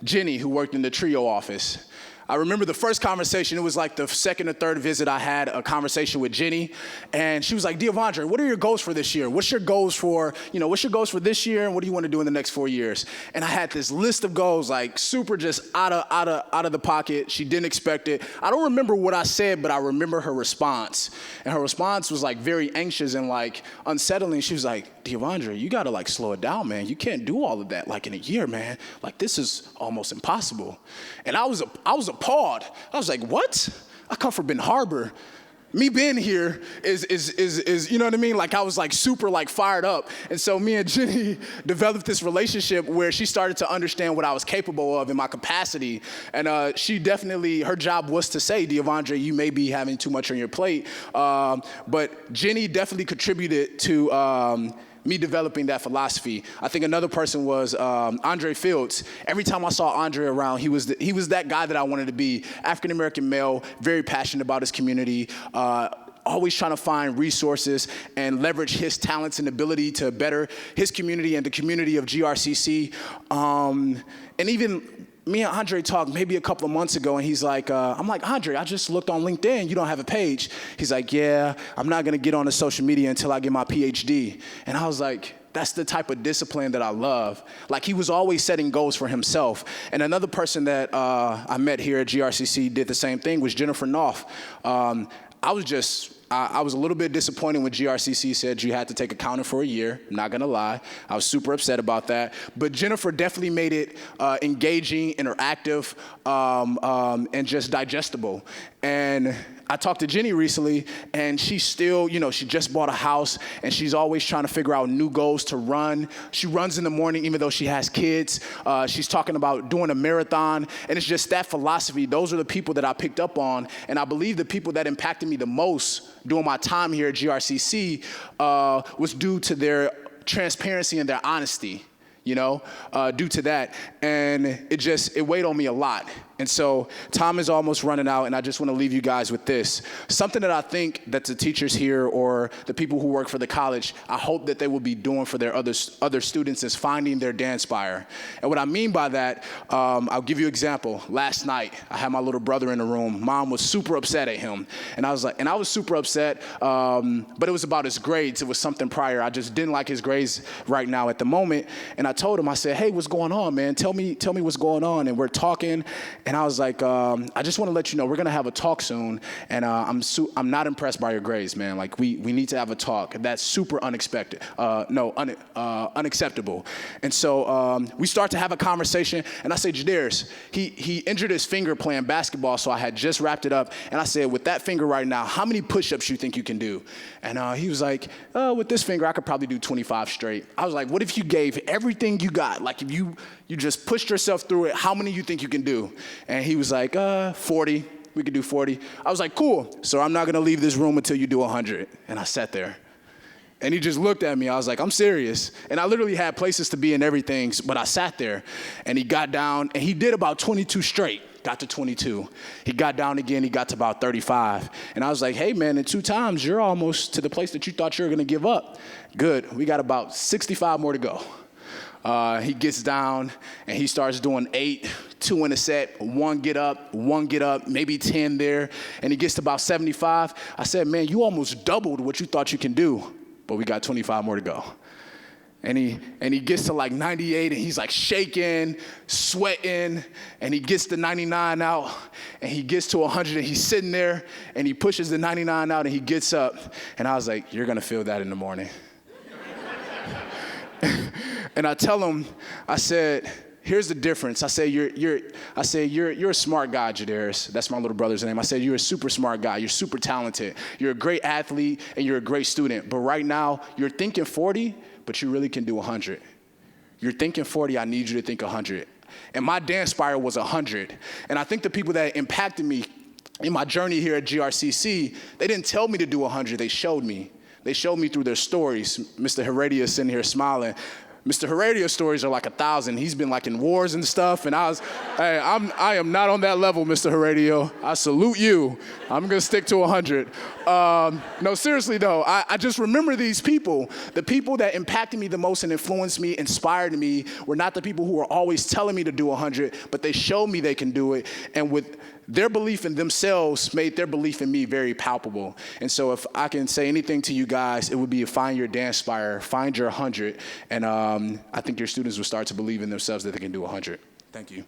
Jenny, who worked in the TRIO office. I remember the first conversation, it was like the second or third visit I had a conversation with Jenny, and she was like, Diavondre, what are your goals for this year? What's your goals for this year, and what do you want to do in the next 4 years? And I had this list of goals, like super just out of the pocket. She didn't expect it. I don't remember what I said, but I remember her response. And her response was like very anxious and like unsettling. She was like, Diavondre, you gotta like slow it down, man. You can't do all of that like in a year, man. Like this is almost impossible. And I was appalled. I was like, what? I come from Ben Harbor. Me being here is you know what I mean? Like I was like super like fired up. And so me and Jenny developed this relationship where she started to understand what I was capable of in my capacity. And she definitely, her job was to say, Diavondre, you may be having too much on your plate. But Jenny definitely contributed to me developing that philosophy. I think another person was Andre Fields. Every time I saw Andre around, he was that guy that I wanted to be. African-American male, very passionate about his community, always trying to find resources and leverage his talents and ability to better his community and the community of GRCC. And even me and Andre talked maybe a couple of months ago, and he's like, I'm like, Andre, I just looked on LinkedIn. You don't have a page. He's like, yeah, I'm not going to get on the social media until I get my PhD. And I was like, that's the type of discipline that I love. Like he was always setting goals for himself. And another person that I met here at GRCC did the same thing was Jennifer Knopf. I was a little bit disappointed when GRCC said you had to take accounting for a year. I'm not gonna lie. I was super upset about that. But Jennifer definitely made it engaging, interactive, and just digestible. And I talked to Jenny recently, and she's still, she just bought a house, and she's always trying to figure out new goals to run. She runs in the morning, even though she has kids. She's talking about doing a marathon, and it's just that philosophy. Those are the people that I picked up on, and I believe the people that impacted me the most during my time here at GRCC was due to their transparency and their honesty. Due to that. And it weighed on me a lot. And so time is almost running out, and I just want to leave you guys with this. Something that I think that the teachers here or the people who work for the college, I hope that they will be doing for their other students is finding their Danspire. And what I mean by that, I'll give you an example. Last night, I had my little brother in the room. Mom was super upset at him. And I was super upset, but it was about his grades. It was something prior. I just didn't like his grades right now at the moment. And I told him, I said, hey, what's going on, man? Tell me what's going on. And we're talking. And I was like, I just want to let you know, we're going to have a talk soon. And I'm not impressed by your grades, man. Like, we need to have a talk. That's super unexpected. Unacceptable. And so we start to have a conversation. And I say, Jadarius, he injured his finger playing basketball, so I had just wrapped it up. And I said, with that finger right now, how many push-ups you think you can do? And he was like, with this finger, I could probably do 25 straight. I was like, what if you gave everything you got? Like, if you just pushed yourself through it, how many you think you can do? And he was like, 40. We could do 40. I was like, cool. So I'm not going to leave this room until you do 100. And I sat there. And he just looked at me. I was like, I'm serious. And I literally had places to be and everything, but I sat there. And he got down, and he did about 22 straight. Got to 22. He got down again. He got to about 35. And I was like, hey, man, in 2 times, you're almost to the place that you thought you were going to give up. Good. We got about 65 more to go. He gets down, and he starts doing 8, 2 in a set, 1 get up, maybe 10 there. And he gets to about 75. I said, man, you almost doubled what you thought you can do, but we got 25 more to go. And he gets to like 98, and he's like shaking, sweating, and he gets the 99 out, and he gets to 100, and he's sitting there, and he pushes the 99 out, and he gets up. And I was like, you're gonna feel that in the morning. And I tell him, I said, here's the difference. I say, you're a smart guy, Jadarius. That's my little brother's name. I said, you're a super smart guy. You're super talented. You're a great athlete, and you're a great student. But right now, you're thinking 40, but you really can do 100. You're thinking 40, I need you to think 100. And my Danspire was 100. And I think the people that impacted me in my journey here at GRCC, they didn't tell me to do 100, they showed me. They showed me through their stories. Mr. Heredia is sitting here smiling. Mr. Heredio's stories are like 1,000. He's been like in wars and stuff, and I am not on that level, Mr. Heredio. I salute you. I'm gonna stick to 100. No, seriously though, I just remember these people. The people that impacted me the most and influenced me, inspired me, were not the people who were always telling me to do 100, but they showed me they can do it, and with their belief in themselves made their belief in me very palpable. And so if I can say anything to you guys, it would be find your dance fire, find your 100, and I think your students will start to believe in themselves that they can do 100. Thank you.